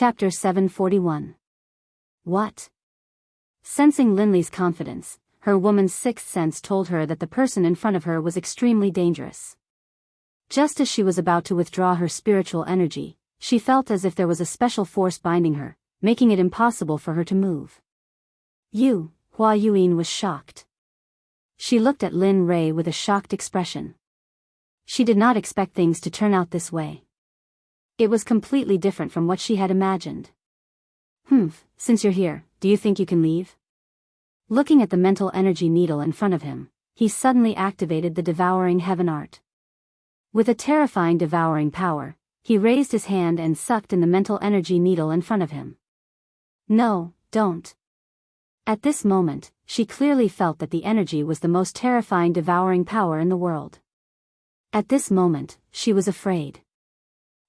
Chapter 741. What? Sensing Linley's confidence, her woman's sixth sense told her that the person in front of her was extremely dangerous. Just as she was about to withdraw her spiritual energy, she felt as if there was a special force binding her, making it impossible for her to move. Hua Yuan was shocked. She looked at Lin Rei with a shocked expression. She did not expect things to turn out this way. It was completely different from what she had imagined. Since you're here, do you think you can leave? Looking at the mental energy needle in front of him, he suddenly activated the devouring heaven art. With a terrifying devouring power, he raised his hand and sucked in the mental energy needle in front of him. No, don't. At this moment, she clearly felt that the energy was the most terrifying devouring power in the world. At this moment, she was afraid.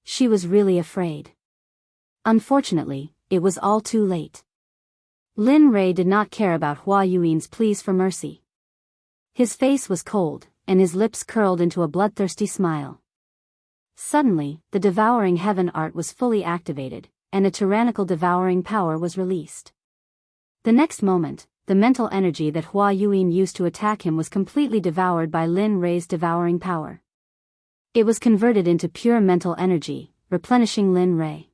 She was really afraid. Unfortunately, it was all too late. Lin Rei did not care about Hua Yuan's pleas for mercy. His face was cold, and his lips curled into a bloodthirsty smile. Suddenly, the devouring heaven art was fully activated, and a tyrannical devouring power was released. The next moment, the mental energy that Hua Yuan used to attack him was completely devoured by Lin Rei's devouring power. It was converted into pure mental energy, replenishing Lin Rei.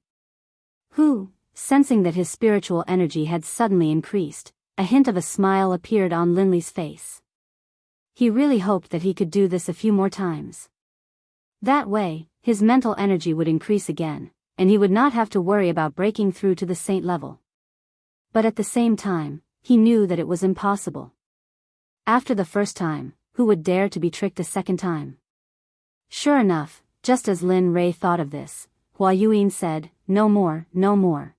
Sensing that his spiritual energy had suddenly increased, a hint of a smile appeared on Linley's face. He really hoped that he could do this a few more times. That way, his mental energy would increase again, and he would not have to worry about breaking through to the saint level. But at the same time, he knew that it was impossible. After the first time, who would dare to be tricked a second time? Sure enough, just as Lin Rei thought of this, Hua Yuan said, "No more, no more.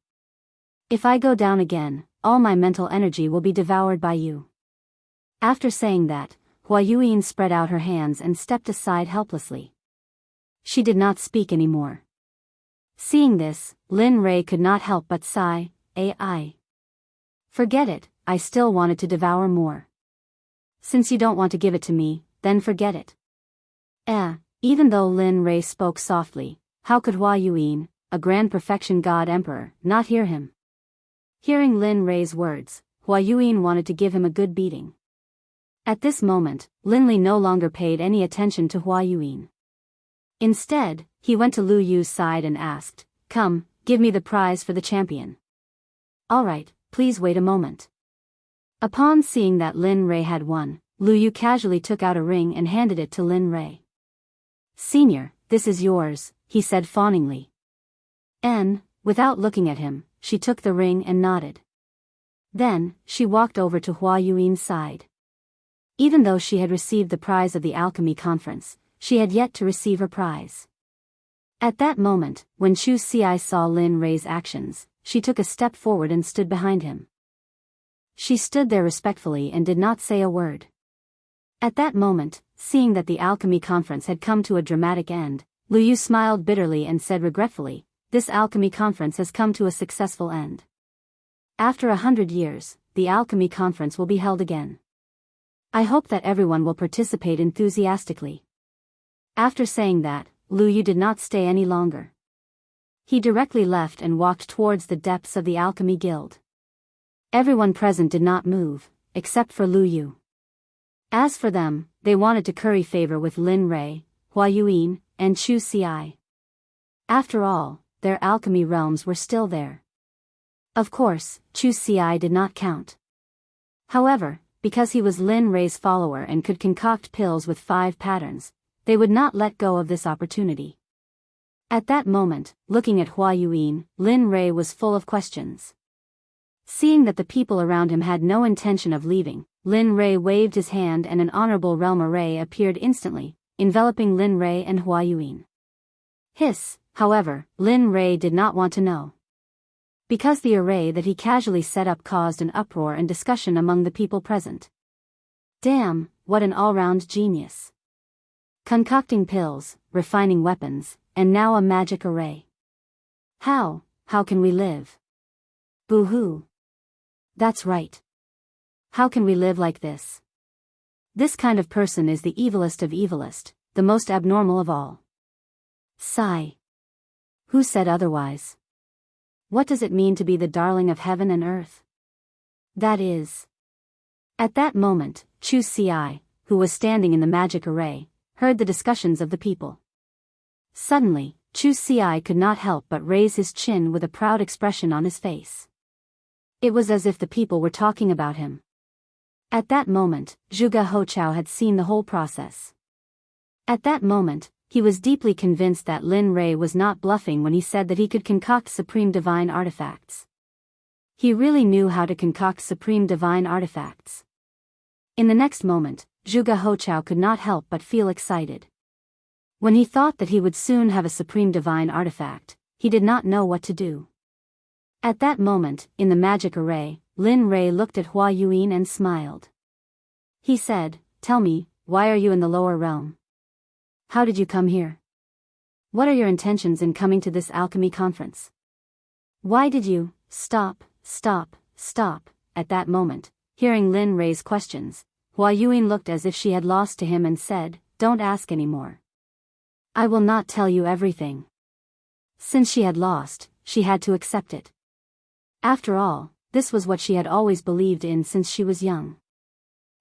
If I go down again, all my mental energy will be devoured by you." After saying that, Hua Yuan spread out her hands and stepped aside helplessly. She did not speak anymore. Seeing this, Lin Rei could not help but sigh, "Ai. Forget it, I still wanted to devour more. Since you don't want to give it to me, then forget it." Even though Lin Rei spoke softly, how could Hua Yuan, a grand perfection god emperor, not hear him? Hearing Lin Rei's words, Hua Yuan wanted to give him a good beating. At this moment, Linley no longer paid any attention to Hua Yuan. Instead, he went to Lu Yu's side and asked, "Come, give me the prize for the champion." "All right, please wait a moment." Upon seeing that Lin Rei had won, Lu Yu casually took out a ring and handed it to Lin Rei. "Senior, this is yours," he said fawningly. Without looking at him, she took the ring and nodded. Then, she walked over to Hua Yuan's side. Even though she had received the prize of the alchemy conference, she had yet to receive her prize. At that moment, when Chu Xi saw Lin Rei's actions, she took a step forward and stood behind him. She stood there respectfully and did not say a word. At that moment, seeing that the alchemy conference had come to a dramatic end, Lu Yu smiled bitterly and said regretfully, "This alchemy conference has come to a successful end. After 100 years, the alchemy conference will be held again. I hope that everyone will participate enthusiastically." After saying that, Lu Yu did not stay any longer. He directly left and walked towards the depths of the alchemy guild. Everyone present did not move, except for Lu Yu. As for them, they wanted to curry favor with Lin Rei, Hua Yuan, and Chu Xi. After all, their alchemy realms were still there. Of course, Chu Xi did not count. However, because he was Lin Rei's follower and could concoct pills with 5 patterns, they would not let go of this opportunity. At that moment, looking at Hua Yuan, Lin Rei was full of questions. Seeing that the people around him had no intention of leaving, Lin Rei waved his hand and an honorable realm array appeared instantly, enveloping Lin Rei and Hua Yuan. However, Lin Rei did not want to know. Because the array that he casually set up caused an uproar and discussion among the people present. Damn, what an all-round genius. Concocting pills, refining weapons, and now a magic array. How can we live? Boo-hoo. That's right. How can we live like this? This kind of person is the evilest of evilest, the most abnormal of all. Sigh. Who said otherwise? What does it mean to be the darling of heaven and earth? That is. At that moment, Chu Ci, who was standing in the magic array, heard the discussions of the people. Suddenly, Chu Ci could not help but raise his chin with a proud expression on his face. It was as if the people were talking about him. At that moment, Zhuge Hochao had seen the whole process. At that moment, he was deeply convinced that Lin Rei was not bluffing when he said that he could concoct supreme divine artifacts. He really knew how to concoct supreme divine artifacts. In the next moment, Zhuge Hochao could not help but feel excited. When he thought that he would soon have a supreme divine artifact, he did not know what to do. At that moment, in the magic array, Lin Rei looked at Hua Yuan and smiled. He said, "Tell me, why are you in the lower realm? How did you come here? What are your intentions in coming to this alchemy conference? Why did you stop? At that moment, hearing Lin Rei's questions, Hua Yuan looked as if she had lost to him and said, "Don't ask anymore. I will not tell you everything." Since she had lost, she had to accept it. After all, this was what she had always believed in since she was young.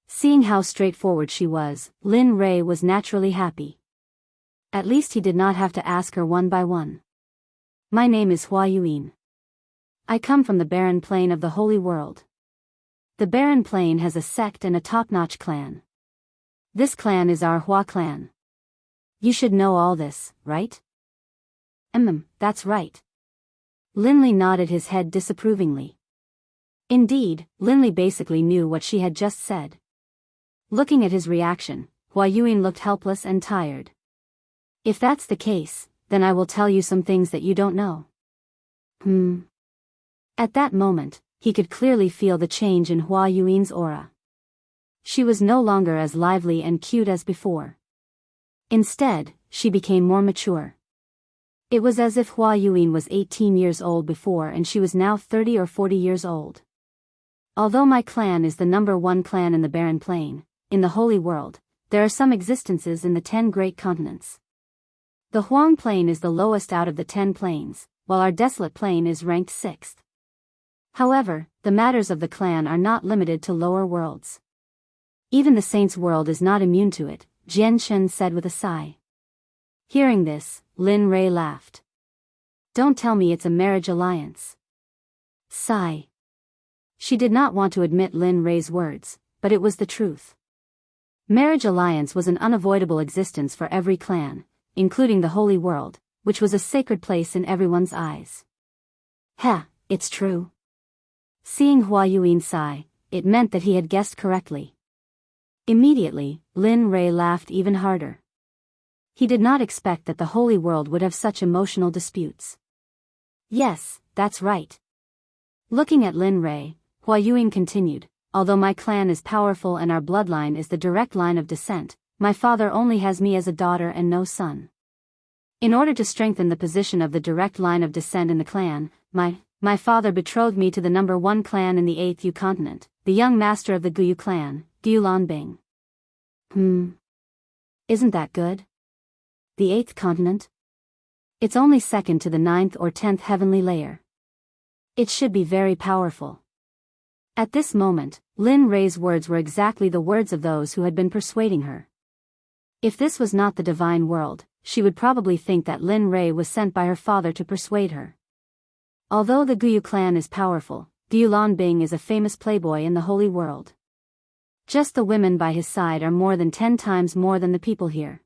Seeing how straightforward she was, Lin Rei was naturally happy. At least he did not have to ask her one by one. "My name is Hua Yuan. I come from the barren plain of the Holy World. The barren plain has a sect and a top-notch clan. This clan is our Hua clan. You should know all this, right?" That's right." Linley nodded his head disapprovingly. Indeed, Linley basically knew what she had just said. Looking at his reaction, Hua Yuan looked helpless and tired. "If that's the case, then I will tell you some things that you don't know." At that moment, he could clearly feel the change in Hua Yuan's aura. She was no longer as lively and cute as before. Instead, she became more mature. It was as if Hua Yuan was 18 years old before and she was now 30 or 40 years old. "Although my clan is the number one clan in the barren plain, in the Holy World, there are some existences in the 10 great continents. The Huang Plain is the lowest out of the 10 plains, while our desolate plain is ranked 6th. However, the matters of the clan are not limited to lower worlds. Even the saints' world is not immune to it," Jian Shen said with a sigh. Hearing this, Lin Rei laughed. "Don't tell me it's a marriage alliance." Sigh. She did not want to admit Lin Rei's words, but it was the truth. Marriage alliance was an unavoidable existence for every clan, including the Holy World, which was a sacred place in everyone's eyes. It's true. Seeing Hua Yuan sigh, it meant that he had guessed correctly. Immediately, Lin Rei laughed even harder. He did not expect that the Holy World would have such emotional disputes. "Yes, that's right." Looking at Lin Rei, Hua Yuan continued, "Although my clan is powerful and our bloodline is the direct line of descent, my father only has me as a daughter and no son. In order to strengthen the position of the direct line of descent in the clan, my father betrothed me to the number one clan in the 8th Yu continent, the young master of the Guyu clan, Gulan Bing." Isn't that good? The 8th continent? It's only second to the 9th or 10th heavenly layer. It should be very powerful. At this moment, Lin Rei's words were exactly the words of those who had been persuading her. If this was not the divine world, she would probably think that Lin Rei was sent by her father to persuade her. Although the Guyu clan is powerful, Gulan Bing is a famous playboy in the Holy World. Just the women by his side are more than 10 times more than the people here.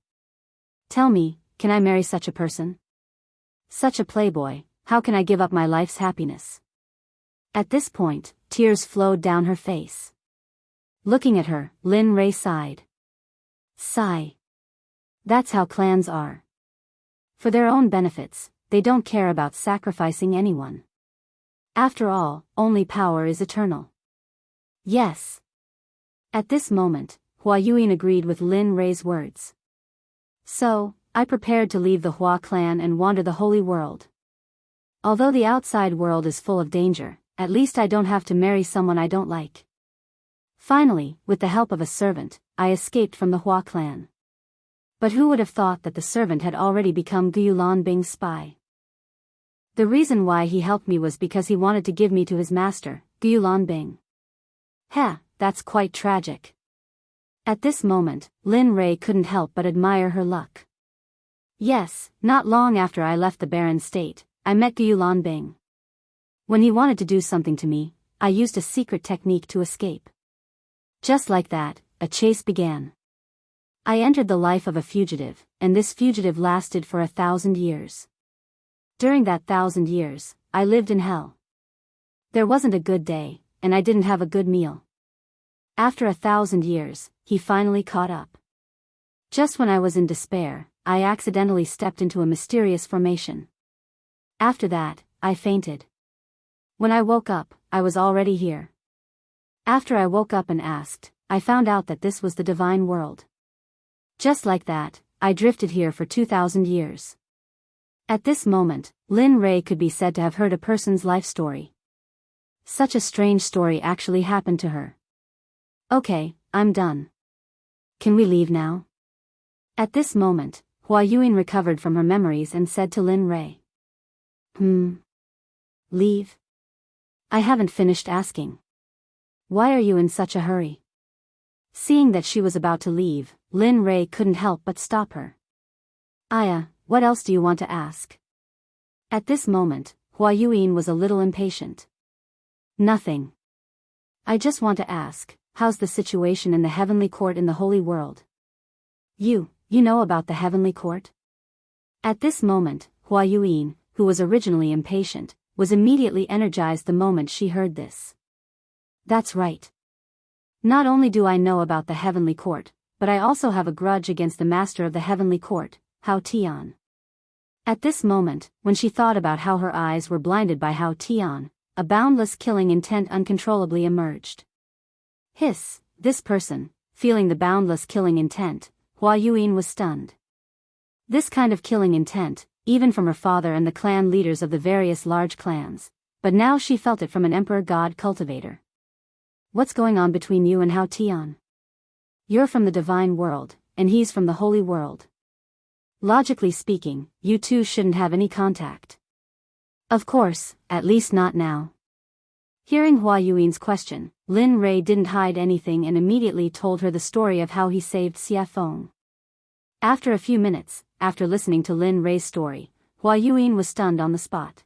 Tell me, can I marry such a person? Such a playboy, how can I give up my life's happiness? At this point, tears flowed down her face. Looking at her, Lin Rei sighed. Sigh. That's how clans are. For their own benefits, they don't care about sacrificing anyone. After all, only power is eternal. Yes. At this moment, Hua Yuan agreed with Lin Rei's words. So, I prepared to leave the Hua clan and wander the Holy World. Although the outside world is full of danger, at least I don't have to marry someone I don't like. Finally, with the help of a servant, I escaped from the Hua clan. But who would have thought that the servant had already become Gulan Bing's spy? The reason why he helped me was because he wanted to give me to his master, Gulanbing. Heh, that's quite tragic. At this moment, Lin Rei couldn't help but admire her luck. Yes, not long after I left the barren state, I met Gulanbing. When he wanted to do something to me, I used a secret technique to escape. Just like that, a chase began. I entered the life of a fugitive, and this fugitive lasted for 1,000 years. During that 1,000 years, I lived in hell. There wasn't a good day, and I didn't have a good meal. After 1,000 years, he finally caught up. Just when I was in despair, I accidentally stepped into a mysterious formation. After that, I fainted. When I woke up, I was already here. After I woke up and asked, I found out that this was the divine world. Just like that, I drifted here for 2,000 years. At this moment, Lin Rei could be said to have heard a person's life story. Such a strange story actually happened to her. Okay, I'm done. Can we leave now? At this moment, Hua Yuan recovered from her memories and said to Lin Rei. Leave? I haven't finished asking. Why are you in such a hurry? Seeing that she was about to leave, Lin Rei couldn't help but stop her. Aya, what else do you want to ask? At this moment, Hua Yuan was a little impatient. Nothing. I just want to ask, how's the situation in the heavenly court in the holy world? You know about the heavenly court? At this moment, Hua Yuan, who was originally impatient, was immediately energized the moment she heard this. That's right. Not only do I know about the heavenly court, but I also have a grudge against the master of the heavenly court, Hao Tian. At this moment, when she thought about how her eyes were blinded by Hao Tian, a boundless killing intent uncontrollably emerged. Hiss, this person, feeling the boundless killing intent, Hua Yuan was stunned. This kind of killing intent, even from her father and the clan leaders of the various large clans, but now she felt it from an emperor god cultivator. What's going on between you and Hao Tian? You're from the divine world, and he's from the holy world. Logically speaking, you two shouldn't have any contact. Of course, at least not now. Hearing Hua Yuan's question, Lin Rei didn't hide anything and immediately told her the story of how he saved Xie Feng. After a few minutes, after listening to Lin Rei's story, Hua Yuan was stunned on the spot.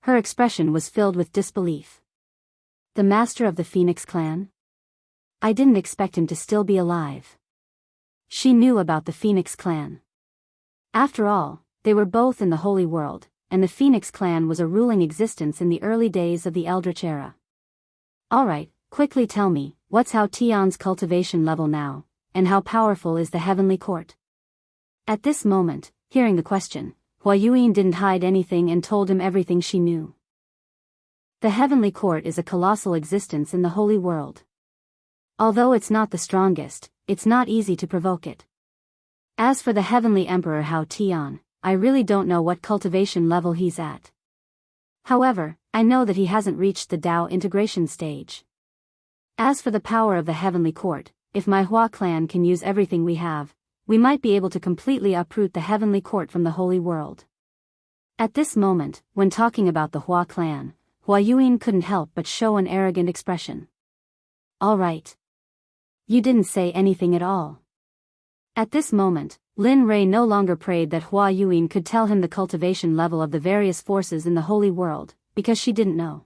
Her expression was filled with disbelief. The master of the Phoenix clan? I didn't expect him to still be alive. She knew about the Phoenix clan. After all, they were both in the holy world, and the Phoenix clan was a ruling existence in the early days of the Eldritch era. Alright, quickly tell me, what's Hao Tian's cultivation level now, and how powerful is the heavenly court? At this moment, hearing the question, Hua Yuan didn't hide anything and told him everything she knew. The heavenly court is a colossal existence in the holy world. Although it's not the strongest, it's not easy to provoke it. As for the heavenly emperor Hao Tian, I really don't know what cultivation level he's at. However, I know that he hasn't reached the Dao integration stage. As for the power of the heavenly court, if my Hua clan can use everything we have, we might be able to completely uproot the heavenly court from the holy world. At this moment, when talking about the Hua clan, Hua Yuan couldn't help but show an arrogant expression. All right. You didn't say anything at all. At this moment, Lin Rei no longer prayed that Hua Yuan could tell him the cultivation level of the various forces in the holy world, because she didn't know.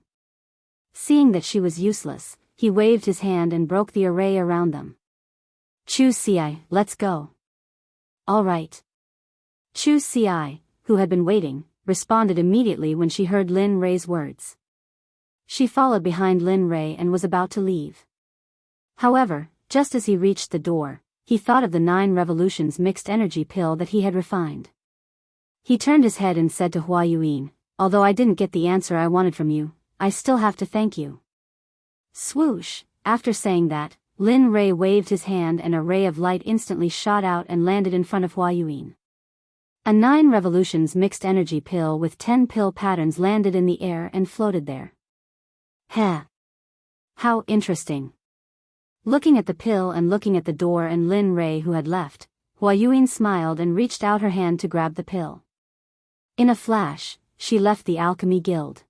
Seeing that she was useless, he waved his hand and broke the array around them. Chu Ci, let's go. All right. Chu Ci, who had been waiting, responded immediately when she heard Lin Rei's words. She followed behind Lin Rei and was about to leave. However, just as he reached the door, he thought of the 9 revolutions mixed energy pill that he had refined. He turned his head and said to Hua Yuan, although I didn't get the answer I wanted from you, I still have to thank you. Swoosh, after saying that, Lin Rei waved his hand and a ray of light instantly shot out and landed in front of Hua Yuan. A 9 revolutions mixed energy pill with 10 pill patterns landed in the air and floated there. Heh. How interesting. Looking at the pill and looking at the door and Lin Rei who had left, Hua Yuan smiled and reached out her hand to grab the pill. In a flash, she left the Alchemy Guild.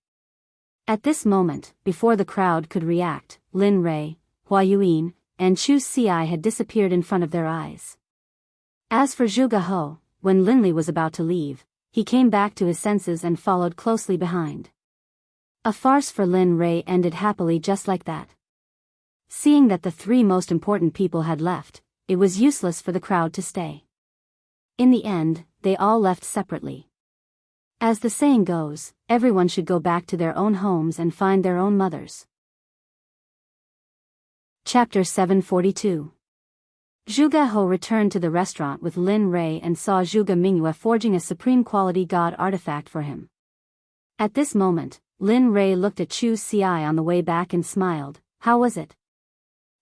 At this moment, before the crowd could react, Lin Rei, Hua Yuan, and Chu Xi had disappeared in front of their eyes. As for Zhuge He, when Linli was about to leave, he came back to his senses and followed closely behind. A farce for Lin Rei ended happily just like that. Seeing that the three most important people had left, it was useless for the crowd to stay. In the end, they all left separately. As the saying goes, everyone should go back to their own homes and find their own mothers. Chapter 742. Zhuge He returned to the restaurant with Lin Rei and saw Zhuge Mingyue forging a supreme quality god artifact for him. At this moment, Lin Rei looked at Chu Xi on the way back and smiled. How was it?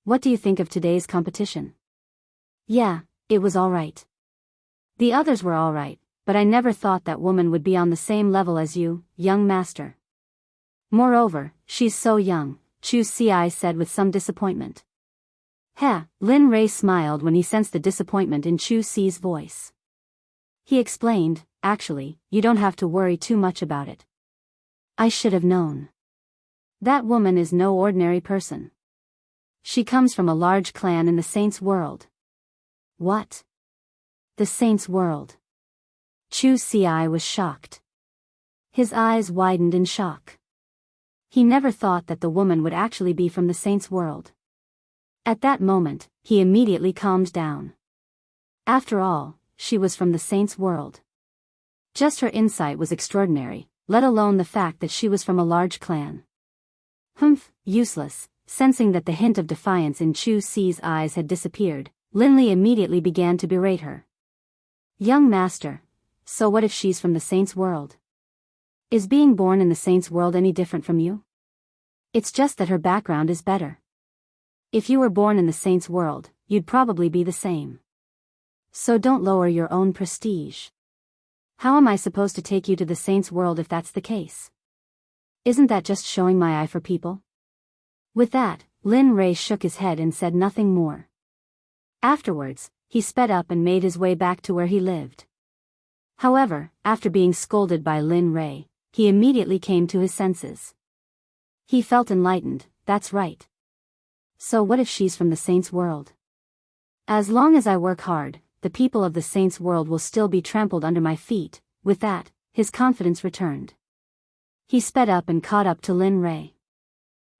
What do you think of today's competition? Yeah, it was alright. The others were alright, but I never thought that woman would be on the same level as you, young master. Moreover, she's so young, Chu Xi said with some disappointment. Lin Rei smiled when he sensed the disappointment in Chu Xi's voice. He explained, actually, you don't have to worry too much about it. I should have known. That woman is no ordinary person. She comes from a large clan in the Saints' world. What? The Saints' world. Chu Xi was shocked. His eyes widened in shock. He never thought that the woman would actually be from the Saints' world. At that moment, he immediately calmed down. After all, she was from the Saints' world. Just her insight was extraordinary, let alone the fact that she was from a large clan. Useless. Sensing that the hint of defiance in Chu Xi's eyes had disappeared, Linli immediately began to berate her. Young master, so what if she's from the Saints' world? Is being born in the Saints' world any different from you? It's just that her background is better. If you were born in the Saints' world, you'd probably be the same. So don't lower your own prestige. How am I supposed to take you to the Saints' world if that's the case? Isn't that just showing my eye for people? With that, Lin Rei shook his head and said nothing more. Afterwards, he sped up and made his way back to where he lived. However, after being scolded by Lin Rei, he immediately came to his senses. He felt enlightened, that's right. So what if she's from the Saints' world? As long as I work hard, the people of the Saints' world will still be trampled under my feet. With that, his confidence returned. He sped up and caught up to Lin Rei.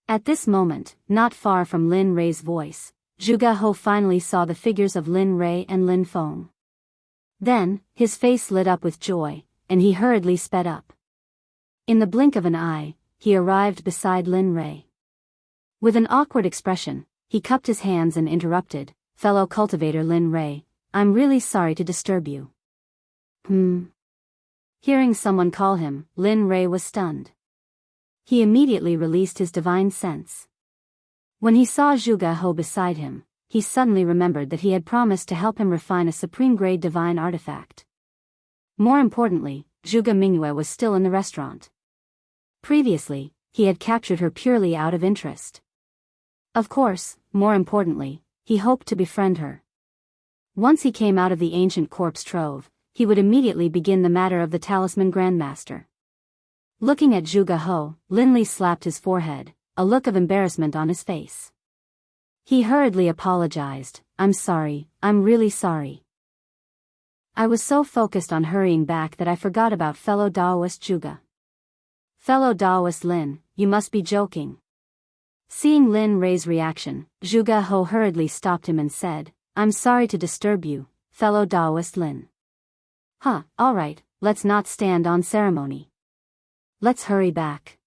At this moment, not far from Lin Rei's voice, Zhuge He finally saw the figures of Lin Rei and Lin Feng. Then, his face lit up with joy, and he hurriedly sped up. In the blink of an eye, he arrived beside Lin Rei. With an awkward expression, he cupped his hands and interrupted, "Fellow cultivator Lin Rei, I'm really sorry to disturb you." Hearing someone call him, Lin Rei was stunned. He immediately released his divine sense. When he saw Zhuge He beside him, he suddenly remembered that he had promised to help him refine a supreme-grade divine artifact. More importantly, Zhuge Mingyue was still in the restaurant. Previously, he had captured her purely out of interest. Of course, more importantly, he hoped to befriend her. Once he came out of the ancient corpse trove, he would immediately begin the matter of the Talisman Grandmaster. Looking at Zhuge He, Linli slapped his forehead, a look of embarrassment on his face. He hurriedly apologized, "I'm sorry, I'm really sorry. I was so focused on hurrying back that I forgot about fellow Daoist Zhuge." "Fellow Daoist Lin, you must be joking." Seeing Lin Rei's reaction, Zhuge He hurriedly stopped him and said, "I'm sorry to disturb you, fellow Daoist Lin." Alright, let's not stand on ceremony. Let's hurry back.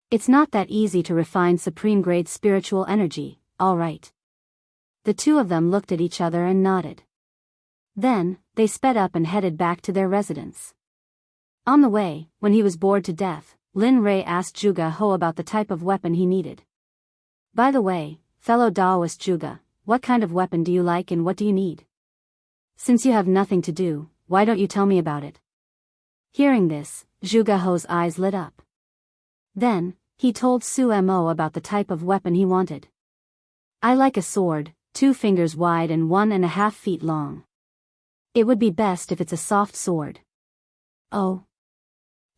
It's not that easy to refine supreme-grade spiritual energy, alright. The two of them looked at each other and nodded. Then, they sped up and headed back to their residence. On the way, when he was bored to death, Lin Rei asked Zhuge He about the type of weapon he needed. "By the way, fellow Daoist Zhuge, what kind of weapon do you like and what do you need? Since you have nothing to do, why don't you tell me about it?" Hearing this, Zhuge He's eyes lit up. Then, he told Su Mo about the type of weapon he wanted. "I like a sword, 2 fingers wide and 1.5 feet long. It would be best if it's a soft sword." "Oh.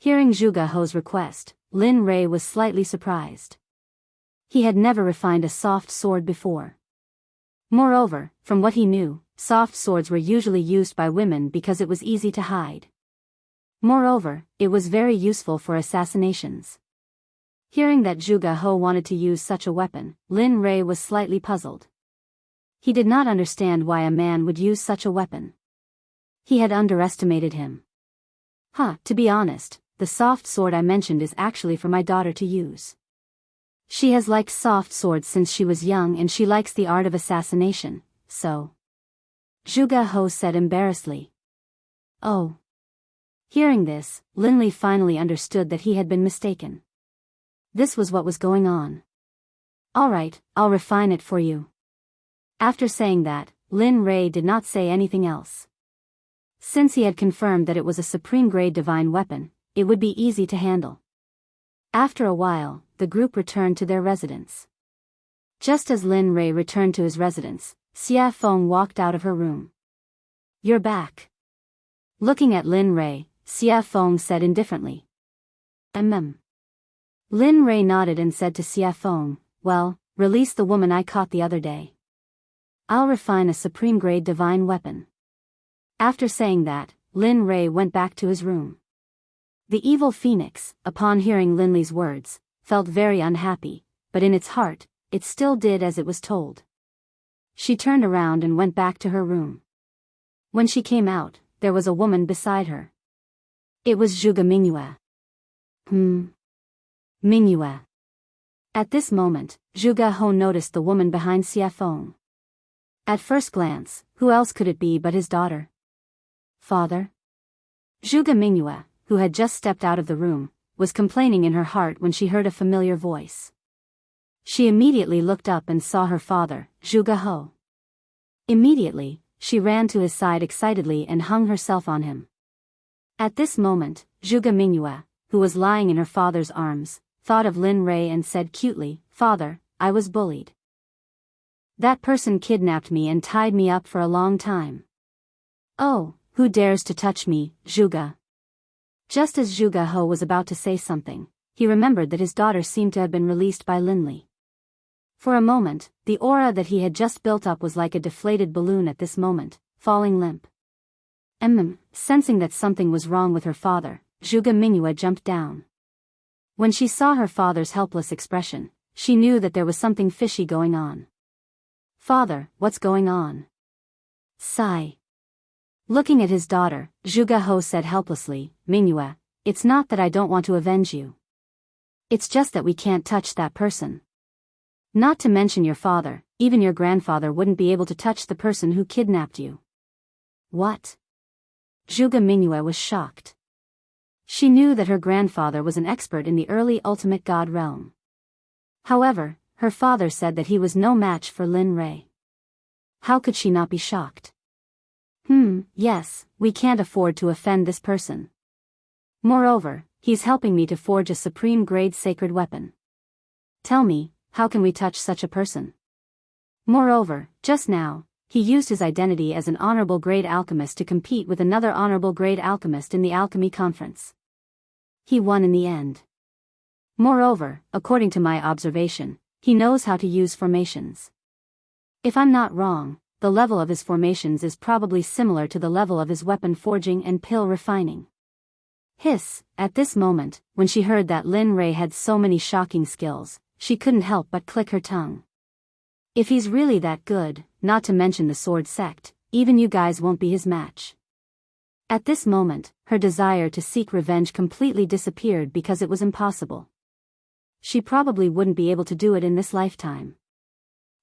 Hearing Zhuge He's request, Lin Rei was slightly surprised. He had never refined a soft sword before. Moreover, from what he knew, soft swords were usually used by women because it was easy to hide. Moreover, it was very useful for assassinations. Hearing that Zhuge He wanted to use such a weapon, Lin Rei was slightly puzzled. He did not understand why a man would use such a weapon. He had underestimated him. To be honest, the soft sword I mentioned is actually for my daughter to use. She has liked soft swords since she was young and she likes the art of assassination, so. Zhuge He said embarrassedly. Oh. Hearing this, Linli finally understood that he had been mistaken. This was what was going on. Alright, I'll refine it for you. After saying that, Lin Rei did not say anything else. Since he had confirmed that it was a supreme-grade divine weapon, it would be easy to handle. After a while, the group returned to their residence. Just as Lin Rei returned to his residence, Xia Feng walked out of her room. You're back. Looking at Lin Rei, Xia Feng said indifferently. Lin Rei nodded and said to Xia Feng, well, release the woman I caught the other day. I'll refine a supreme-grade divine weapon. After saying that, Lin Rei went back to his room. The evil phoenix, upon hearing Linli's words, felt very unhappy, but in its heart, it still did as it was told. She turned around and went back to her room. When she came out, there was a woman beside her. It was Zhuge Mingyue. Mingyue. At this moment, Zhuge He noticed the woman behind Xia Feng. At first glance, who else could it be but his daughter? Father? Zhuge Mingyue, who had just stepped out of the room, was complaining in her heart when she heard a familiar voice. She immediately looked up and saw her father, Zhuge He. Immediately, she ran to his side excitedly and hung herself on him. At this moment, Zhuge Mingyue, who was lying in her father's arms, thought of Lin Rei and said cutely, Father, I was bullied. That person kidnapped me and tied me up for a long time. Oh, who dares to touch me, Zhuge? Just as Zhuge He was about to say something, he remembered that his daughter seemed to have been released by Linli. For a moment, the aura that he had just built up was like a deflated balloon at this moment, falling limp. Sensing that something was wrong with her father, Zhuge Mingyue jumped down. When she saw her father's helpless expression, she knew that there was something fishy going on. Father, what's going on? Sigh. Looking at his daughter, Zhuge He said helplessly, Mingyue, it's not that I don't want to avenge you. It's just that we can't touch that person. Not to mention your father, even your grandfather wouldn't be able to touch the person who kidnapped you. What? Zhuge Mingyue was shocked. She knew that her grandfather was an expert in the early ultimate god realm. However, her father said that he was no match for Lin Rei. How could she not be shocked? Yes, we can't afford to offend this person. Moreover, he's helping me to forge a supreme-grade sacred weapon. Tell me, how can we touch such a person? Moreover, just now, he used his identity as an honorable grade alchemist to compete with another honorable grade alchemist in the alchemy conference. He won in the end. Moreover, according to my observation, he knows how to use formations. If I'm not wrong, the level of his formations is probably similar to the level of his weapon forging and pill refining. Hiss, at this moment, when she heard that Lin Rei had so many shocking skills, she couldn't help but click her tongue. If he's really that good, not to mention the sword sect, even you guys won't be his match. At this moment, her desire to seek revenge completely disappeared because it was impossible. She probably wouldn't be able to do it in this lifetime.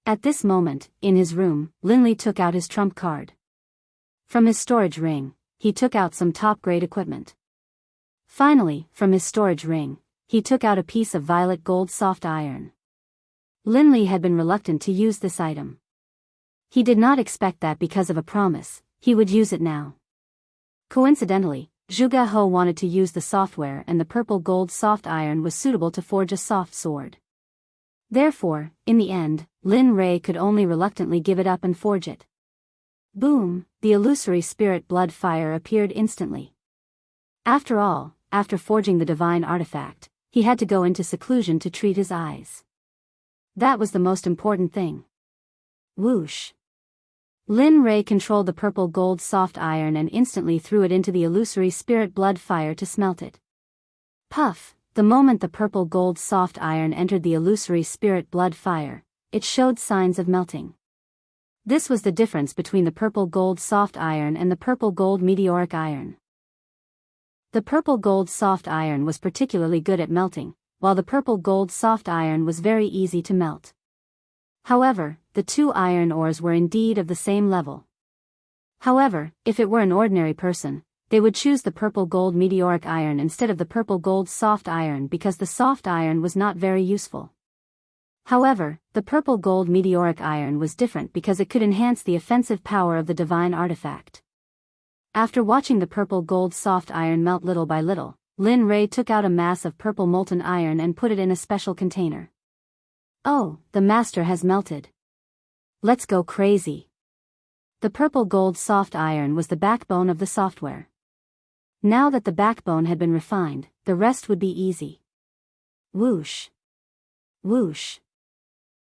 At this moment, in his room, Linli took out his trump card. From his storage ring, he took out some top-grade equipment. Finally, from his storage ring, he took out a piece of violet gold soft iron. Linli had been reluctant to use this item. He did not expect that because of a promise, he would use it now. Coincidentally, Zhuge He wanted to use the software and the purple gold soft iron was suitable to forge a soft sword. Therefore, in the end, Lin Rei could only reluctantly give it up and forge it. Boom, the illusory spirit blood fire appeared instantly. After all, after forging the divine artifact, he had to go into seclusion to treat his eyes. That was the most important thing. Whoosh. Lin Rei controlled the purple gold soft iron and instantly threw it into the illusory spirit blood fire to smelt it. Puff! The moment the purple gold soft iron entered the illusory spirit blood fire, it showed signs of melting. This was the difference between the purple gold soft iron and the purple gold meteoric iron. The purple gold soft iron was particularly good at melting, while the purple gold soft iron was very easy to melt. However, the two iron ores were indeed of the same level. However, if it were an ordinary person, they would choose the purple gold meteoric iron instead of the purple gold soft iron because the soft iron was not very useful. However, the purple gold meteoric iron was different because it could enhance the offensive power of the divine artifact. After watching the purple gold soft iron melt little by little, Lin Rei took out a mass of purple molten iron and put it in a special container. Oh, the master has melted. Let's go crazy. The purple gold soft iron was the backbone of the software. Now that the backbone had been refined, the rest would be easy. Whoosh. Whoosh.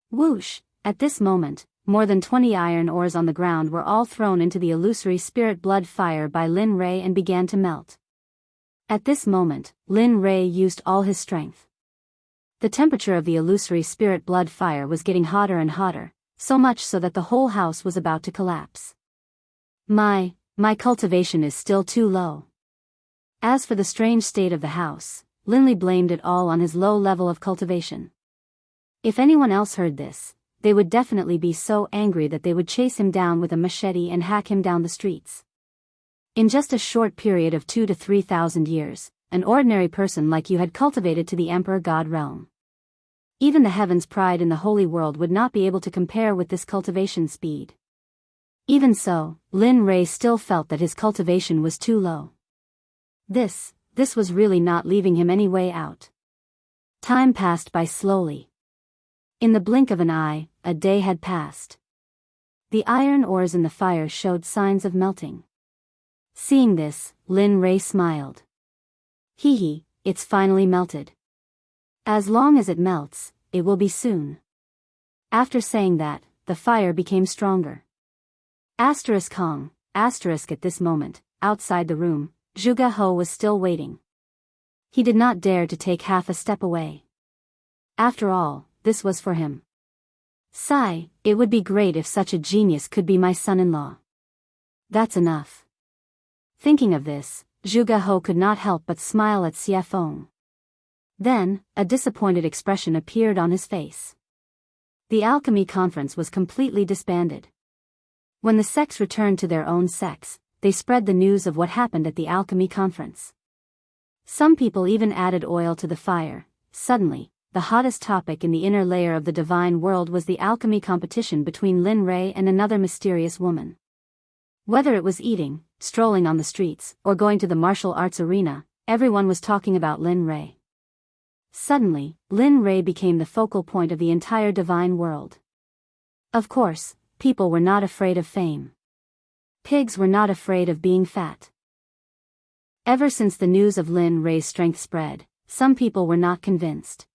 Whoosh. At this moment, more than 20 iron ores on the ground were all thrown into the illusory spirit blood fire by Lin Rei and began to melt. At this moment, Lin Rei used all his strength. The temperature of the illusory spirit blood fire was getting hotter and hotter, so much so that the whole house was about to collapse. My cultivation is still too low. As for the strange state of the house, Linley blamed it all on his low level of cultivation. If anyone else heard this, they would definitely be so angry that they would chase him down with a machete and hack him down the streets. In just a short period of 2,000 to 3,000 years, an ordinary person like you had cultivated to the Emperor God realm. Even the heavens' pride in the holy world would not be able to compare with this cultivation speed. Even so, Lin Rei still felt that his cultivation was too low. This was really not leaving him any way out. Time passed by slowly. In the blink of an eye, a day had passed. The iron ores in the fire showed signs of melting. Seeing this, Lin Rei smiled. Hee, it's finally melted. As long as it melts, it will be soon. After saying that, the fire became stronger. Hong, at this moment, outside the room, Zhuge He was still waiting. He did not dare to take half a step away. After all, this was for him. Sigh, it would be great if such a genius could be my son-in-law. That's enough. Thinking of this, Zhuge He could not help but smile at Xie Feng. Then, a disappointed expression appeared on his face. The alchemy conference was completely disbanded. When the sects returned to their own sects, they spread the news of what happened at the alchemy conference. Some people even added oil to the fire. Suddenly, the hottest topic in the inner layer of the divine world was the alchemy competition between Lin Rei and another mysterious woman. Whether it was eating, strolling on the streets, or going to the martial arts arena, everyone was talking about Lin Rei. Suddenly, Lin Rei became the focal point of the entire divine world. Of course, people were not afraid of fame. Pigs were not afraid of being fat. Ever since the news of Lin Rei's strength spread, some people were not convinced.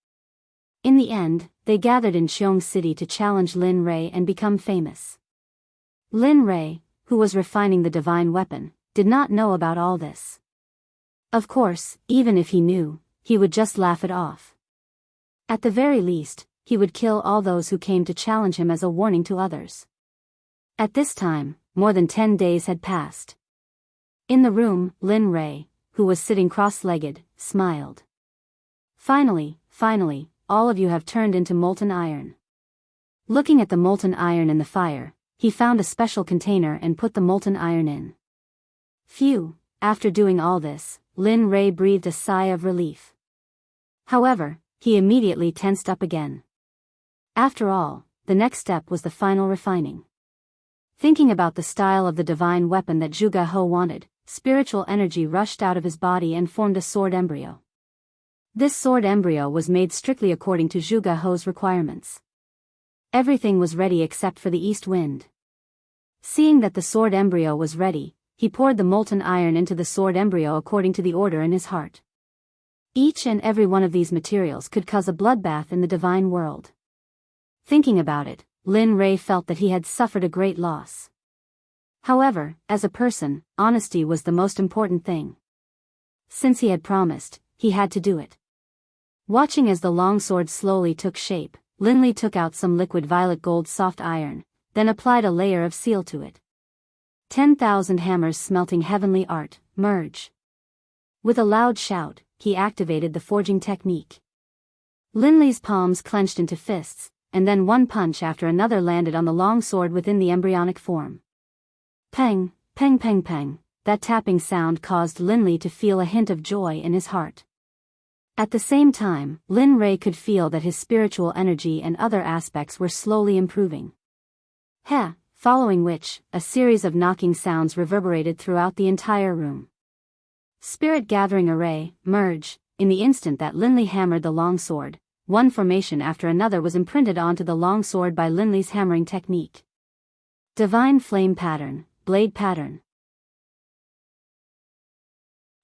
In the end, they gathered in Qiong City to challenge Lin Rei and become famous. Lin Rei, who was refining the divine weapon, did not know about all this. Of course, even if he knew, he would just laugh it off. At the very least, he would kill all those who came to challenge him as a warning to others. At this time, more than 10 days had passed. In the room, Lin Rei, who was sitting cross-legged, smiled. Finally, all of you have turned into molten iron. Looking at the molten iron in the fire, he found a special container and put the molten iron in. Phew, after doing all this, Lin Rei breathed a sigh of relief. However, he immediately tensed up again. After all, the next step was the final refining. Thinking about the style of the divine weapon that Zhuge He wanted, spiritual energy rushed out of his body and formed a sword embryo. This sword embryo was made strictly according to Zhuge He's requirements. Everything was ready except for the east wind. Seeing that the sword embryo was ready, he poured the molten iron into the sword embryo according to the order in his heart. Each and every one of these materials could cause a bloodbath in the divine world. Thinking about it, Lin Rei felt that he had suffered a great loss. However, as a person, honesty was the most important thing. Since he had promised, he had to do it. Watching as the longsword slowly took shape, Lin Li took out some liquid violet gold soft iron, then applied a layer of seal to it. 10,000 hammers smelting heavenly art, merge. With a loud shout, he activated the forging technique. Lin Li's palms clenched into fists, and then one punch after another landed on the long sword within the embryonic form. Peng, peng peng peng, that tapping sound caused Lin Li to feel a hint of joy in his heart. At the same time, Lin Rei could feel that his spiritual energy and other aspects were slowly improving. Following which, a series of knocking sounds reverberated throughout the entire room. Spirit gathering array, merge. In the instant that Lin Li hammered the long sword, one formation after another was imprinted onto the long sword by Lin Li's hammering technique. Divine flame pattern, blade pattern.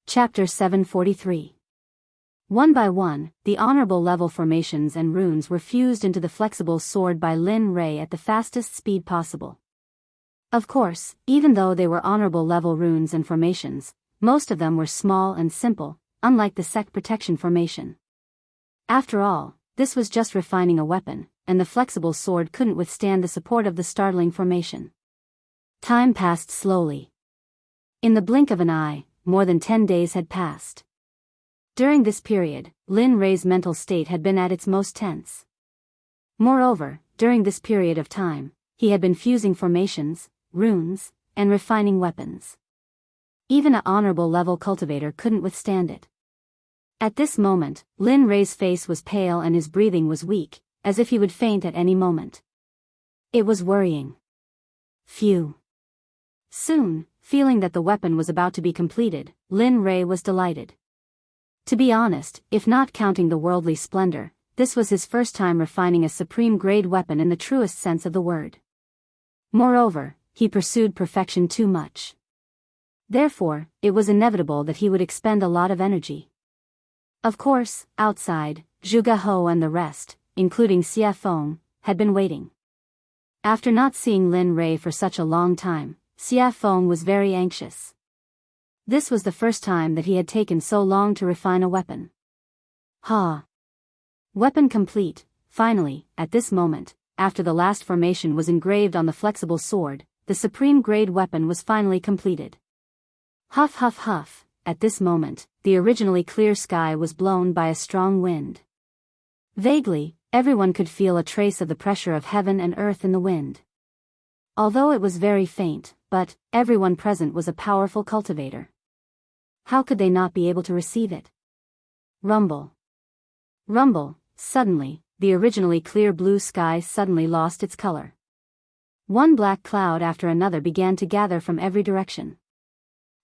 Chapter 743. One by one, the honorable level formations and runes were fused into the flexible sword by Lin Rei at the fastest speed possible. Of course, even though they were honorable level runes and formations, most of them were small and simple, unlike the Sect protection formation. After all, this was just refining a weapon, and the flexible sword couldn't withstand the support of the startling formation. Time passed slowly. In the blink of an eye, more than 10 days had passed. During this period, Lin Rei's mental state had been at its most tense. Moreover, during this period of time, he had been fusing formations, runes, and refining weapons. Even an honorable level cultivator couldn't withstand it. At this moment, Lin Rei's face was pale and his breathing was weak, as if he would faint at any moment. It was worrying. Phew. Soon, feeling that the weapon was about to be completed, Lin Rei was delighted. To be honest, if not counting the worldly splendor, this was his first time refining a supreme-grade weapon in the truest sense of the word. Moreover, he pursued perfection too much. Therefore, it was inevitable that he would expend a lot of energy. Of course, outside, Zhuge Hou and the rest, including Xie Feng, had been waiting. After not seeing Lin Rei for such a long time, Xie Feng was very anxious. This was the first time that he had taken so long to refine a weapon. Weapon complete. Finally, at this moment, after the last formation was engraved on the flexible sword, the supreme-grade weapon was finally completed. Huff huff huff, at this moment, the originally clear sky was blown by a strong wind. Vaguely, everyone could feel a trace of the pressure of heaven and earth in the wind. Although it was very faint, but everyone present was a powerful cultivator. How could they not be able to receive it? Rumble. Rumble, suddenly, the originally clear blue sky suddenly lost its color. One black cloud after another began to gather from every direction.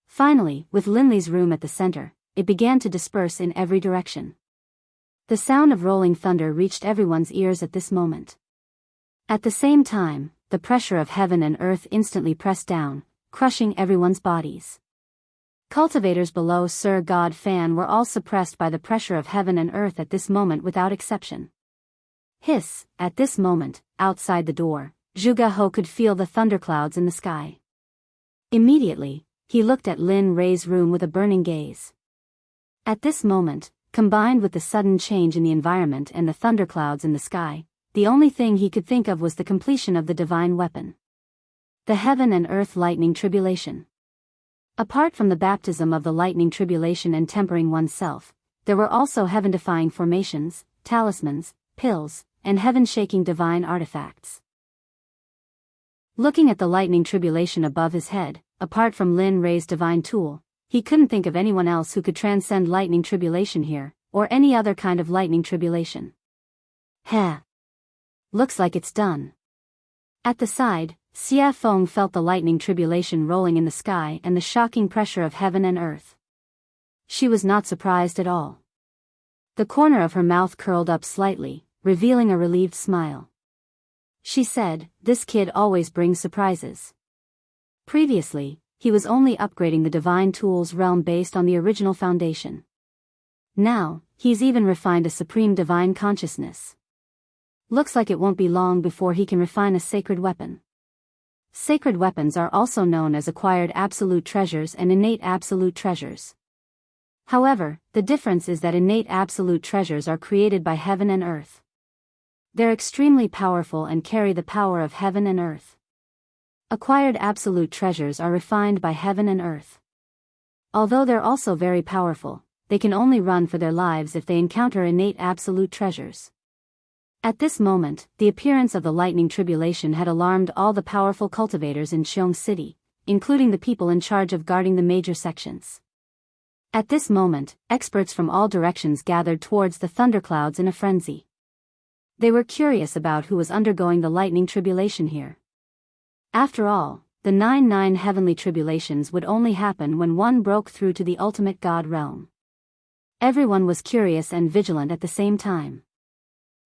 Finally, with Lin Li's room at the center, it began to disperse in every direction. The sound of rolling thunder reached everyone's ears at this moment. At the same time, the pressure of heaven and earth instantly pressed down, crushing everyone's bodies. Cultivators below Sir God Fan were all suppressed by the pressure of heaven and earth at this moment without exception. Hiss, at this moment, outside the door, Zhuge Hou could feel the thunderclouds in the sky. Immediately, he looked at Lin Rei's room with a burning gaze. At this moment, combined with the sudden change in the environment and the thunderclouds in the sky, the only thing he could think of was the completion of the divine weapon. The heaven and earth lightning tribulation. Apart from the baptism of the lightning tribulation and tempering oneself, there were also heaven-defying formations, talismans, pills, and heaven-shaking divine artifacts. Looking at the lightning tribulation above his head, apart from Lin Rei's divine tool, he couldn't think of anyone else who could transcend lightning tribulation here, or any other kind of lightning tribulation. Looks like it's done. At the side, Xie Feng felt the lightning tribulation rolling in the sky and the shocking pressure of heaven and earth. She was not surprised at all. The corner of her mouth curled up slightly, revealing a relieved smile. She said, "This kid always brings surprises." Previously, he was only upgrading the divine tool's realm based on the original foundation. Now, he's even refined a supreme divine consciousness. Looks like it won't be long before he can refine a sacred weapon. Sacred weapons are also known as acquired absolute treasures and innate absolute treasures. However, the difference is that innate absolute treasures are created by heaven and earth. They're extremely powerful and carry the power of heaven and earth. Acquired absolute treasures are refined by heaven and earth. Although they're also very powerful, they can only run for their lives if they encounter innate absolute treasures. At this moment, the appearance of the lightning tribulation had alarmed all the powerful cultivators in Xiong City, including the people in charge of guarding the major sections. At this moment, experts from all directions gathered towards the thunderclouds in a frenzy. They were curious about who was undergoing the lightning tribulation here. After all, the 9 heavenly tribulations would only happen when one broke through to the ultimate God realm. Everyone was curious and vigilant at the same time.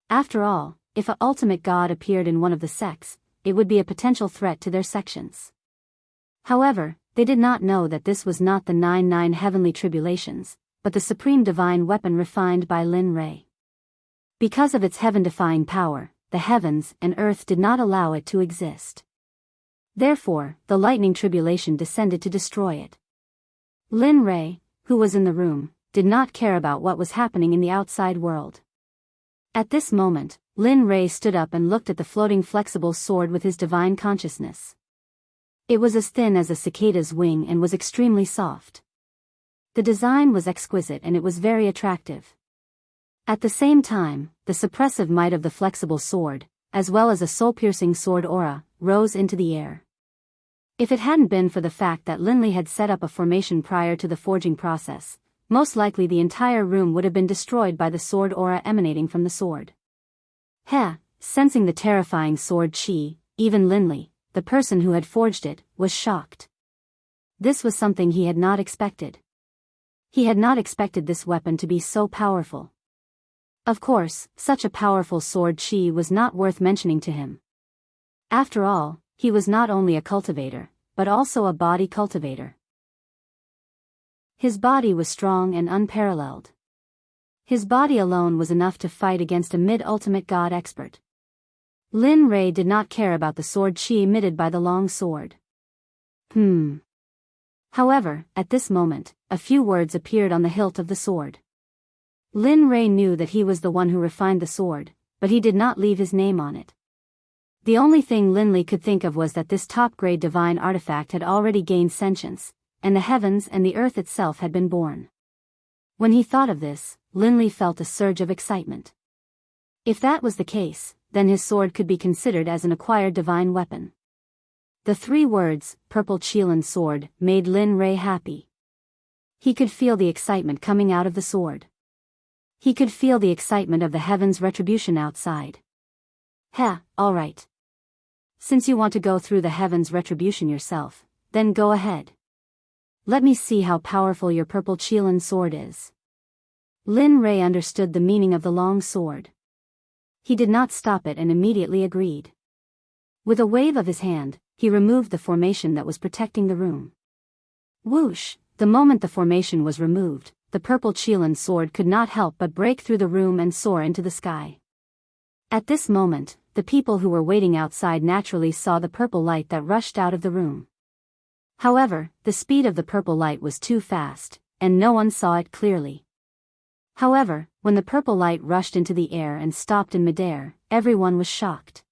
After all, if an ultimate God appeared in one of the sects, it would be a potential threat to their sections. However, they did not know that this was not the 9 heavenly tribulations, but the supreme divine weapon refined by Lin Ray. Because of its heaven-defying power, the heavens and earth did not allow it to exist. Therefore, the lightning tribulation descended to destroy it. Lin Ray, who was in the room, did not care about what was happening in the outside world. At this moment, Lin Ray stood up and looked at the floating flexible sword with his divine consciousness. It was as thin as a cicada's wing and was extremely soft. The design was exquisite and it was very attractive. At the same time, the suppressive might of the flexible sword, as well as a soul-piercing sword aura, rose into the air. If it hadn't been for the fact that Linley had set up a formation prior to the forging process, most likely the entire room would have been destroyed by the sword aura emanating from the sword. Sensing the terrifying sword chi, even Linley, the person who had forged it, was shocked. This was something he had not expected. He had not expected this weapon to be so powerful. Of course, such a powerful sword chi was not worth mentioning to him. After all, he was not only a cultivator, but also a body cultivator. His body was strong and unparalleled. His body alone was enough to fight against a mid-ultimate god expert. Lin Ray did not care about the sword chi emitted by the long sword. However, at this moment, a few words appeared on the hilt of the sword. Lin Ray knew that he was the one who refined the sword, but he did not leave his name on it. The only thing Linley could think of was that this top-grade divine artifact had already gained sentience, and the heavens and the earth itself had been born. When he thought of this, Linley felt a surge of excitement. If that was the case, then his sword could be considered as an acquired divine weapon. The 3 words, Purple Qilin Sword, made Lin Ray happy. He could feel the excitement coming out of the sword. He could feel the excitement of the heavens' retribution outside. Alright. Since you want to go through the heavens' retribution yourself, then go ahead. Let me see how powerful your Purple Qilin sword is. Lin Ray understood the meaning of the long sword. He did not stop it and immediately agreed. With a wave of his hand, he removed the formation that was protecting the room. Whoosh! The moment the formation was removed, the Purple Qilin sword could not help but break through the room and soar into the sky. At this moment, the people who were waiting outside naturally saw the purple light that rushed out of the room. However, the speed of the purple light was too fast, and no one saw it clearly. However, when the purple light rushed into the air and stopped in midair, everyone was shocked.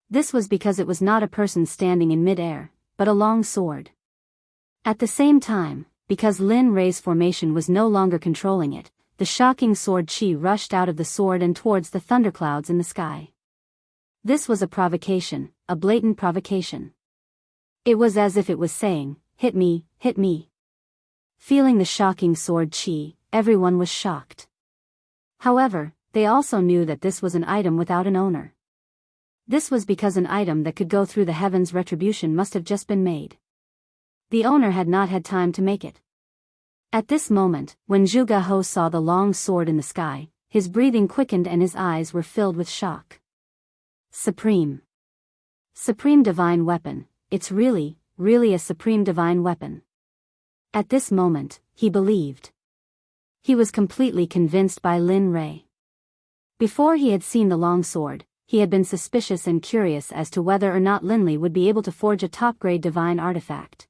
This was because it was not a person standing in midair, but a long sword. At the same time, because Lin Ray's formation was no longer controlling it, the shocking sword chi rushed out of the sword and towards the thunderclouds in the sky. This was a provocation, a blatant provocation. It was as if it was saying, hit me, hit me. Feeling the shocking sword chi, everyone was shocked. However, they also knew that this was an item without an owner. This was because an item that could go through the heavens' retribution must have just been made. The owner had not had time to make it. At this moment, when Zhuge Ho saw the long sword in the sky, his breathing quickened and his eyes were filled with shock. Supreme divine weapon, it's really a supreme divine weapon. At this moment, he believed. He was completely convinced by Lin Rei. Before he had seen the long sword, he had been suspicious and curious as to whether or not Linley would be able to forge a top-grade divine artifact.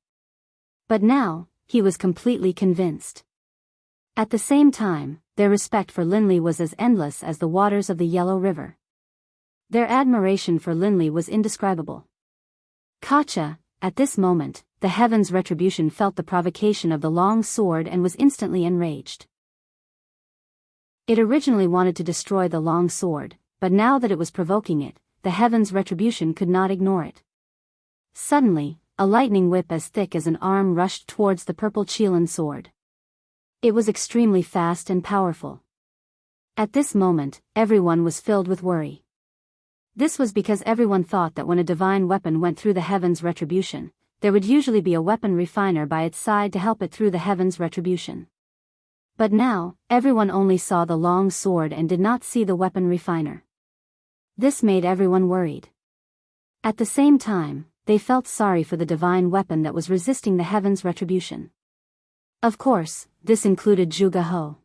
But now, he was completely convinced. At the same time, their respect for Linley was as endless as the waters of the Yellow River. Their admiration for Linley was indescribable. Katja, at this moment, the Heaven's Retribution felt the provocation of the long sword and was instantly enraged. It originally wanted to destroy the long sword, but now that it was provoking it, the Heaven's Retribution could not ignore it. Suddenly, a lightning whip as thick as an arm rushed towards the purple Qilin sword. It was extremely fast and powerful. At this moment, everyone was filled with worry. This was because everyone thought that when a divine weapon went through the Heaven's Retribution, there would usually be a weapon refiner by its side to help it through the Heaven's Retribution. But now, everyone only saw the long sword and did not see the weapon refiner. This made everyone worried. At the same time, they felt sorry for the divine weapon that was resisting the Heaven's Retribution. Of course, this included Zhuge He.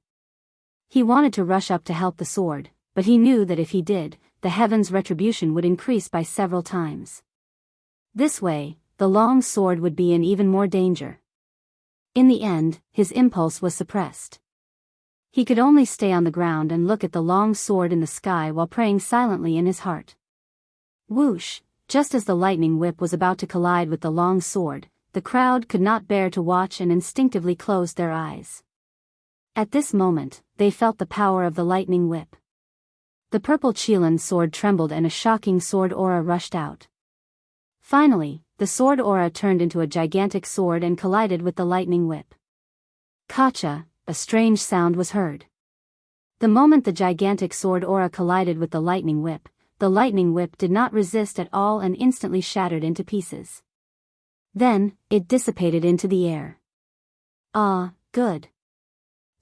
He wanted to rush up to help the sword, but he knew that if he did, the Heaven's Retribution would increase by several times. This way, the long sword would be in even more danger. In the end, his impulse was suppressed. He could only stay on the ground and look at the long sword in the sky while praying silently in his heart. Whoosh! Just as the lightning whip was about to collide with the long sword, the crowd could not bear to watch and instinctively closed their eyes. At this moment, they felt the power of the lightning whip. The purple Qilin sword trembled and a shocking sword aura rushed out. Finally, the sword aura turned into a gigantic sword and collided with the lightning whip. Katja, a strange sound was heard. The moment the gigantic sword aura collided with the lightning whip did not resist at all and instantly shattered into pieces. Then, it dissipated into the air. Ah, good.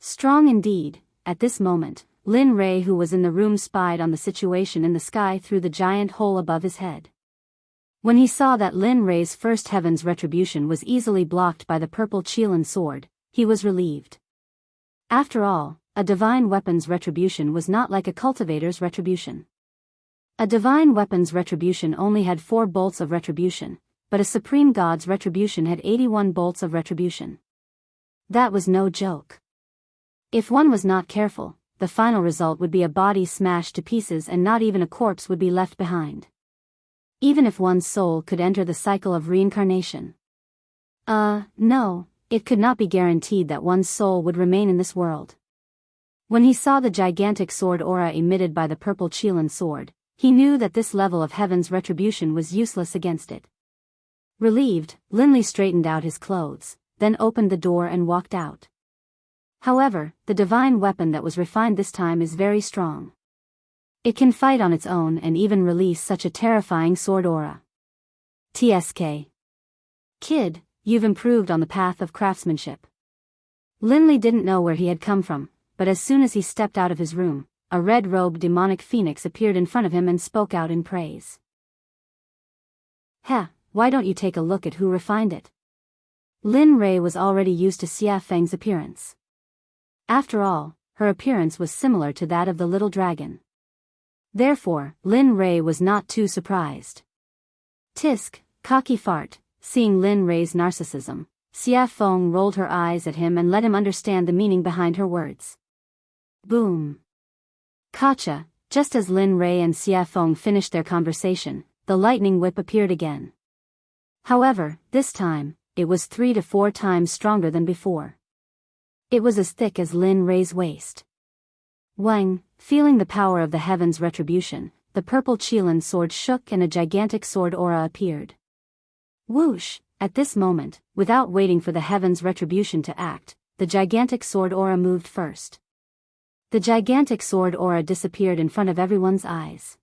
Strong indeed. At this moment, Lin Rei, who was in the room, spied on the situation in the sky through the giant hole above his head. When he saw that Lin Rei's first Heaven's Retribution was easily blocked by the purple Qilin sword, he was relieved. After all, a divine weapon's retribution was not like a cultivator's retribution. A divine weapon's retribution only had 4 bolts of retribution, but a supreme god's retribution had 81 bolts of retribution. That was no joke. If one was not careful, the final result would be a body smashed to pieces and not even a corpse would be left behind. Even if one's soul could enter the cycle of reincarnation. No, it could not be guaranteed that one's soul would remain in this world. When he saw the gigantic sword aura emitted by the purple Qilin sword, he knew that this level of Heaven's Retribution was useless against it. Relieved, Linley straightened out his clothes, then opened the door and walked out. However, the divine weapon that was refined this time is very strong. It can fight on its own and even release such a terrifying sword aura. TSK. Kid, you've improved on the path of craftsmanship. Linley didn't know where he had come from, but as soon as he stepped out of his room, a red-robed demonic phoenix appeared in front of him and spoke out in praise. Why don't you take a look at who refined it? Lin Rei was already used to Xia Feng's appearance. After all, her appearance was similar to that of the little dragon. Therefore, Lin Rei was not too surprised. Tisk, cocky fart. Seeing Lin Rei's narcissism, Xia Feng rolled her eyes at him and let him understand the meaning behind her words. Boom. Katja, just as Lin Rei and Xia Feng finished their conversation, the lightning whip appeared again. However, this time, it was 3 to 4 times stronger than before. It was as thick as Lin Rei's waist. Wang, feeling the power of the Heaven's Retribution, the purple Qilin sword shook and a gigantic sword aura appeared. Whoosh! At this moment, without waiting for the Heaven's Retribution to act, the gigantic sword aura moved first. The gigantic sword aura disappeared in front of everyone's eyes.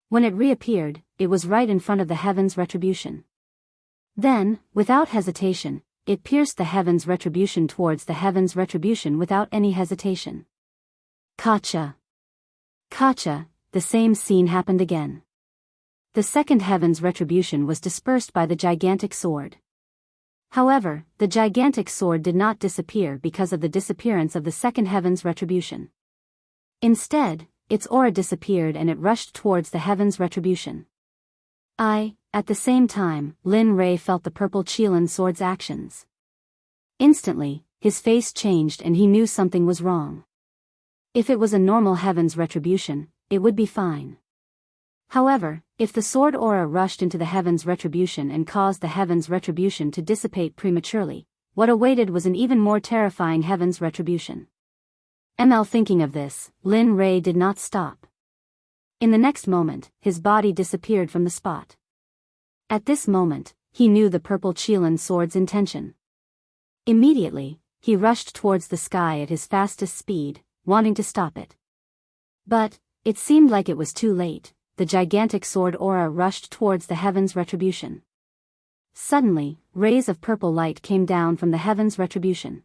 When it reappeared, it was right in front of the Heaven's Retribution. Then, without hesitation, it pierced the Heaven's Retribution towards the Heaven's Retribution without any hesitation. Katja. The same scene happened again. The second Heaven's Retribution was dispersed by the gigantic sword. However, the gigantic sword did not disappear because of the disappearance of the second heaven's retribution. Instead, its aura disappeared and it rushed towards the heaven's retribution. At the same time, Lin Rei felt the purple Qilin sword's actions. Instantly, his face changed and he knew something was wrong. If it was a normal heaven's retribution, it would be fine. However, if the sword aura rushed into the heaven's retribution and caused the heaven's retribution to dissipate prematurely, what awaited was an even more terrifying heaven's retribution. Thinking of this, Lin Rei did not stop. In the next moment, his body disappeared from the spot. At this moment, he knew the purple Qilin sword's intention. Immediately, he rushed towards the sky at his fastest speed, wanting to stop it. But it seemed like it was too late. The gigantic sword aura rushed towards the heaven's retribution. Suddenly, rays of purple light came down from the heaven's retribution.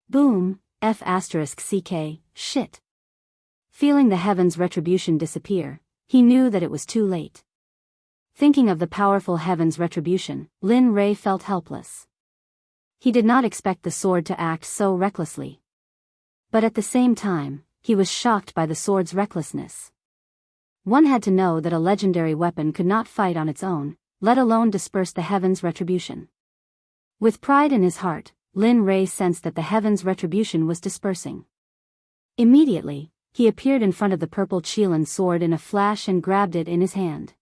Boom, **ck, shit. Feeling the heaven's retribution disappear, he knew that it was too late. Thinking of the powerful heaven's retribution, Lin Rei felt helpless. He did not expect the sword to act so recklessly. But at the same time, he was shocked by the sword's recklessness. One had to know that a legendary weapon could not fight on its own, let alone disperse the heaven's retribution. With pride in his heart, Lin Rei sensed that the heaven's retribution was dispersing. Immediately, he appeared in front of the purple Qilin sword in a flash and grabbed it in his hand.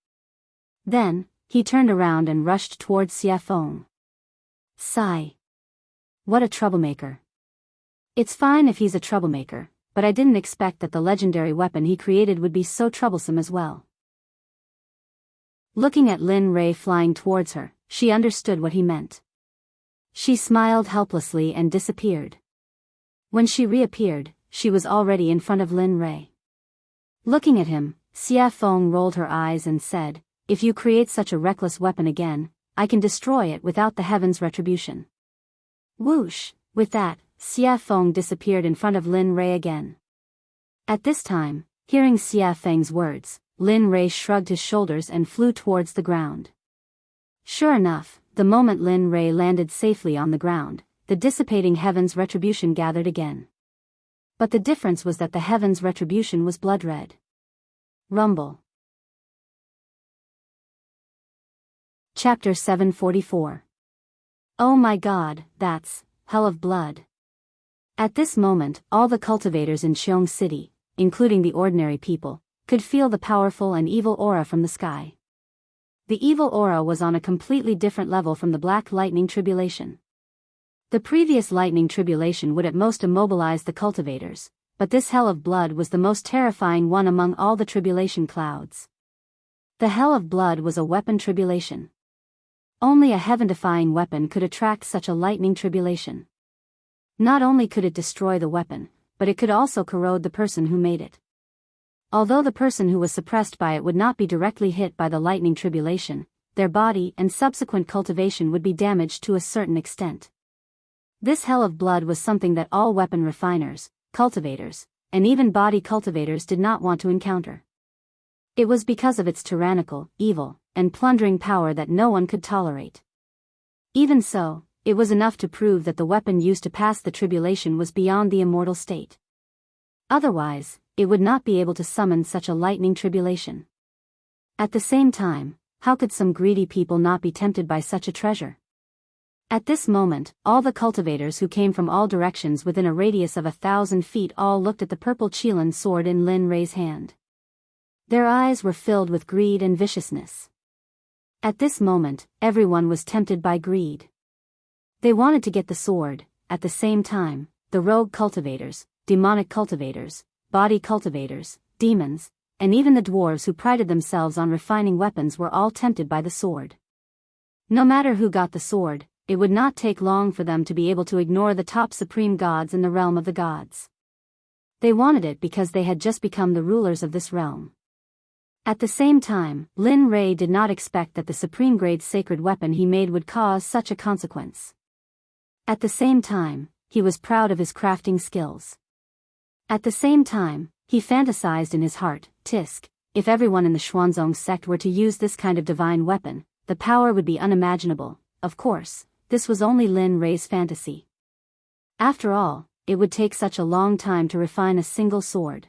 Then, he turned around and rushed towards Xie Feng. Sigh. What a troublemaker. It's fine if he's a troublemaker, but I didn't expect that the legendary weapon he created would be so troublesome as well. Looking at Lin Rei flying towards her, she understood what he meant. She smiled helplessly and disappeared. When she reappeared, she was already in front of Lin Rei. Looking at him, Xie Feng rolled her eyes and said, "If you create such a reckless weapon again, I can destroy it without the heaven's retribution." Whoosh! With that, Xie Feng disappeared in front of Lin Rei again. At this time, hearing Xie Feng's words, Lin Rei shrugged his shoulders and flew towards the ground. Sure enough, the moment Lin Rei landed safely on the ground, the dissipating heaven's retribution gathered again. But the difference was that the heaven's retribution was blood red. Rumble. Chapter 744. Oh my god, that's hell of blood. At this moment, all the cultivators in Qiong City, including the ordinary people, could feel the powerful and evil aura from the sky. The evil aura was on a completely different level from the black lightning tribulation. The previous lightning tribulation would at most immobilize the cultivators, but this hell of blood was the most terrifying one among all the tribulation clouds. The hell of blood was a weapon tribulation. Only a heaven-defying weapon could attract such a lightning tribulation. Not only could it destroy the weapon, but it could also corrode the person who made it. Although the person who was suppressed by it would not be directly hit by the lightning tribulation, their body and subsequent cultivation would be damaged to a certain extent. This hell of blood was something that all weapon refiners, cultivators, and even body cultivators did not want to encounter. It was because of its tyrannical, evil, and plundering power that no one could tolerate. Even so, it was enough to prove that the weapon used to pass the tribulation was beyond the immortal state. Otherwise, it would not be able to summon such a lightning tribulation. At the same time, how could some greedy people not be tempted by such a treasure? At this moment, all the cultivators who came from all directions within a radius of 1,000 feet all looked at the purple Qilin sword in Lin Rei's hand. Their eyes were filled with greed and viciousness. At this moment, everyone was tempted by greed. They wanted to get the sword. At the same time, the rogue cultivators, demonic cultivators, body cultivators, demons, and even the dwarves who prided themselves on refining weapons were all tempted by the sword. No matter who got the sword, it would not take long for them to be able to ignore the top supreme gods in the realm of the gods. They wanted it because they had just become the rulers of this realm. At the same time, Lin Rei did not expect that the supreme grade sacred weapon he made would cause such a consequence. At the same time, he was proud of his crafting skills. At the same time, he fantasized in his heart, Tisk, if everyone in the Xuanzong sect were to use this kind of divine weapon, the power would be unimaginable. Of course, this was only Lin Rei's fantasy. After all, it would take such a long time to refine a single sword.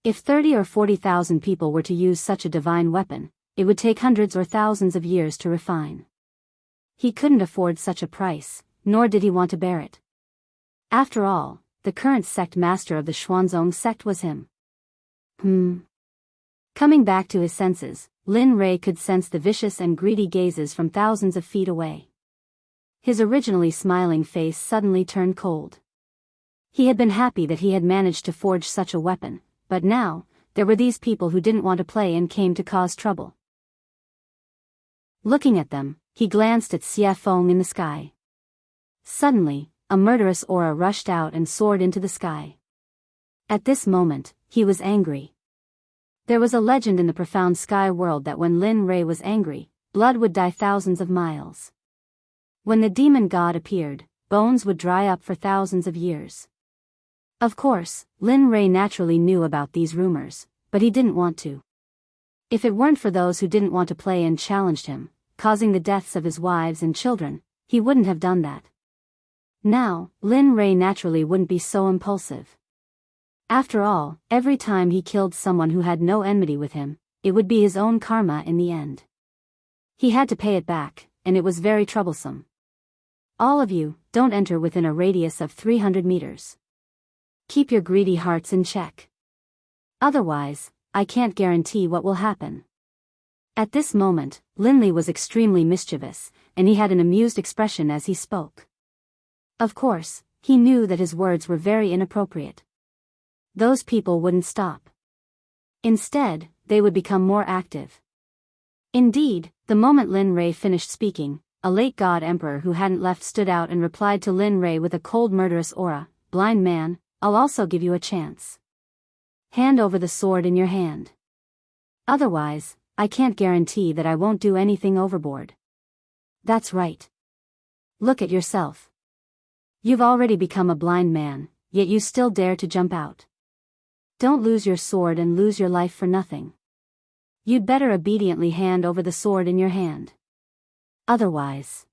If 30 or 40,000 people were to use such a divine weapon, it would take hundreds or thousands of years to refine. He couldn't afford such a price, nor did he want to bear it. After all, the current sect master of the Xuanzong sect was him. Coming back to his senses, Lin Rei could sense the vicious and greedy gazes from thousands of feet away. His originally smiling face suddenly turned cold. He had been happy that he had managed to forge such a weapon, but now, there were these people who didn't want to play and came to cause trouble. Looking at them, he glanced at Xie Feng in the sky. Suddenly, a murderous aura rushed out and soared into the sky. At this moment, he was angry. There was a legend in the profound sky world that when Lin Rei was angry, blood would die thousands of miles. When the demon god appeared, bones would dry up for thousands of years. Of course, Lin Rei naturally knew about these rumors, but he didn't want to. If it weren't for those who didn't want to play and challenged him, causing the deaths of his wives and children, he wouldn't have done that. Now, Lin Rei naturally wouldn't be so impulsive. After all, every time he killed someone who had no enmity with him, it would be his own karma in the end. He had to pay it back, and it was very troublesome. All of you, don't enter within a radius of 300 meters. Keep your greedy hearts in check. Otherwise, I can't guarantee what will happen. At this moment, Linley was extremely mischievous, and he had an amused expression as he spoke. Of course, he knew that his words were very inappropriate. Those people wouldn't stop. Instead, they would become more active. Indeed, the moment Lin Rei finished speaking, a late god emperor who hadn't left stood out and replied to Lin Rei with a cold murderous aura, "Blind man, I'll also give you a chance. Hand over the sword in your hand. Otherwise, I can't guarantee that I won't do anything overboard." That's right. Look at yourself. You've already become a blind man, yet you still dare to jump out. Don't lose your sword and lose your life for nothing. You'd better obediently hand over the sword in your hand. Otherwise,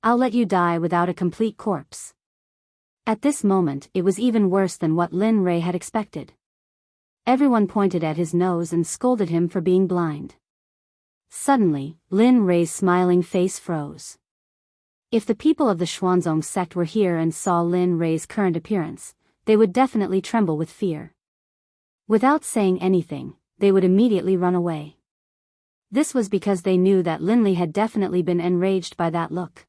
I'll let you die without a complete corpse. At this moment it was even worse than what Lin Rei had expected. Everyone pointed at his nose and scolded him for being blind. Suddenly, Lin Rei's smiling face froze. If the people of the Xuanzong sect were here and saw Lin Rei's current appearance, they would definitely tremble with fear. Without saying anything, they would immediately run away. This was because they knew that Linley had definitely been enraged by that look.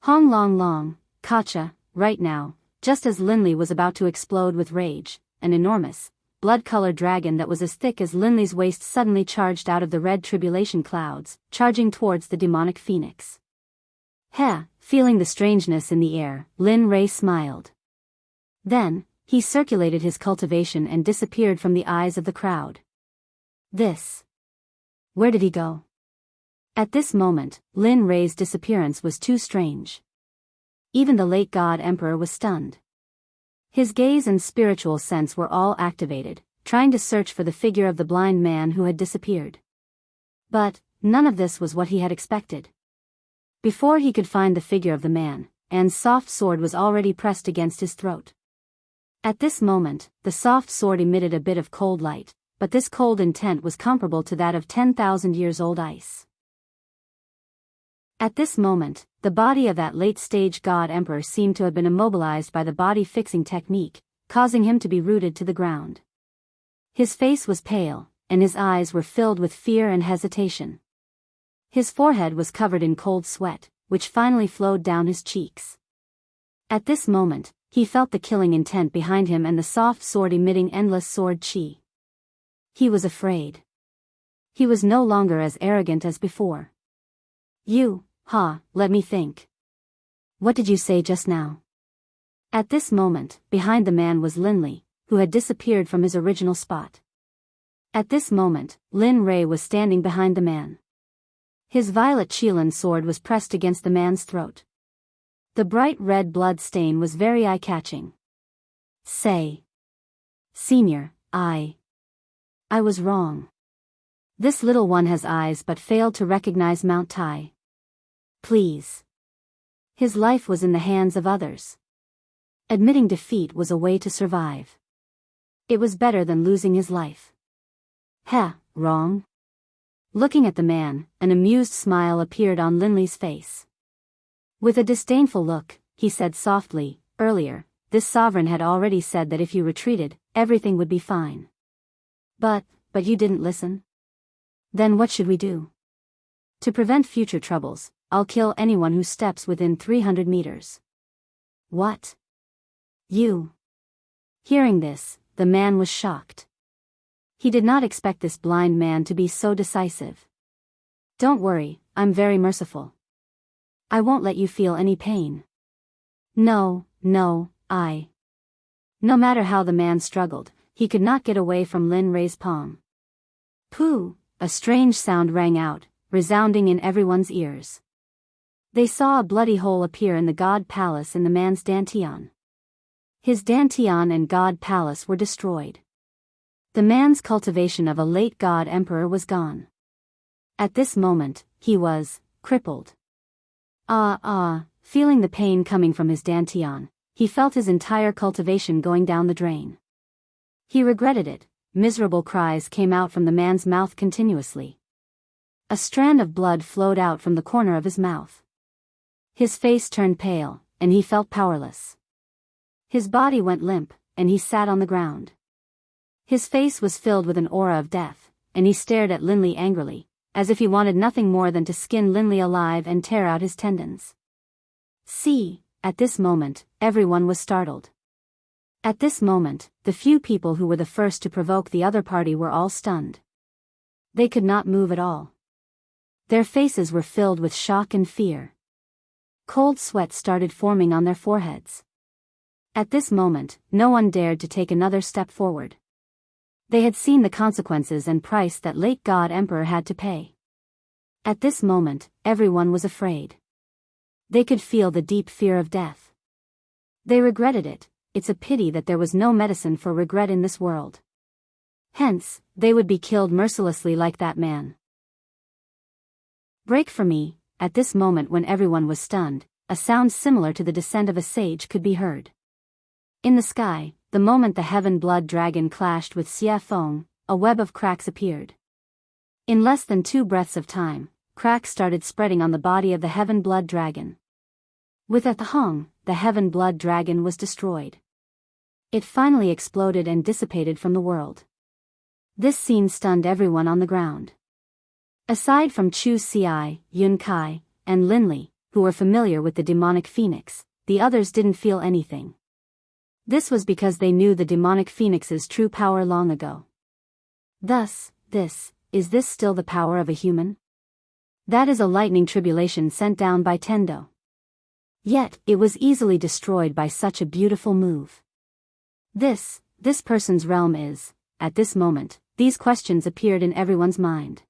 Hong Long Long, Kacha, right now, just as Linley was about to explode with rage, an enormous, blood-colored dragon that was as thick as Linley's waist suddenly charged out of the red tribulation clouds, charging towards the demonic phoenix. Heh, feeling the strangeness in the air, Lin Rei smiled. Then, he circulated his cultivation and disappeared from the eyes of the crowd. Where did he go? At this moment, Lin Rei's disappearance was too strange. Even the late god emperor was stunned. His gaze and spiritual sense were all activated, trying to search for the figure of the blind man who had disappeared. But, none of this was what he had expected. Before he could find the figure of the man, Anne's soft sword was already pressed against his throat. At this moment, the soft sword emitted a bit of cold light, but this cold intent was comparable to that of 10,000 years old ice. At this moment, the body of that late-stage god emperor seemed to have been immobilized by the body-fixing technique, causing him to be rooted to the ground. His face was pale, and his eyes were filled with fear and hesitation. His forehead was covered in cold sweat, which finally flowed down his cheeks. At this moment, he felt the killing intent behind him and the soft sword emitting endless sword chi. He was afraid. He was no longer as arrogant as before. Let me think. What did you say just now? At this moment, behind the man was Linley, who had disappeared from his original spot. At this moment, Lin Rei was standing behind the man. His violet Qilin sword was pressed against the man's throat. The bright red blood stain was very eye-catching. Senior, I was wrong. This little one has eyes but failed to recognize Mount Tai. Please. His life was in the hands of others. Admitting defeat was a way to survive. It was better than losing his life. Heh, wrong? Looking at the man, an amused smile appeared on Linley's face. With a disdainful look, he said softly, earlier, this sovereign had already said that if you retreated, everything would be fine. But you didn't listen? Then what should we do? To prevent future troubles, I'll kill anyone who steps within 300 meters. What? You? Hearing this, the man was shocked. He did not expect this blind man to be so decisive. Don't worry, I'm very merciful. I won't let you feel any pain. No, I. No matter how the man struggled, he could not get away from Lin Rei's palm. Pooh! A strange sound rang out, resounding in everyone's ears. They saw a bloody hole appear in the god palace in the man's dantian. His dantian and god palace were destroyed. The man's cultivation of a late god emperor was gone. At this moment, he was crippled. Feeling the pain coming from his dantian, he felt his entire cultivation going down the drain. He regretted it. Miserable cries came out from the man's mouth continuously. A strand of blood flowed out from the corner of his mouth. His face turned pale, and he felt powerless. His body went limp, and he sat on the ground. His face was filled with an aura of death, and he stared at Linley angrily, as if he wanted nothing more than to skin Linley alive and tear out his tendons. See, at this moment, everyone was startled. At this moment, the few people who were the first to provoke the other party were all stunned. They could not move at all. Their faces were filled with shock and fear. Cold sweat started forming on their foreheads. At this moment, no one dared to take another step forward. They had seen the consequences and price that late God Emperor had to pay. At this moment, everyone was afraid. They could feel the deep fear of death. They regretted it. It's a pity that there was no medicine for regret in this world. Hence, they would be killed mercilessly like that man. Break for me. At this moment when everyone was stunned, a sound similar to the descent of a sage could be heard. In the sky, the moment the heaven blood dragon clashed with Xie Feng, a web of cracks appeared. In less than 2 breaths of time, cracks started spreading on the body of the heaven blood dragon. With a thong, the heaven blood dragon was destroyed. It finally exploded and dissipated from the world. This scene stunned everyone on the ground. Aside from Chu Xi, Yun Kai, and Linley, who were familiar with the demonic phoenix, the others didn't feel anything. This was because they knew the demonic phoenix's true power long ago. Thus, is this still the power of a human? That is a lightning tribulation sent down by Tendo. Yet, it was easily destroyed by such a beautiful move. This person's realm is, at this moment, these questions appeared in everyone's mind.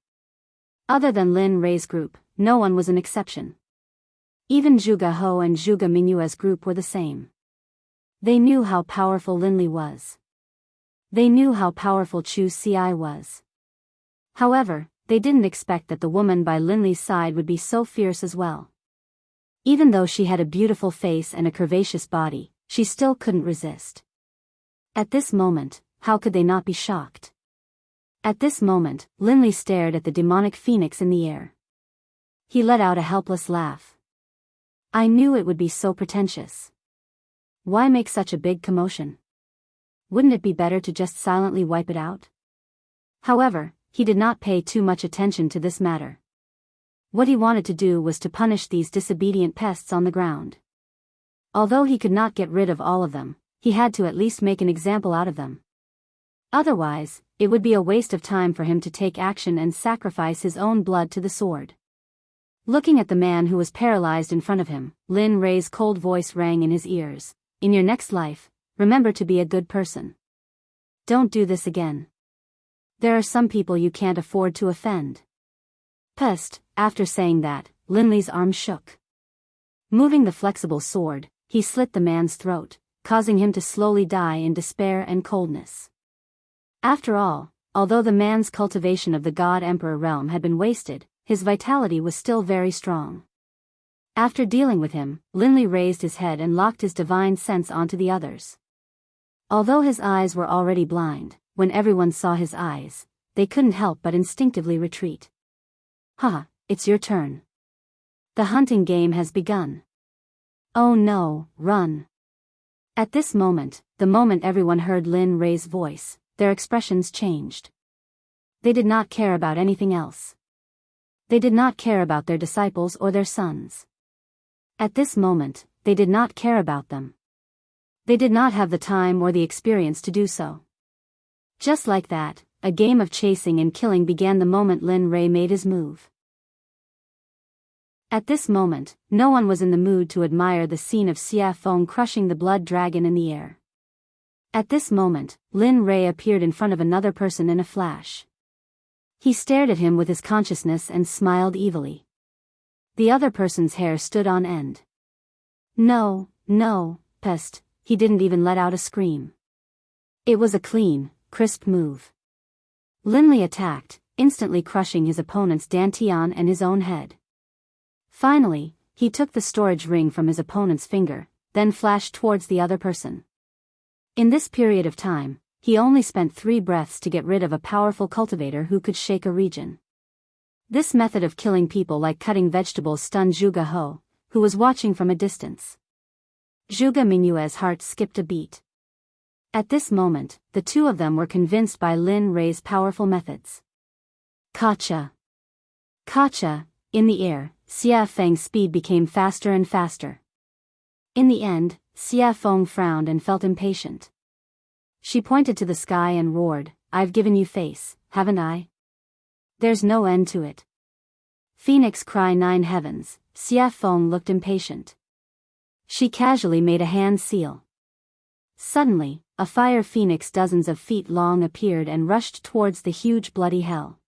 Other than Lin Rei's group, no one was an exception. Even Zhuge Ho and Zhuge Mingyue's group were the same. They knew how powerful Linley was. They knew how powerful Chu Xi was. However, they didn't expect that the woman by Linley's side would be so fierce as well. Even though she had a beautiful face and a curvaceous body, she still couldn't resist. At this moment, how could they not be shocked? At this moment, Linley stared at the demonic phoenix in the air. He let out a helpless laugh. I knew it would be so pretentious. Why make such a big commotion? Wouldn't it be better to just silently wipe it out? However, he did not pay too much attention to this matter. What he wanted to do was to punish these disobedient pests on the ground. Although he could not get rid of all of them, he had to at least make an example out of them. Otherwise, it would be a waste of time for him to take action and sacrifice his own blood to the sword. Looking at the man who was paralyzed in front of him, Lin Rei's cold voice rang in his ears. In your next life, remember to be a good person. Don't do this again. There are some people you can't afford to offend. Pest. After saying that, Linley's arm shook. Moving the flexible sword, he slit the man's throat, causing him to slowly die in despair and coldness. After all, although the man's cultivation of the God Emperor realm had been wasted, his vitality was still very strong. After dealing with him, Linley raised his head and locked his divine sense onto the others. Although his eyes were already blind, when everyone saw his eyes, they couldn't help but instinctively retreat. "Ha, it's your turn. The hunting game has begun. Oh no, run." At this moment, the moment everyone heard Lin Rei's voice, their expressions changed. They did not care about anything else. They did not care about their disciples or their sons. At this moment, they did not care about them. They did not have the time or the experience to do so. Just like that, a game of chasing and killing began the moment Lin Rei made his move. At this moment, no one was in the mood to admire the scene of Xia Feng crushing the blood dragon in the air. At this moment, Lin Rei appeared in front of another person in a flash. He stared at him with his consciousness and smiled evilly. The other person's hair stood on end. No, pest, he didn't even let out a scream. It was a clean, crisp move. Linley attacked, instantly crushing his opponent's dantian and his own head. Finally, he took the storage ring from his opponent's finger, then flashed towards the other person. In this period of time, he only spent 3 breaths to get rid of a powerful cultivator who could shake a region. This method of killing people like cutting vegetables stunned Zhuge He, who was watching from a distance. Zhuge Mingyue's heart skipped a beat. At this moment, the two of them were convinced by Lin Rei's powerful methods. Kacha! Kacha! In the air, Xia Feng's speed became faster and faster. In the end, Xia Feng frowned and felt impatient. She pointed to the sky and roared, "I've given you face, haven't I? There's no end to it." Phoenix cry 9 heavens, Xia Feng looked impatient. She casually made a hand seal. Suddenly, a fire phoenix dozens of feet long appeared and rushed towards the huge bloody hell.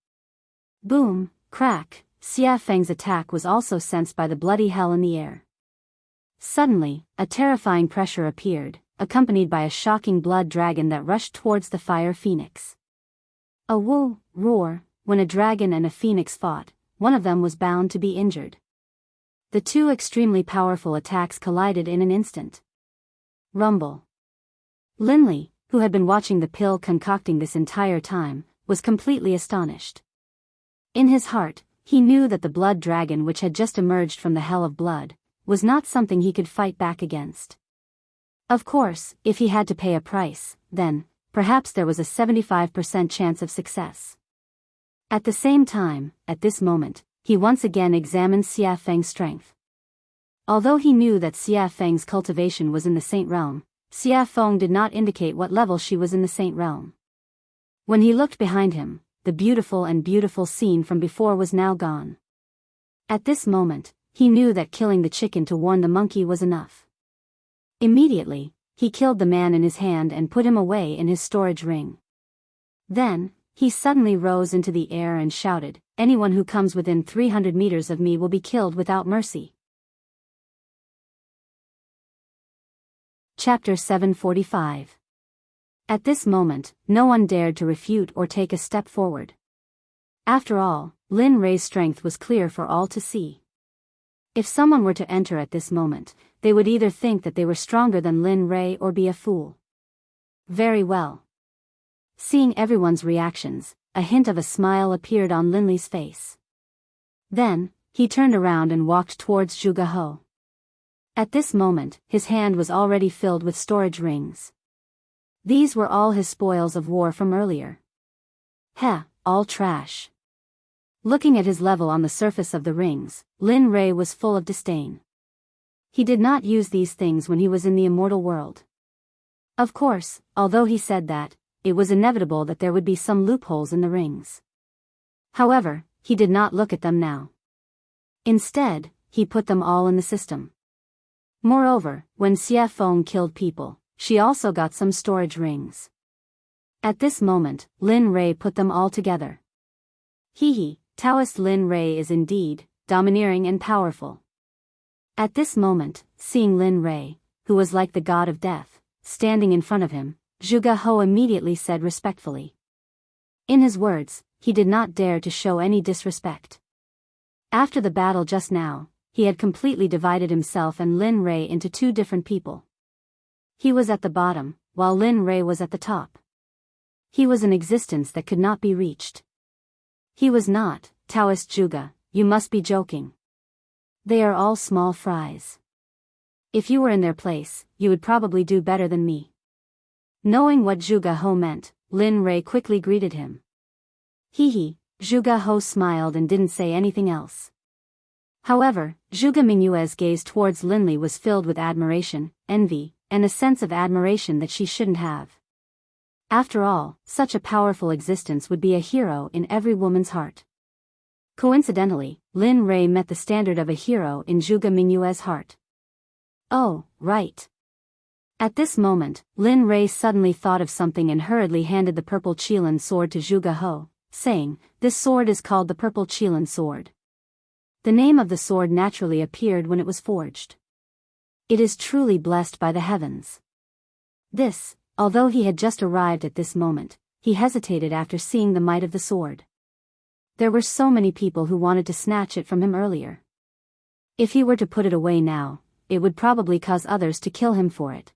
Boom, crack, Xia Feng's attack was also sensed by the bloody hell in the air. Suddenly, a terrifying pressure appeared, accompanied by a shocking blood dragon that rushed towards the fire phoenix. A woo, roar, when a dragon and a phoenix fought, one of them was bound to be injured. The two extremely powerful attacks collided in an instant. Rumble. Linley, who had been watching the pill concocting this entire time, was completely astonished. In his heart, he knew that the blood dragon which had just emerged from the hell of blood, was not something he could fight back against. Of course, if he had to pay a price, then, perhaps there was a 75% chance of success. At the same time, at this moment, he once again examined Xia Feng's strength. Although he knew that Xia Feng's cultivation was in the Saint Realm, Xia Feng did not indicate what level she was in the Saint Realm. When he looked behind him, the beautiful scene from before was now gone. At this moment, he knew that killing the chicken to warn the monkey was enough. Immediately, he killed the man in his hand and put him away in his storage ring. Then, he suddenly rose into the air and shouted, "Anyone who comes within 300 meters of me will be killed without mercy." Chapter 745. At this moment, no one dared to refute or take a step forward. After all, Lin Rei's strength was clear for all to see. If someone were to enter at this moment, they would either think that they were stronger than Lin Rei or be a fool. Very well. Seeing everyone's reactions, a hint of a smile appeared on Linley's face. Then, he turned around and walked towards Zhuge He. At this moment, his hand was already filled with storage rings. These were all his spoils of war from earlier. Heh, all trash. Looking at his level on the surface of the rings, Lin Rei was full of disdain. He did not use these things when he was in the immortal world. Of course, although he said that, it was inevitable that there would be some loopholes in the rings. However, he did not look at them now. Instead, he put them all in the system. Moreover, when Xia Feng killed people, she also got some storage rings. At this moment, Lin Rei put them all together. Hee, Taoist Lin Rei is indeed domineering and powerful. At this moment, seeing Lin Rei, who was like the god of death, standing in front of him, Zhuge He immediately said respectfully. In his words, he did not dare to show any disrespect. After the battle just now, he had completely divided himself and Lin Rei into two different people. He was at the bottom, while Lin Rei was at the top. He was an existence that could not be reached. He was not, Taoist Zhuge, you must be joking. They are all small fries. If you were in their place, you would probably do better than me. Knowing what Zhuge He meant, Lin Rei quickly greeted him. Hee. Zhuge He smiled and didn't say anything else. However, Zhuge Mingyue's gaze towards Linli was filled with admiration, envy, and a sense of admiration that she shouldn't have. After all, such a powerful existence would be a hero in every woman's heart. Coincidentally, Lin Rei met the standard of a hero in Zhuge Mingyue's heart. Oh, right. At this moment, Lin Rei suddenly thought of something and hurriedly handed the purple Qilin sword to Zhuge He, saying, "This sword is called the purple Qilin sword." The name of the sword naturally appeared when it was forged. It is truly blessed by the heavens. This, although he had just arrived at this moment, he hesitated after seeing the might of the sword. There were so many people who wanted to snatch it from him earlier. If he were to put it away now, it would probably cause others to kill him for it.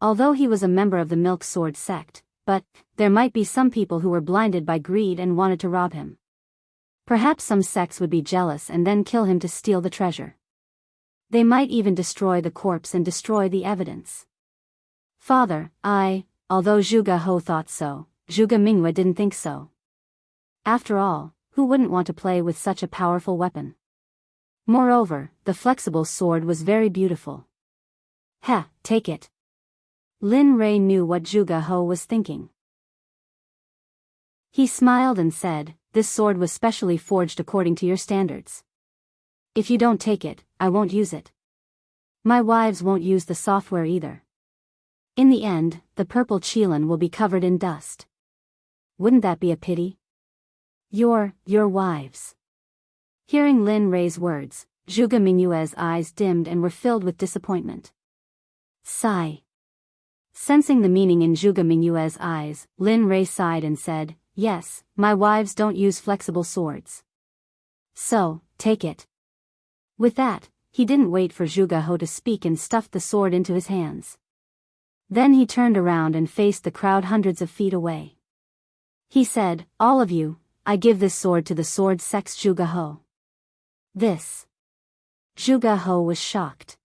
Although he was a member of the Milk Sword Sect, but there might be some people who were blinded by greed and wanted to rob him. Perhaps some sects would be jealous and then kill him to steal the treasure. They might even destroy the corpse and destroy the evidence. Father, although Zhuge He thought so, Zhuge Mingyue didn't think so. After all, who wouldn't want to play with such a powerful weapon? Moreover, the flexible sword was very beautiful. Take it. Lin Rei knew what Zhuge He was thinking. He smiled and said, "This sword was specially forged according to your standards. If you don't take it, I won't use it. My wives won't use the software either. In the end, the purple Qilin will be covered in dust. Wouldn't that be a pity? Your wives." Hearing Lin Rei's words, Zhuge Mingyue's eyes dimmed and were filled with disappointment. Sigh. Sensing the meaning in Zhuge Mingyue's eyes, Lin Rei sighed and said, "Yes, my wives don't use flexible swords. So, take it." With that, he didn't wait for Zhuge He to speak and stuffed the sword into his hands. Then he turned around and faced the crowd hundreds of feet away. He said, "All of you, I give this sword to the Sword Sect's Zhuge He." This. Zhuge He was shocked.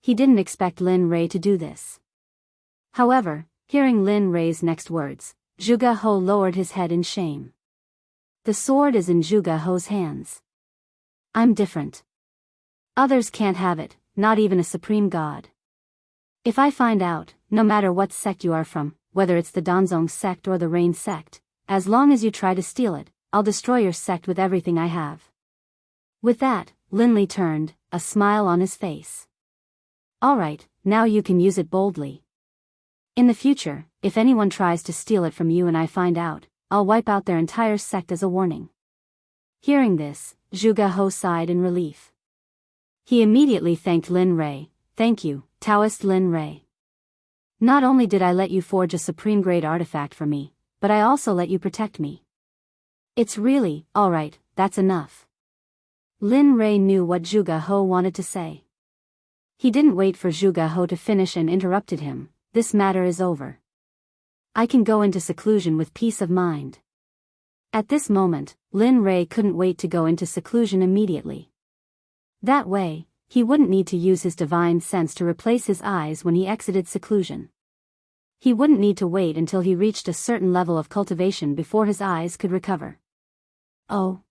He didn't expect Lin Rei to do this. However, hearing Lin Rei's next words, Zhuge He lowered his head in shame. The sword is in Zhuge He's hands. I'm different. Others can't have it, not even a supreme god. If I find out, no matter what sect you are from, whether it's the Danzong sect or the Rain sect, as long as you try to steal it, I'll destroy your sect with everything I have. With that, Linli turned, a smile on his face. Alright, now you can use it boldly. In the future, if anyone tries to steal it from you and I find out, I'll wipe out their entire sect as a warning. Hearing this, Zhuge He sighed in relief. He immediately thanked Lin Rei. "Thank you, Taoist Lin Rei. Not only did I let you forge a supreme-grade artifact for me, but I also let you protect me. It's really, alright, that's enough." Lin Rei knew what Zhuge He wanted to say. He didn't wait for Zhuge He to finish and interrupted him. "This matter is over. I can go into seclusion with peace of mind." At this moment, Lin Rei couldn't wait to go into seclusion immediately. That way, he wouldn't need to use his divine sense to replace his eyes when he exited seclusion. He wouldn't need to wait until he reached a certain level of cultivation before his eyes could recover. Oh.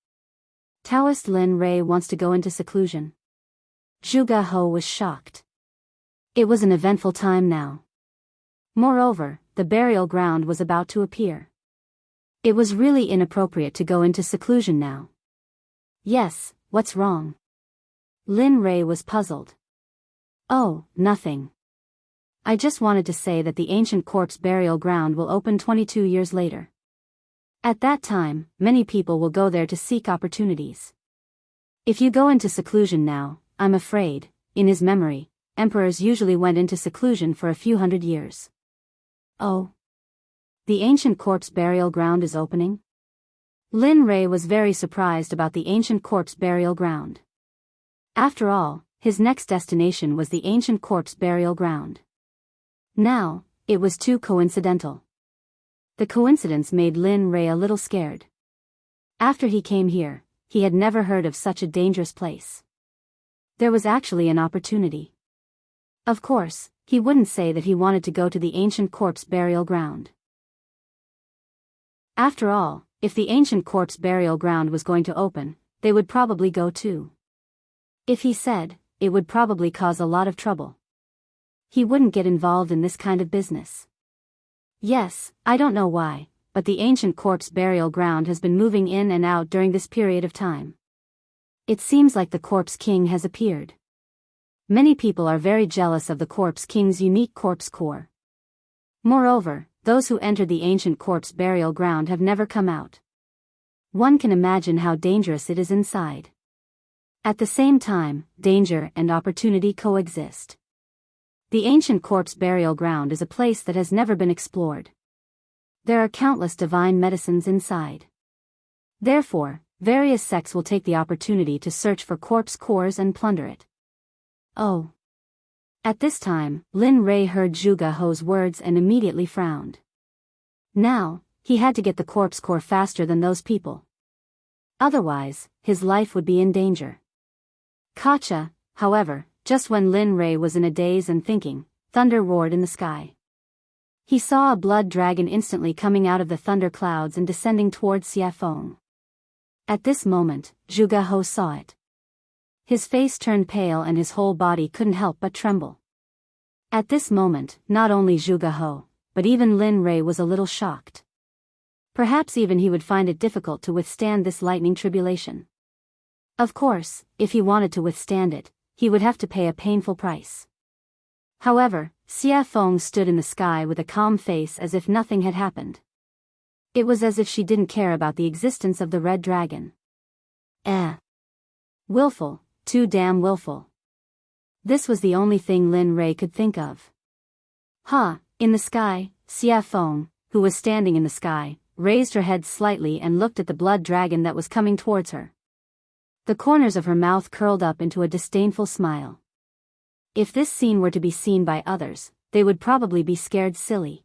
Taoist Lin Rei wants to go into seclusion. Zhuge He was shocked. It was an eventful time now. Moreover, the burial ground was about to appear. It was really inappropriate to go into seclusion now. Yes, what's wrong? Lin Rei was puzzled. Oh, nothing. I just wanted to say that the ancient corpse burial ground will open 22 years later. At that time, many people will go there to seek opportunities. If you go into seclusion now, I'm afraid, in his memory, emperors usually went into seclusion for a few hundred years. Oh. The ancient corpse burial ground is opening? Lin Rei was very surprised about the ancient corpse burial ground. After all, his next destination was the ancient corpse burial ground. Now, it was too coincidental. The coincidence made Lin Rei a little scared. After he came here, he had never heard of such a dangerous place. There was actually an opportunity. Of course, he wouldn't say that he wanted to go to the ancient corpse burial ground. After all, if the ancient corpse burial ground was going to open, they would probably go too. If he said, it would probably cause a lot of trouble. He wouldn't get involved in this kind of business. Yes, I don't know why, but the ancient corpse burial ground has been moving in and out during this period of time. It seems like the corpse king has appeared. Many people are very jealous of the corpse king's unique corpse core. Moreover, those who entered the ancient corpse burial ground have never come out. One can imagine how dangerous it is inside. At the same time, danger and opportunity coexist. The ancient corpse burial ground is a place that has never been explored. There are countless divine medicines inside. Therefore, various sects will take the opportunity to search for corpse cores and plunder it. Oh. At this time, Lin Rei heard Zhuge He's words and immediately frowned. Now, he had to get the corpse core faster than those people. Otherwise, his life would be in danger. Kacha, however, just when Lin Rei was in a daze and thinking, thunder roared in the sky. He saw a blood dragon instantly coming out of the thunder clouds and descending towards Xiafeng. At this moment, Zhuge He saw it. His face turned pale and his whole body couldn't help but tremble. At this moment, not only Zhuge He, but even Lin Rei was a little shocked. Perhaps even he would find it difficult to withstand this lightning tribulation. Of course, if he wanted to withstand it, he would have to pay a painful price. However, Xiafeng stood in the sky with a calm face as if nothing had happened. It was as if she didn't care about the existence of the red dragon. Willful, too damn willful. This was the only thing Lin Rei could think of. In the sky, Xiafeng, who was standing in the sky, raised her head slightly and looked at the blood dragon that was coming towards her. The corners of her mouth curled up into a disdainful smile. If this scene were to be seen by others, they would probably be scared silly.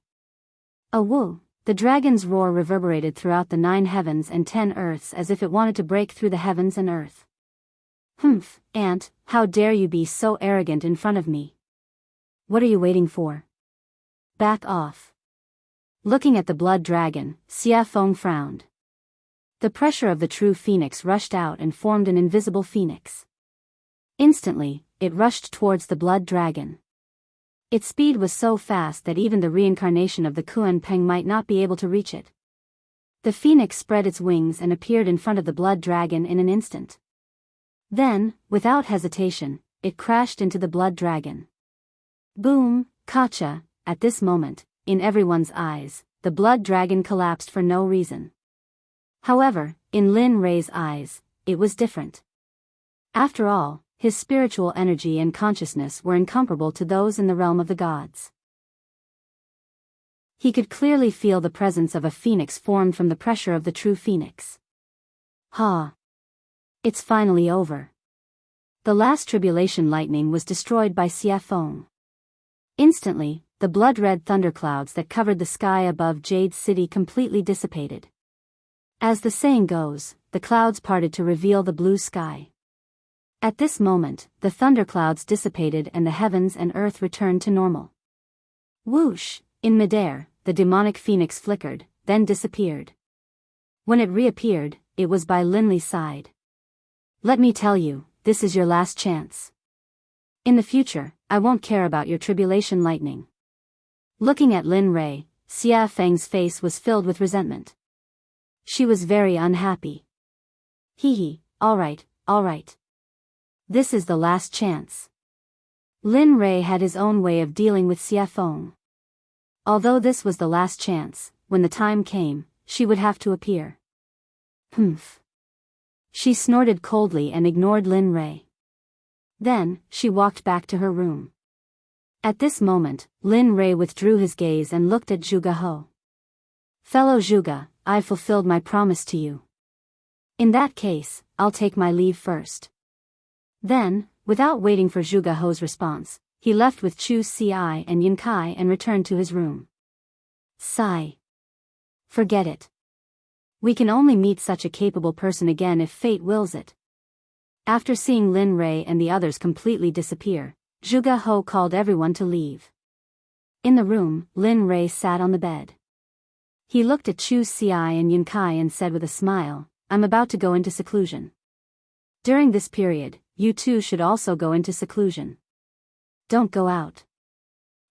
Woo! The dragon's roar reverberated throughout the 9 heavens and 10 earths as if it wanted to break through the heavens and earth. Ant, how dare you be so arrogant in front of me? What are you waiting for? Back off. Looking at the blood dragon, Xiafeng frowned. The pressure of the true phoenix rushed out and formed an invisible phoenix. Instantly, it rushed towards the blood dragon. Its speed was so fast that even the reincarnation of the Kuan Peng might not be able to reach it. The phoenix spread its wings and appeared in front of the blood dragon in an instant. Then, without hesitation, it crashed into the blood dragon. Boom, Kacha! At this moment, in everyone's eyes, the blood dragon collapsed for no reason. However, in Lin Rei's eyes, it was different. After all, his spiritual energy and consciousness were incomparable to those in the realm of the gods. He could clearly feel the presence of a phoenix formed from the pressure of the true phoenix. It's finally over. The last tribulation lightning was destroyed by Xiafeng. Instantly, the blood-red thunderclouds that covered the sky above Jade City completely dissipated. As the saying goes, the clouds parted to reveal the blue sky. At this moment, the thunderclouds dissipated and the heavens and earth returned to normal. Whoosh! In midair, the demonic phoenix flickered, then disappeared. When it reappeared, it was by Linley's side. Let me tell you, this is your last chance. In the future, I won't care about your tribulation lightning. Looking at Lin Rei, Xia Feng's face was filled with resentment. She was very unhappy. All right. This is the last chance. Lin Rei had his own way of dealing with Xiafeng. Although this was the last chance, when the time came, she would have to appear. She snorted coldly and ignored Lin Rei. Then, she walked back to her room. At this moment, Lin Rei withdrew his gaze and looked at Zhuge He. Fellow Zhuge, I've fulfilled my promise to you. In that case, I'll take my leave first. Then, without waiting for Zhuge He's response, he left with Chu Ci and Yin Kai and returned to his room. Sigh. Forget it. We can only meet such a capable person again if fate wills it. After seeing Lin Rei and the others completely disappear, Zhuge He called everyone to leave. In the room, Lin Rei sat on the bed. He looked at Chu Ci and Yin Kai and said with a smile, I'm about to go into seclusion. During this period, you two should also go into seclusion. Don't go out.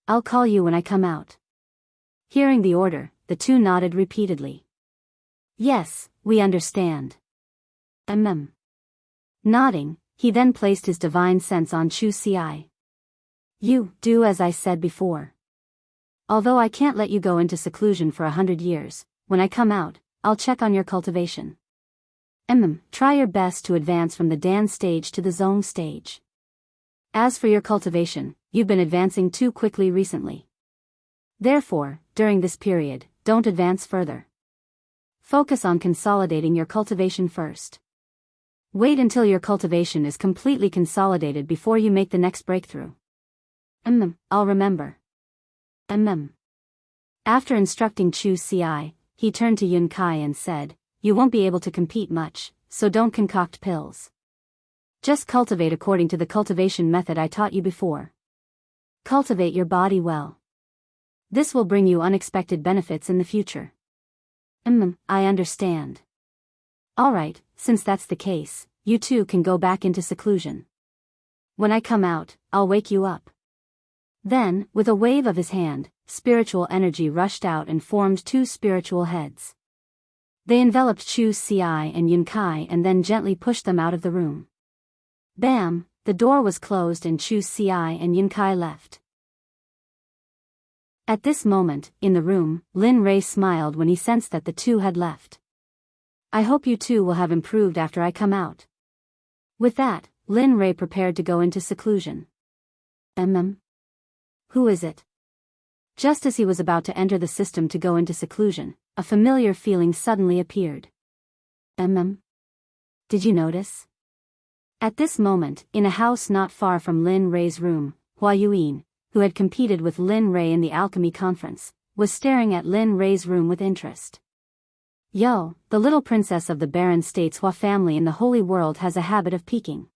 I'll call you when I come out. Hearing the order, the two nodded repeatedly. Yes, we understand. Nodding, he then placed his divine sense on Chu Ci. You do as I said before. Although I can't let you go into seclusion for 100 years, when I come out, I'll check on your cultivation. Try your best to advance from the Dan stage to the Zone stage. As for your cultivation, you've been advancing too quickly recently. Therefore, during this period, don't advance further. Focus on consolidating your cultivation first. Wait until your cultivation is completely consolidated before you make the next breakthrough. I'll remember. After instructing Chu Ci, he turned to Yun Kai and said, you won't be able to compete much, so don't concoct pills. Just cultivate according to the cultivation method I taught you before. Cultivate your body well. This will bring you unexpected benefits in the future. I understand. Alright, since that's the case, you two can go back into seclusion. When I come out, I'll wake you up. Then, with a wave of his hand, spiritual energy rushed out and formed two spiritual heads. They enveloped Chu Ci and Yun Kai and then gently pushed them out of the room. Bam, the door was closed and Chu Ci and Yin Kai left. At this moment, in the room, Lin Rei smiled when he sensed that the two had left. I hope you two will have improved after I come out. With that, Lin Rei prepared to go into seclusion. Who is it? Just as he was about to enter the system to go into seclusion, a familiar feeling suddenly appeared. Did you notice? At this moment, in a house not far from Lin Rei's room, Hua Yuyin, who had competed with Lin Rei in the alchemy conference, was staring at Lin Rei's room with interest. Yo, the little princess of the Baron State's Hua family in the Holy World has a habit of peeking.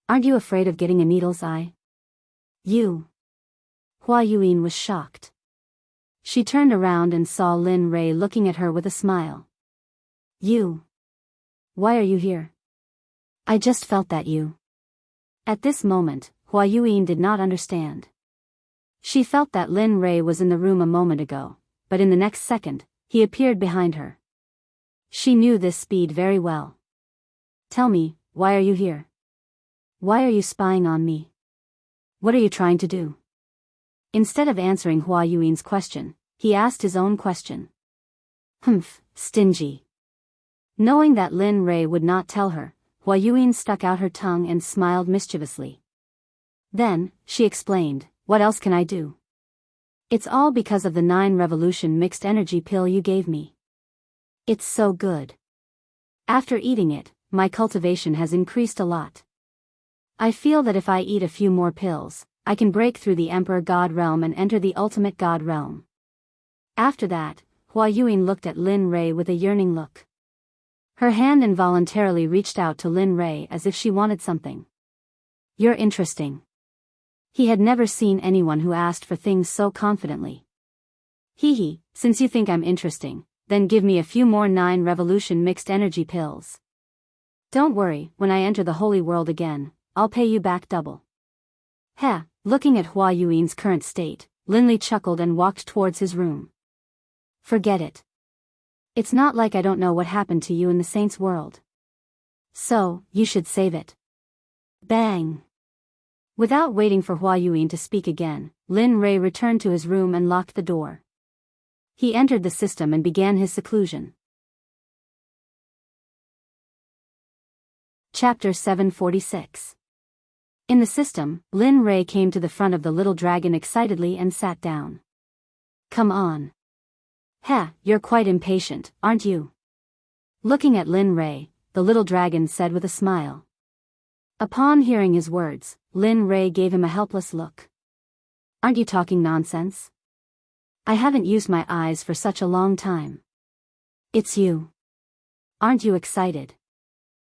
Aren't you afraid of getting a needle's eye? You. Hua Yuyin was shocked. She turned around and saw Lin Rei looking at her with a smile. You. Why are you here? I just felt that you. At this moment, Hua Yuyin did not understand. She felt that Lin Rei was in the room a moment ago, but in the next second, he appeared behind her. She knew this speed very well. Tell me, why are you here? Why are you spying on me? What are you trying to do? Instead of answering Hua Yuin's question, he asked his own question. Stingy. Knowing that Lin Rei would not tell her, Hua Yuyin stuck out her tongue and smiled mischievously. Then, she explained, what else can I do? It's all because of the 9 revolution mixed energy pill you gave me. It's so good. After eating it, my cultivation has increased a lot. I feel that if I eat a few more pills, I can break through the Emperor God realm and enter the ultimate God realm. After that, Hua Yuyin looked at Lin Rei with a yearning look. Her hand involuntarily reached out to Lin Rei as if she wanted something. You're interesting. He had never seen anyone who asked for things so confidently. Hee, since you think I'm interesting, then give me a few more 9 revolution mixed energy pills. Don't worry, when I enter the holy world again, I'll pay you back double. Heh, looking at Hua Yuin's current state, Lin Li chuckled and walked towards his room. Forget it. It's not like I don't know what happened to you in the saint's world. So, you should save it. Bang! Without waiting for Hua Yuyin to speak again, Lin Rei returned to his room and locked the door. He entered the system and began his seclusion. Chapter 746. In the system, Lin Rei came to the front of the little dragon excitedly and sat down. Come on. Heh, you're quite impatient, aren't you? Looking at Lin Rei, the little dragon said with a smile. Upon hearing his words, Lin Ray gave him a helpless look. Aren't you talking nonsense? I haven't used my eyes for such a long time. It's you. Aren't you excited?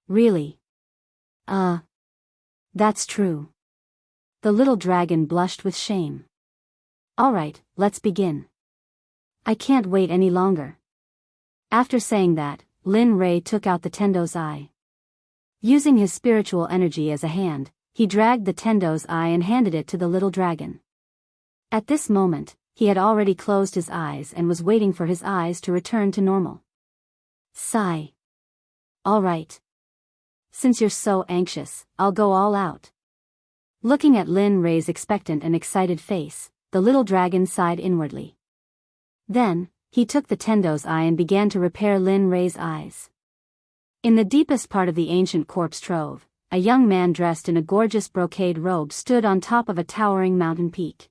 Really? That's true. The little dragon blushed with shame. Alright, let's begin. I can't wait any longer. After saying that, Lin Ray took out the Tendo's eye. Using his spiritual energy as a hand, he dragged the Tendo's eye and handed it to the little dragon. At this moment, he had already closed his eyes and was waiting for his eyes to return to normal. Sigh. Alright. Since you're so anxious, I'll go all out. Looking at Lin Ray's expectant and excited face, the little dragon sighed inwardly. Then, he took the Tendo's eye and began to repair Lin Ray's eyes. In the deepest part of the ancient corpse trove, a young man dressed in a gorgeous brocade robe stood on top of a towering mountain peak.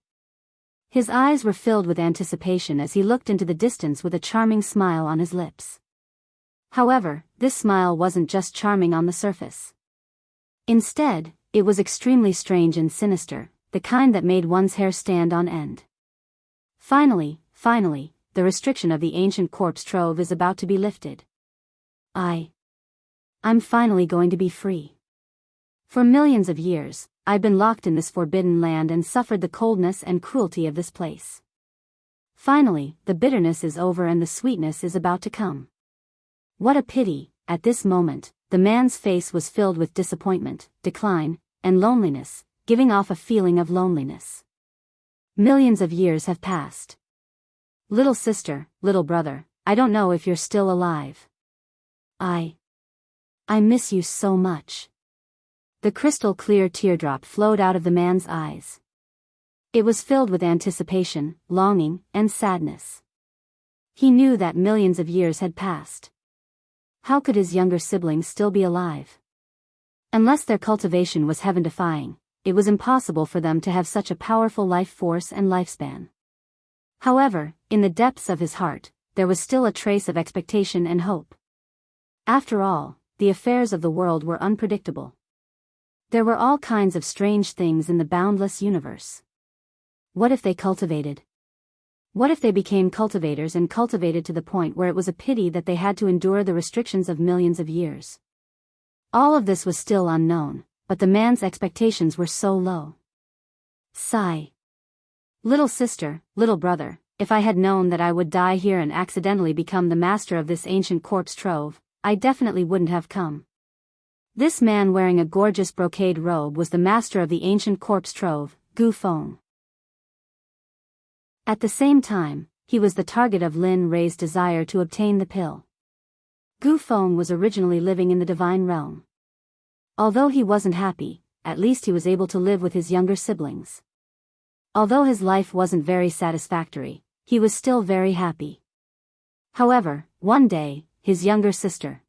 His eyes were filled with anticipation as he looked into the distance with a charming smile on his lips. However, this smile wasn't just charming on the surface. Instead, it was extremely strange and sinister, the kind that made one's hair stand on end. Finally, the restriction of the ancient corpse trove is about to be lifted. I'm finally going to be free. For millions of years, I've been locked in this forbidden land and suffered the coldness and cruelty of this place. Finally, the bitterness is over and the sweetness is about to come. What a pity. At this moment, the man's face was filled with disappointment, decline, and loneliness, giving off a feeling of loneliness. Millions of years have passed. Little sister, little brother, I don't know if you're still alive. I miss you so much. The crystal-clear teardrop flowed out of the man's eyes. It was filled with anticipation, longing, and sadness. He knew that millions of years had passed. How could his younger siblings still be alive? Unless their cultivation was heaven-defying, it was impossible for them to have such a powerful life force and lifespan. However, in the depths of his heart, there was still a trace of expectation and hope. After all, the affairs of the world were unpredictable. There were all kinds of strange things in the boundless universe. What if they cultivated? What if they became cultivators and cultivated to the point where it was a pity that they had to endure the restrictions of millions of years? All of this was still unknown, but the man's expectations were so low. Sigh. Little sister, little brother, if I had known that I would die here and accidentally become the master of this ancient corpse trove, I definitely wouldn't have come. This man wearing a gorgeous brocade robe was the master of the ancient corpse trove, Gu Feng. At the same time, he was the target of Lin Ray's desire to obtain the pill. Gu Feng was originally living in the divine realm. Although he wasn't happy, at least he was able to live with his younger siblings. Although his life wasn't very satisfactory, he was still very happy. However, one day, his younger sister,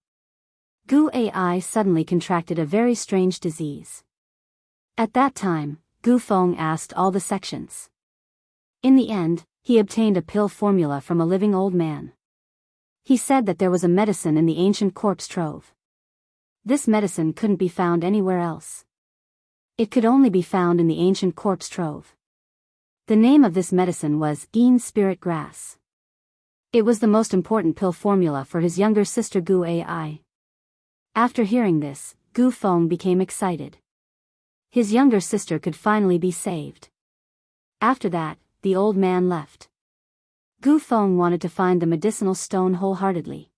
Gu Ai, suddenly contracted a very strange disease. At that time, Gu Feng asked all the sections. In the end, he obtained a pill formula from a living old man. He said that there was a medicine in the ancient corpse trove. This medicine couldn't be found anywhere else. It could only be found in the ancient corpse trove. The name of this medicine was Yin Spirit Grass. It was the most important pill formula for his younger sister Gu Ai. After hearing this, Gu Feng became excited. His younger sister could finally be saved. After that, the old man left. Gu Feng wanted to find the medicinal stone wholeheartedly.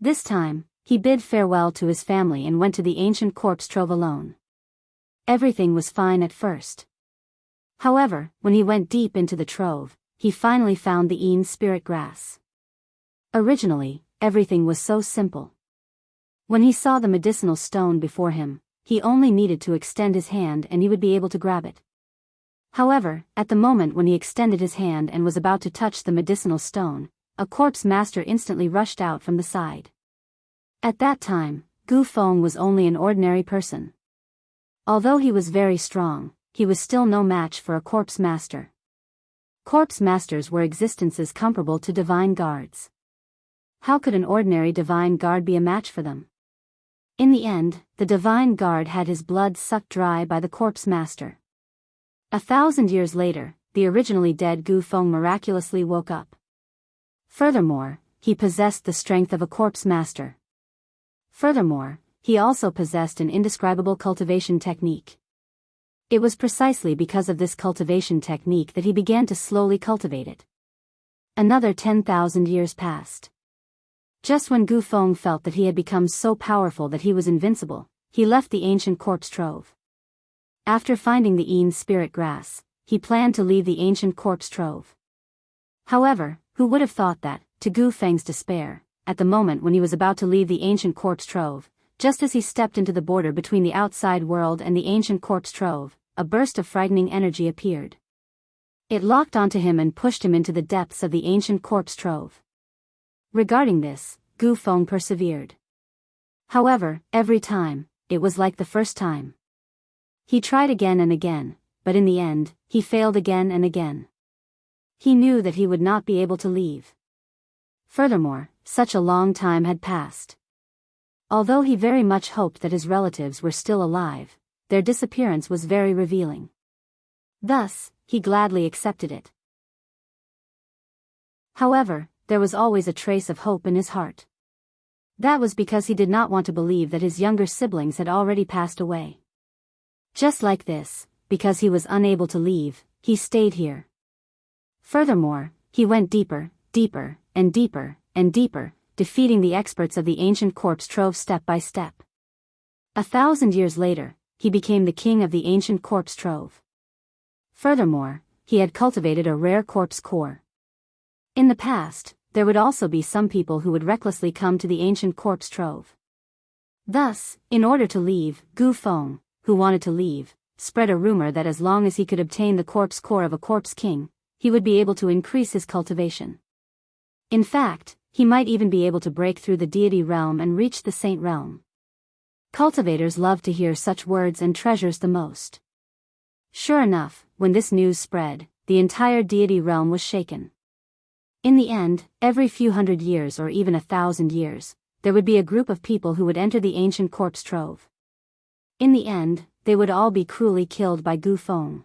This time, he bid farewell to his family and went to the ancient corpse trove alone. Everything was fine at first. However, when he went deep into the trove, he finally found the Yin Spirit Grass. Originally, everything was so simple. When he saw the medicinal stone before him, he only needed to extend his hand and he would be able to grab it. However, at the moment when he extended his hand and was about to touch the medicinal stone, a corpse master instantly rushed out from the side. At that time, Gu Feng was only an ordinary person. Although he was very strong, he was still no match for a corpse master. Corpse masters were existences comparable to divine guards. How could an ordinary divine guard be a match for them? In the end, the divine guard had his blood sucked dry by the corpse master. 1,000 years later, the originally dead Gu Feng miraculously woke up. Furthermore, he possessed the strength of a corpse master. Furthermore, he also possessed an indescribable cultivation technique. It was precisely because of this cultivation technique that he began to slowly cultivate it. Another 10,000 years passed. Just when Gu Feng felt that he had become so powerful that he was invincible, he left the ancient corpse trove. After finding the Yin spirit grass, he planned to leave the ancient corpse trove. However, who would have thought that, to Gu Feng's despair, at the moment when he was about to leave the ancient corpse trove, just as he stepped into the border between the outside world and the ancient corpse trove, a burst of frightening energy appeared. It locked onto him and pushed him into the depths of the ancient corpse trove. Regarding this, Gu Feng persevered. However, every time, it was like the first time. He tried again and again, but in the end, he failed again and again. He knew that he would not be able to leave. Furthermore, such a long time had passed. Although he very much hoped that his relatives were still alive, their disappearance was very revealing. Thus, he gladly accepted it. However, there was always a trace of hope in his heart. That was because he did not want to believe that his younger siblings had already passed away. Just like this, because he was unable to leave, he stayed here. Furthermore, he went deeper, deeper, and deeper, and deeper, defeating the experts of the ancient corpse trove step by step. 1,000 years later, he became the king of the ancient corpse trove. Furthermore, he had cultivated a rare corpse core. In the past, there would also be some people who would recklessly come to the ancient corpse trove. Thus, in order to leave, Gu Feng, who wanted to leave, spread a rumor that as long as he could obtain the corpse core of a corpse king, he would be able to increase his cultivation. In fact, he might even be able to break through the deity realm and reach the saint realm. Cultivators love to hear such words and treasures the most. Sure enough, when this news spread, the entire deity realm was shaken. In the end, every few hundred years or even 1,000 years, there would be a group of people who would enter the ancient corpse trove. In the end, they would all be cruelly killed by Gu Feng.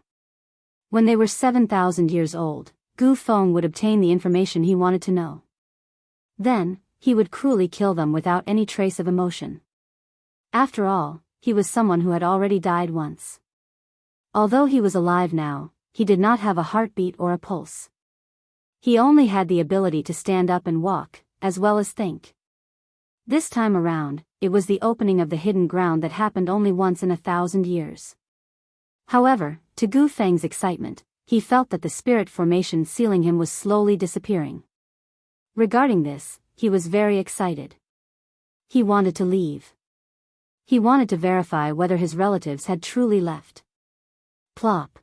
When they were 7,000 years old, Gu Feng would obtain the information he wanted to know. Then, he would cruelly kill them without any trace of emotion. After all, he was someone who had already died once. Although he was alive now, he did not have a heartbeat or a pulse. He only had the ability to stand up and walk, as well as think. This time around, it was the opening of the hidden ground that happened only once in 1,000 years. However, to Gu Feng's excitement, he felt that the spirit formation sealing him was slowly disappearing. Regarding this, he was very excited. He wanted to leave. He wanted to verify whether his relatives had truly left. Plop.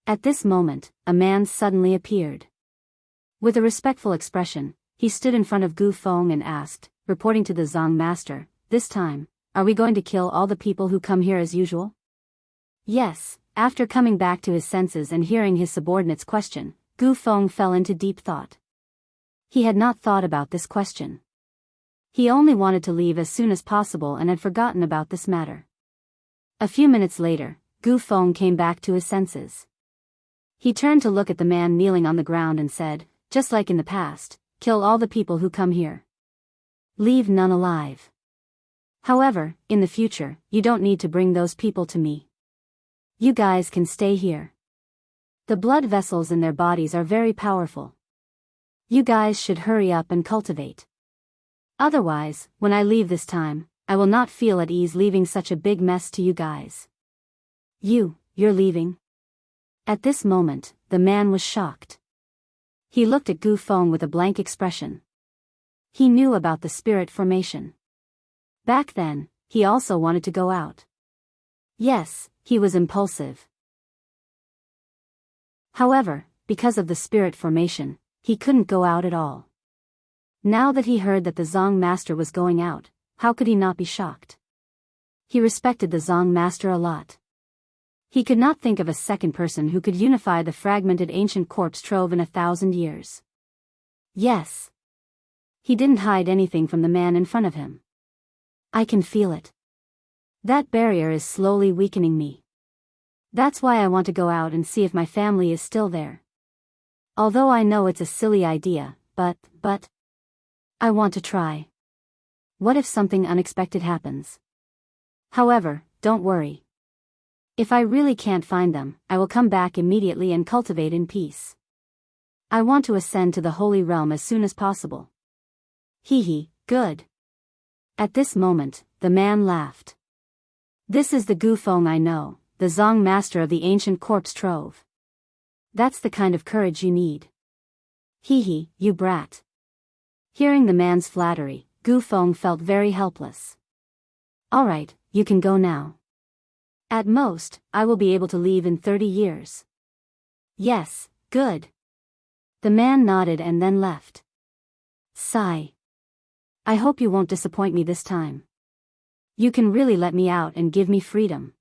At this moment, a man suddenly appeared. With a respectful expression, he stood in front of Gu Feng and asked, reporting to the Zong master, "This time, are we going to kill all the people who come here as usual?" Yes. After coming back to his senses and hearing his subordinate's question, Gu Feng fell into deep thought. He had not thought about this question. He only wanted to leave as soon as possible and had forgotten about this matter. A few minutes later, Gu Feng came back to his senses. He turned to look at the man kneeling on the ground and said, "Just like in the past, kill all the people who come here. Leave none alive. However, in the future, you don't need to bring those people to me. You guys can stay here. The blood vessels in their bodies are very powerful. You guys should hurry up and cultivate. Otherwise, when I leave this time, I will not feel at ease leaving such a big mess to you guys." You're leaving?" At this moment, the man was shocked. He looked at Gu Feng with a blank expression. He knew about the spirit formation. Back then, he also wanted to go out. Yes, he was impulsive. However, because of the spirit formation, he couldn't go out at all. Now that he heard that the Zong master was going out, how could he not be shocked? He respected the Zong master a lot. He could not think of a second person who could unify the fragmented ancient corpse trove in 1,000 years. Yes. He didn't hide anything from the man in front of him. I can feel it. That barrier is slowly weakening me. That's why I want to go out and see if my family is still there. Although I know it's a silly idea, but I want to try. What if something unexpected happens? However, don't worry. If I really can't find them, I will come back immediately and cultivate in peace. I want to ascend to the Holy Realm as soon as possible. Hee, good. At this moment, the man laughed. This is the Gu Feng I know, the Zong master of the ancient corpse trove. That's the kind of courage you need. Hee, you brat. Hearing the man's flattery, Gu Feng felt very helpless. Alright, you can go now. At most, I will be able to leave in 30 years. Yes, good. The man nodded and then left. Sigh. I hope you won't disappoint me this time. You can really let me out and give me freedom.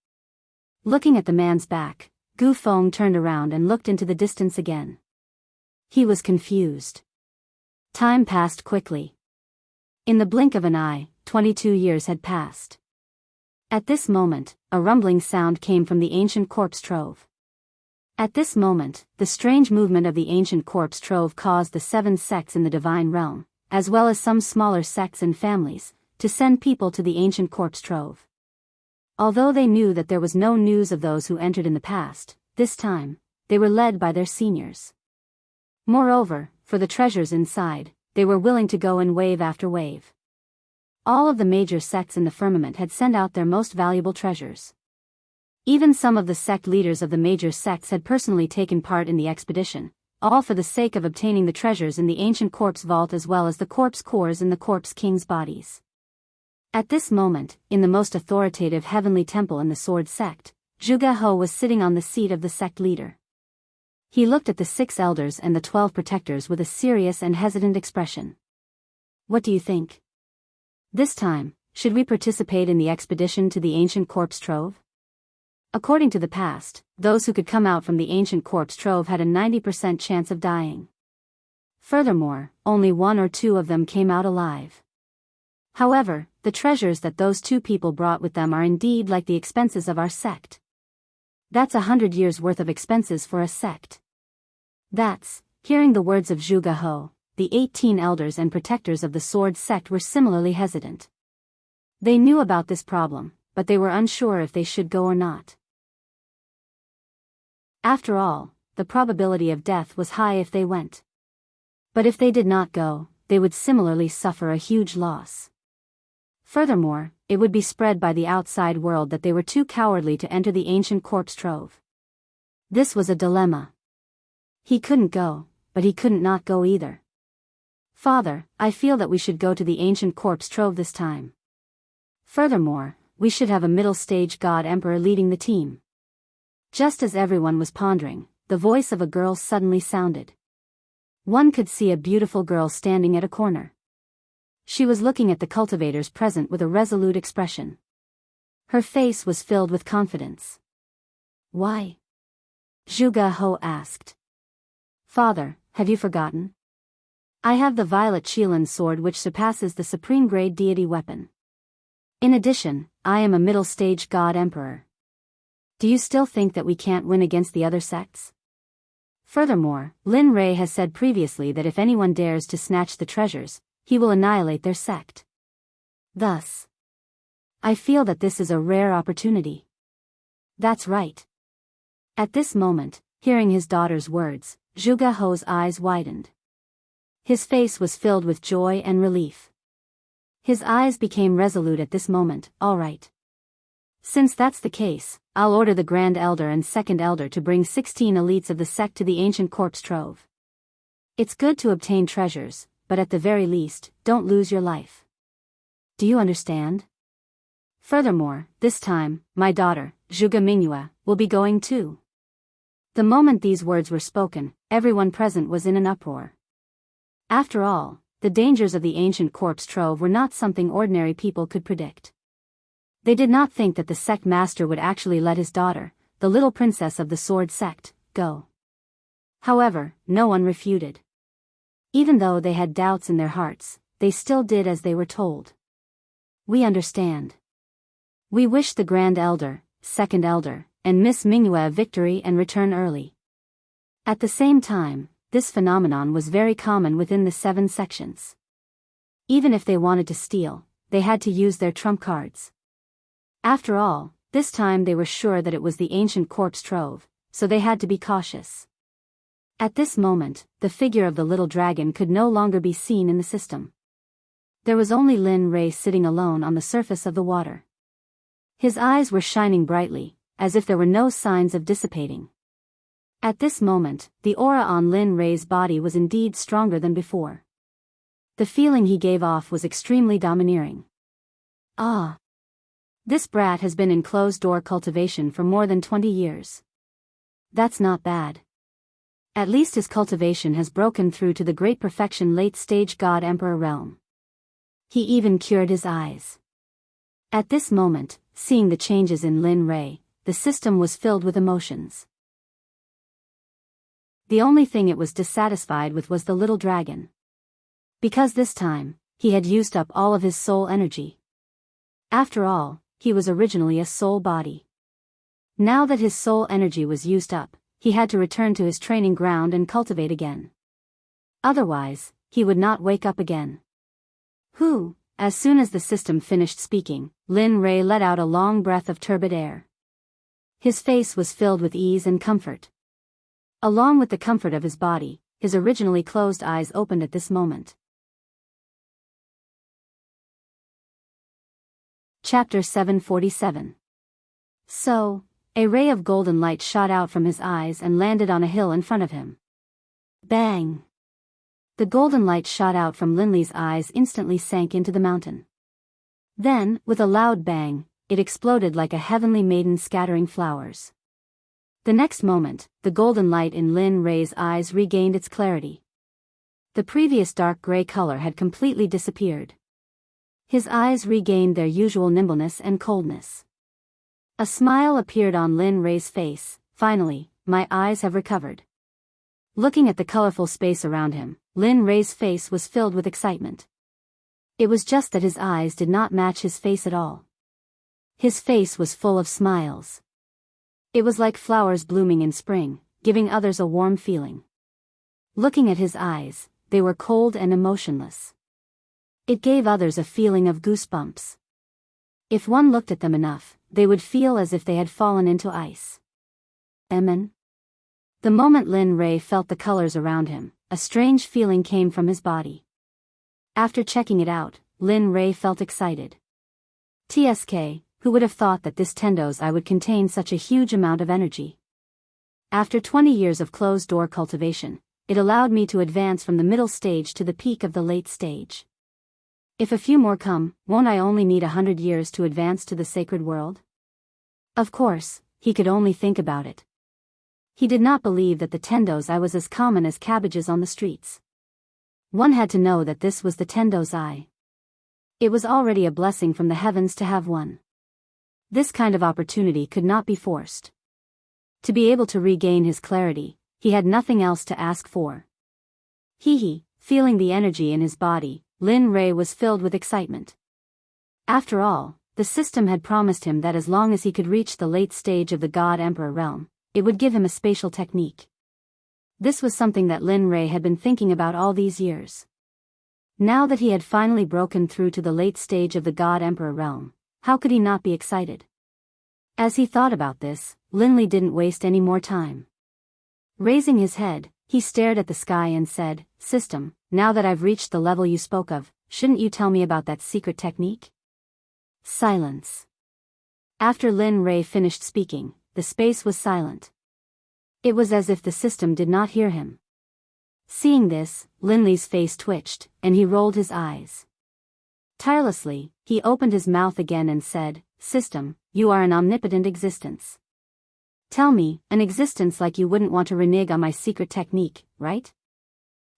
Looking at the man's back, Gu Feng turned around and looked into the distance again. He was confused. Time passed quickly. In the blink of an eye, 22 years had passed. At this moment, a rumbling sound came from the ancient corpse trove. At this moment, the strange movement of the ancient corpse trove caused the 7 sects in the divine realm, as well as some smaller sects and families, to send people to the ancient corpse trove. Although they knew that there was no news of those who entered in the past, this time, they were led by their seniors. Moreover, for the treasures inside, they were willing to go in wave after wave. All of the major sects in the firmament had sent out their most valuable treasures. Even some of the sect leaders of the major sects had personally taken part in the expedition, all for the sake of obtaining the treasures in the ancient corpse vault as well as the corpse cores in the corpse king's bodies. At this moment, in the most authoritative heavenly temple in the sword sect, Zhuge He was sitting on the seat of the sect leader. He looked at the 6 elders and the 12 protectors with a serious and hesitant expression. What do you think? This time, should we participate in the expedition to the ancient corpse trove? According to the past, those who could come out from the ancient corpse trove had a 90% chance of dying. Furthermore, only 1 or 2 of them came out alive. However, the treasures that those 2 people brought with them are indeed like the expenses of our sect. That's 100 years' worth of expenses for a sect. Hearing the words of Zhuge He, the 18 elders and protectors of the sword sect were similarly hesitant. They knew about this problem, but they were unsure if they should go or not. After all, the probability of death was high if they went. But if they did not go, they would similarly suffer a huge loss. Furthermore, it would be spread by the outside world that they were too cowardly to enter the ancient corpse trove. This was a dilemma. He couldn't go, but he couldn't not go either. Father, I feel that we should go to the ancient corpse trove this time. Furthermore, we should have a middle-stage god emperor leading the team. Just as everyone was pondering, the voice of a girl suddenly sounded. One could see a beautiful girl standing at a corner. She was looking at the cultivators present with a resolute expression. Her face was filled with confidence. Why? Zhuge He asked. Father, have you forgotten? I have the violet Qilin sword which surpasses the supreme grade deity weapon. In addition, I am a middle-stage god emperor. Do you still think that we can't win against the other sects? Furthermore, Lin Rei has said previously that if anyone dares to snatch the treasures, he will annihilate their sect. Thus, I feel that this is a rare opportunity. That's right. At this moment, hearing his daughter's words, Zhuge He's eyes widened. His face was filled with joy and relief. His eyes became resolute at this moment. All right. Since that's the case, I'll order the Grand Elder and Second Elder to bring 16 elites of the sect to the ancient corpse trove. It's good to obtain treasures, but at the very least, don't lose your life. Do you understand? Furthermore, this time, my daughter, Zhuge Mingyue, will be going too. The moment these words were spoken, everyone present was in an uproar. After all, the dangers of the ancient corpse trove were not something ordinary people could predict. They did not think that the sect master would actually let his daughter, the little princess of the sword sect, go. However, no one refuted. Even though they had doubts in their hearts, they still did as they were told. We understand. We wish the Grand Elder, Second Elder, and Miss Mingyue a victory and return early. At the same time, this phenomenon was very common within the 7 sections. Even if they wanted to steal, they had to use their trump cards. After all, this time they were sure that it was the ancient corpse trove, so they had to be cautious. At this moment, the figure of the little dragon could no longer be seen in the system. There was only Lin Rei sitting alone on the surface of the water. His eyes were shining brightly, as if there were no signs of dissipating. At this moment, the aura on Lin Rei's body was indeed stronger than before. The feeling he gave off was extremely domineering. Ah! This brat has been in closed-door cultivation for more than 20 years. That's not bad. At least his cultivation has broken through to the great perfection late-stage God-Emperor realm. He even cured his eyes. At this moment, seeing the changes in Lin Rei, the system was filled with emotions. The only thing it was dissatisfied with was the little dragon. Because this time, he had used up all of his soul energy. After all, he was originally a soul body. Now that his soul energy was used up, he had to return to his training ground and cultivate again. Otherwise, he would not wake up again. As soon as the system finished speaking, Lin Rei let out a long breath of turbid air. His face was filled with ease and comfort. Along with the comfort of his body, his originally closed eyes opened at this moment. Chapter 747. So, a ray of golden light shot out from his eyes and landed on a hill in front of him. Bang! The golden light shot out from Linley's eyes instantly sank into the mountain. Then, with a loud bang, it exploded like a heavenly maiden scattering flowers. The next moment, the golden light in Lin Rei's eyes regained its clarity. The previous dark gray color had completely disappeared. His eyes regained their usual nimbleness and coldness. A smile appeared on Lin Rei's face. Finally, my eyes have recovered. Looking at the colorful space around him, Lin Rei's face was filled with excitement. It was just that his eyes did not match his face at all. His face was full of smiles. It was like flowers blooming in spring, giving others a warm feeling. Looking at his eyes, they were cold and emotionless. It gave others a feeling of goosebumps. If one looked at them enough, they would feel as if they had fallen into ice. Amen. The moment Lin Rei felt the colors around him, a strange feeling came from his body. After checking it out, Lin Rei felt excited. TSK, who would have thought that this Tendo's eye would contain such a huge amount of energy? After 20 years of closed-door cultivation, it allowed me to advance from the middle stage to the peak of the late stage. If a few more come, won't I only need 100 years to advance to the sacred world? Of course, he could only think about it. He did not believe that the Tendo's eye was as common as cabbages on the streets. One had to know that this was the Tendo's eye. It was already a blessing from the heavens to have one. This kind of opportunity could not be forced. To be able to regain his clarity, he had nothing else to ask for. Feeling the energy in his body, Lin Rei was filled with excitement. After all, the system had promised him that as long as he could reach the late stage of the God-Emperor realm, it would give him a spatial technique. This was something that Lin Rei had been thinking about all these years. Now that he had finally broken through to the late stage of the God-Emperor realm, how could he not be excited? As he thought about this, Linley didn't waste any more time. Raising his head, he stared at the sky and said, "System, now that I've reached the level you spoke of, shouldn't you tell me about that secret technique?" Silence. After Lin Rei finished speaking, the space was silent. It was as if the system did not hear him. Seeing this, Linley's face twitched, and he rolled his eyes. Tirelessly, he opened his mouth again and said, "System, you are an omnipotent existence. Tell me, an existence like you wouldn't want to renege on my secret technique, right?"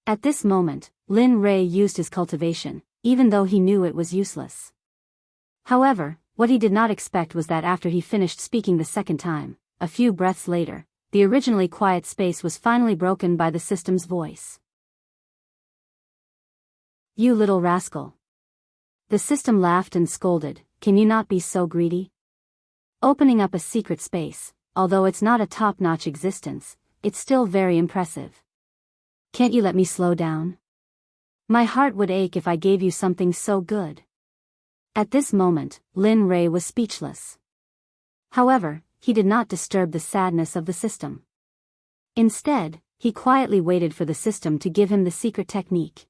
At this moment, Lin Rei used his cultivation, even though he knew it was useless. However, what he did not expect was that after he finished speaking the second time, a few breaths later, the originally quiet space was finally broken by the system's voice. "You little rascal. The system laughed and scolded, "Can you not be so greedy? Opening up a secret space, although it's not a top-notch existence, it's still very impressive. Can't you let me slow down? My heart would ache if I gave you something so good." At this moment, Lin Rei was speechless. However, he did not disturb the sadness of the system. Instead, he quietly waited for the system to give him the secret technique.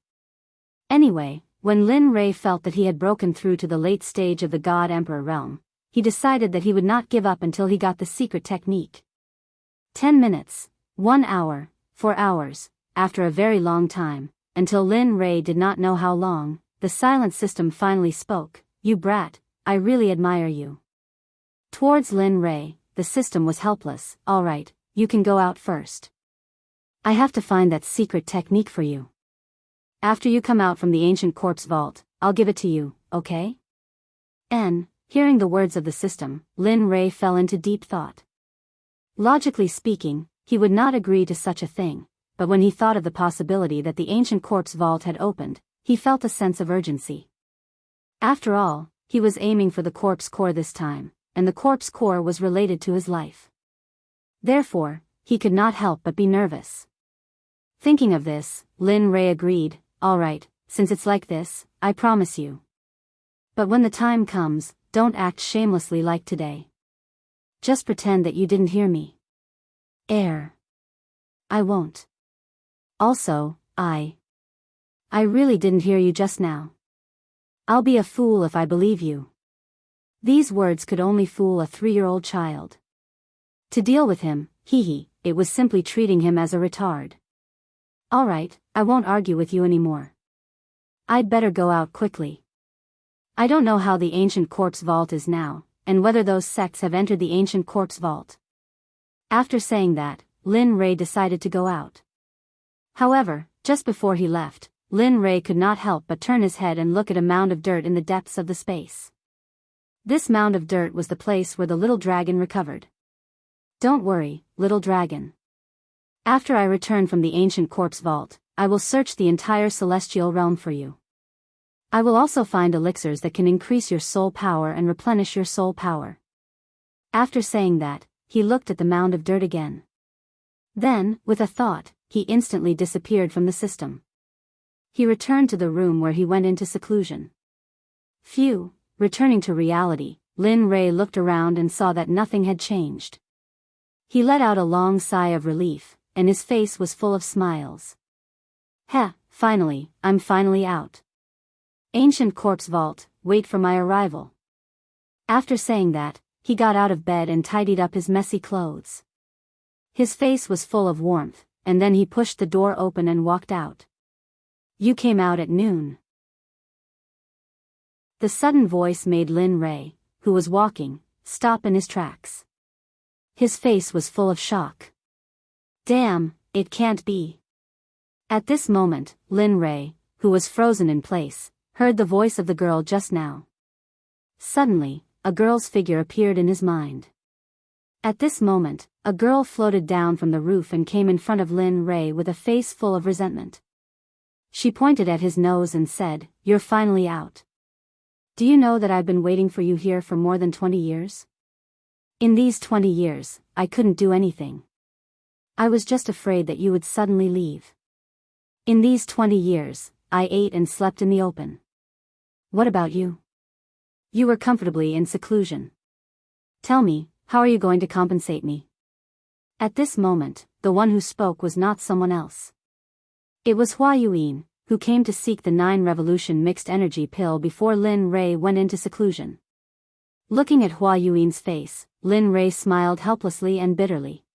Anyway, when Lin Rei felt that he had broken through to the late stage of the God Emperor realm, he decided that he would not give up until he got the secret technique. 10 minutes, 1 hour, 4 hours, after a very long time, until Lin Rei did not know how long, the silent system finally spoke, "You brat, I really admire you." Towards Lin Rei, the system was helpless. "All right, you can go out first. I have to find that secret technique for you. After you come out from the ancient corpse vault, I'll give it to you, okay?" Hearing the words of the system, Lin Rei fell into deep thought. Logically speaking, he would not agree to such a thing, but when he thought of the possibility that the ancient corpse vault had opened, he felt a sense of urgency. After all, he was aiming for the corpse core this time, and the corpse core was related to his life. Therefore, he could not help but be nervous. Thinking of this, Lin Rei agreed, "All right, since it's like this, I promise you. But when the time comes, don't act shamelessly like today. Just pretend that you didn't hear me." I won't. Also, I really didn't hear you just now. I'll be a fool if I believe you." These words could only fool a 3-year-old child. To deal with him, it was simply treating him as a retard. "All right, I won't argue with you anymore. I'd better go out quickly. I don't know how the ancient corpse vault is now, and whether those sects have entered the ancient corpse vault." After saying that, Lin Rei decided to go out. However, just before he left, Lin Rei could not help but turn his head and look at a mound of dirt in the depths of the space. This mound of dirt was the place where the little dragon recovered. "Don't worry, little dragon. After I return from the ancient corpse vault, I will search the entire celestial realm for you. I will also find elixirs that can increase your soul power and replenish your soul power." After saying that, he looked at the mound of dirt again. Then, with a thought, he instantly disappeared from the system. He returned to the room where he went into seclusion. Phew, returning to reality, Lin Rei looked around and saw that nothing had changed. He let out a long sigh of relief, and his face was full of smiles. Finally, I'm finally out. Ancient corpse vault, wait for my arrival." After saying that, he got out of bed and tidied up his messy clothes. His face was full of warmth, and then he pushed the door open and walked out. "You came out at noon." The sudden voice made Lin Rei, who was walking, stop in his tracks. His face was full of shock. "Damn, it can't be." At this moment, Lin Rei, who was frozen in place, heard the voice of the girl just now. Suddenly, a girl's figure appeared in his mind. At this moment, a girl floated down from the roof and came in front of Lin Rei with a face full of resentment. She pointed at his nose and said, "You're finally out. Do you know that I've been waiting for you here for more than 20 years? In these 20 years, I couldn't do anything. I was just afraid that you would suddenly leave. In these 20 years, I ate and slept in the open. What about you? You were comfortably in seclusion. Tell me, how are you going to compensate me?" At this moment, the one who spoke was not someone else. It was Hua Yuan, who came to seek the 9 revolution mixed energy pill before Lin Rei went into seclusion. Looking at Hua Yuan's face, Lin Rei smiled helplessly and bitterly.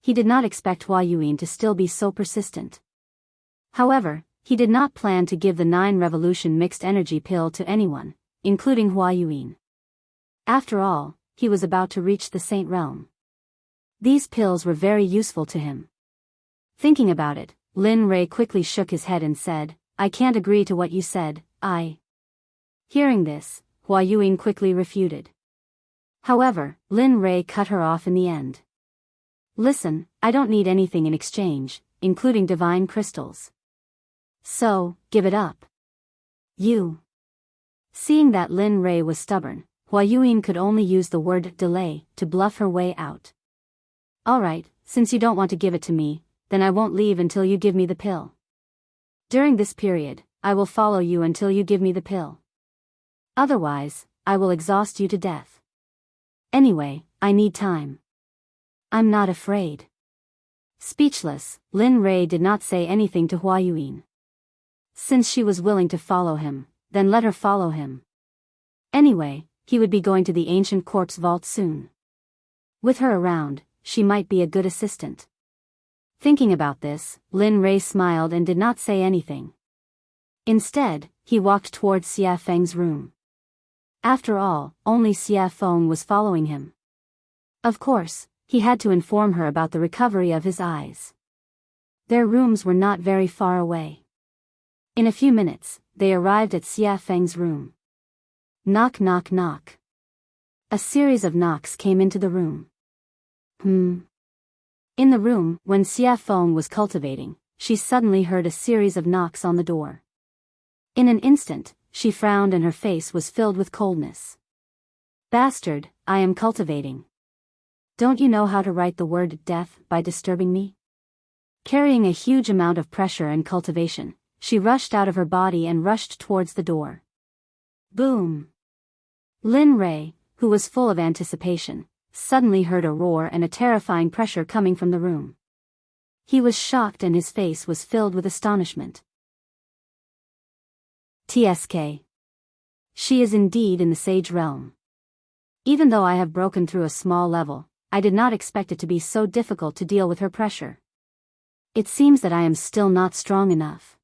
He did not expect Hua Yuan to still be so persistent. However, he did not plan to give the 9 revolution mixed energy pill to anyone, including Hua Yuan. After all, he was about to reach the Saint Realm. These pills were very useful to him. Thinking about it, Lin Rei quickly shook his head and said, "I can't agree to what you said, Hearing this, Hua Yuan quickly refuted. However, Lin Rei cut her off in the end. "Listen, I don't need anything in exchange, including divine crystals. So, give it up. You Seeing that Lin Rei was stubborn, Hua Yuyin could only use the word delay to bluff her way out. Alright, since you don't want to give it to me, then I won't leave until you give me the pill. During this period, I will follow you until you give me the pill. Otherwise, I will exhaust you to death. Anyway, I need time. I'm not afraid. Speechless, Lin Rei did not say anything to Hua Yuyin. Since she was willing to follow him, then let her follow him. Anyway, he would be going to the ancient corpse vault soon. With her around, she might be a good assistant. Thinking about this, Lin Rei smiled and did not say anything. Instead, he walked towards Xia Feng's room. After all, only Xia Feng was following him. Of course, he had to inform her about the recovery of his eyes. Their rooms were not very far away. In a few minutes, they arrived at Xia Feng's room. Knock knock knock. A series of knocks came into the room. In the room, when Xia Feng was cultivating, she suddenly heard a series of knocks on the door. In an instant, she frowned and her face was filled with coldness. Bastard, I am cultivating. Don't you know how to write the word death by disturbing me? Carrying a huge amount of pressure and cultivation, she rushed out of her body and rushed towards the door. Boom! Lin Rei, who was full of anticipation, suddenly heard a roar and a terrifying pressure coming from the room. He was shocked and his face was filled with astonishment. TSK. She is indeed in the sage realm. Even though I have broken through a small level, I did not expect it to be so difficult to deal with her pressure. It seems that I am still not strong enough.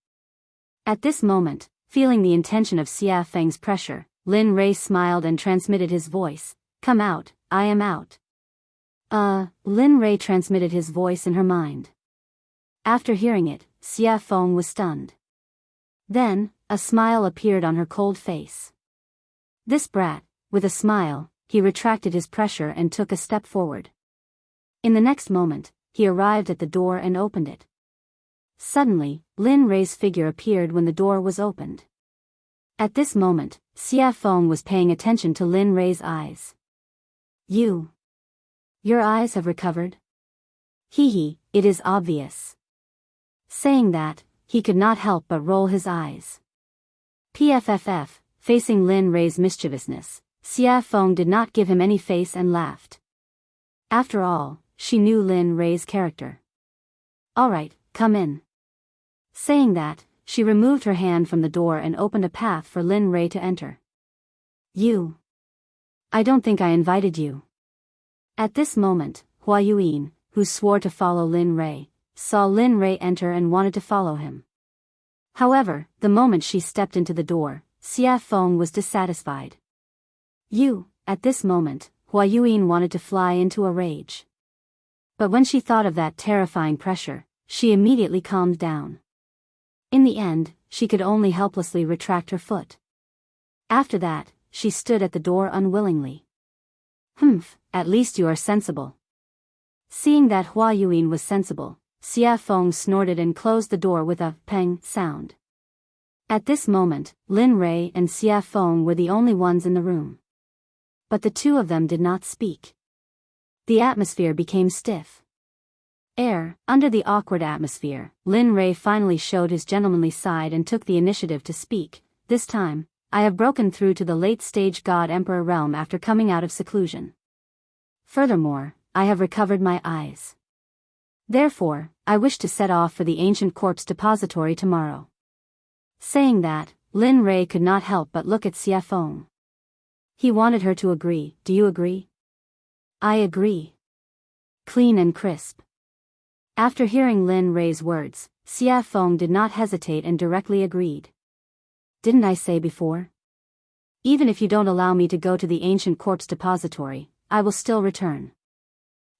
At this moment, feeling the intention of Xia Feng's pressure, Lin Rei smiled and transmitted his voice, "Come out, I am out." Lin Rei transmitted his voice in her mind. After hearing it, Xia Feng was stunned. Then, a smile appeared on her cold face. This brat, with a smile, he retracted his pressure and took a step forward. In the next moment, he arrived at the door and opened it. Suddenly, Lin Rei's figure appeared when the door was opened. At this moment, Xia Feng was paying attention to Lin Rei's eyes. Your eyes have recovered? Hee, it is obvious. Saying that, he could not help but roll his eyes. PFFF, facing Lin Rei's mischievousness, Xia Feng did not give him any face and laughed. After all, she knew Lin Rei's character. Alright, come in. Saying that, she removed her hand from the door and opened a path for Lin Rei to enter. I don't think I invited you. At this moment, Hua Yuyin, who swore to follow Lin Rei, saw Lin Rei enter and wanted to follow him. However, the moment she stepped into the door, Xia Feng was dissatisfied. At this moment, Hua Yuyin wanted to fly into a rage. But when she thought of that terrifying pressure, she immediately calmed down. In the end, she could only helplessly retract her foot. After that, she stood at the door unwillingly. At least you are sensible. Seeing that Hua Yuyin was sensible, Xia Feng snorted and closed the door with a peng sound. At this moment, Lin Rei and Xia Feng were the only ones in the room. But the two of them did not speak. The atmosphere became stiff. Under the awkward atmosphere, Lin Rei finally showed his gentlemanly side and took the initiative to speak. This time, I have broken through to the late-stage God-Emperor realm after coming out of seclusion. Furthermore, I have recovered my eyes. Therefore, I wish to set off for the ancient corpse depository tomorrow. Saying that, Lin Rei could not help but look at Xia Feng. He wanted her to agree. Do you agree? I agree. Clean and crisp. After hearing Lin Rei's words, Xia Feng did not hesitate and directly agreed. Didn't I say before? Even if you don't allow me to go to the ancient corpse depository, I will still return.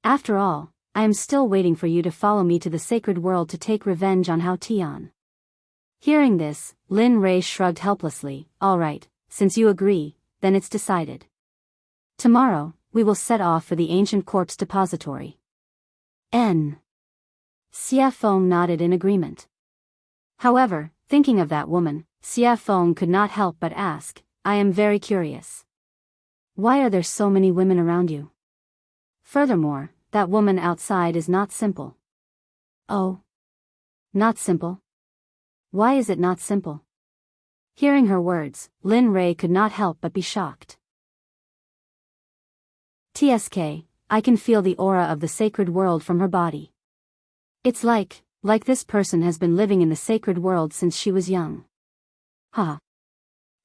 After all, I am still waiting for you to follow me to the sacred world to take revenge on Hao Tian. Hearing this, Lin Rei shrugged helplessly. Alright, since you agree, then it's decided. Tomorrow, we will set off for the ancient corpse depository. Xia Feng nodded in agreement. However, thinking of that woman, Xia Feng could not help but ask, I am very curious. Why are there so many women around you? Furthermore, that woman outside is not simple. Oh. Not simple? Why is it not simple? Hearing her words, Lin Rei could not help but be shocked. TSK, I can feel the aura of the sacred world from her body. It's like this person has been living in the sacred world since she was young. Ha.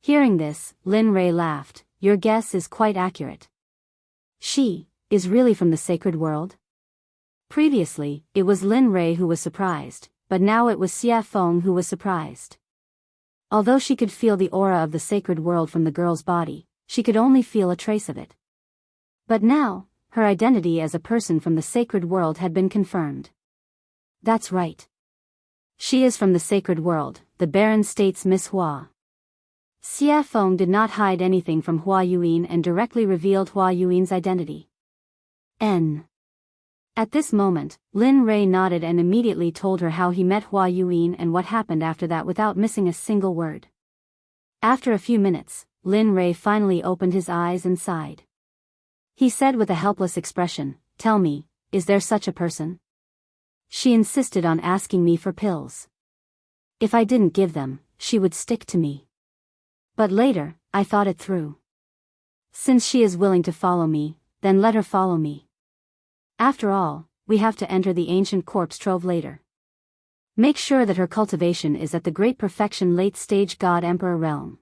Hearing this, Lin Rei laughed. Your guess is quite accurate. She is really from the sacred world? Previously, it was Lin Rei who was surprised, but now it was Xia Feng who was surprised. Although she could feel the aura of the sacred world from the girl's body, she could only feel a trace of it. But now, her identity as a person from the sacred world had been confirmed. That's right. She is from the sacred world, the Baron states Miss Hua. Xia Feng did not hide anything from Hua Yuan and directly revealed Hua Yuan's identity. At this moment, Lin Rei nodded and immediately told her how he met Hua Yuan and what happened after that without missing a single word. After a few minutes, Lin Rei finally opened his eyes and sighed. He said with a helpless expression, "Tell me, is there such a person?" She insisted on asking me for pills. If I didn't give them, she would stick to me. But later, I thought it through. Since she is willing to follow me, then let her follow me. After all, we have to enter the ancient corpse trove later. Make sure that her cultivation is at the great perfection late-stage God-Emperor realm.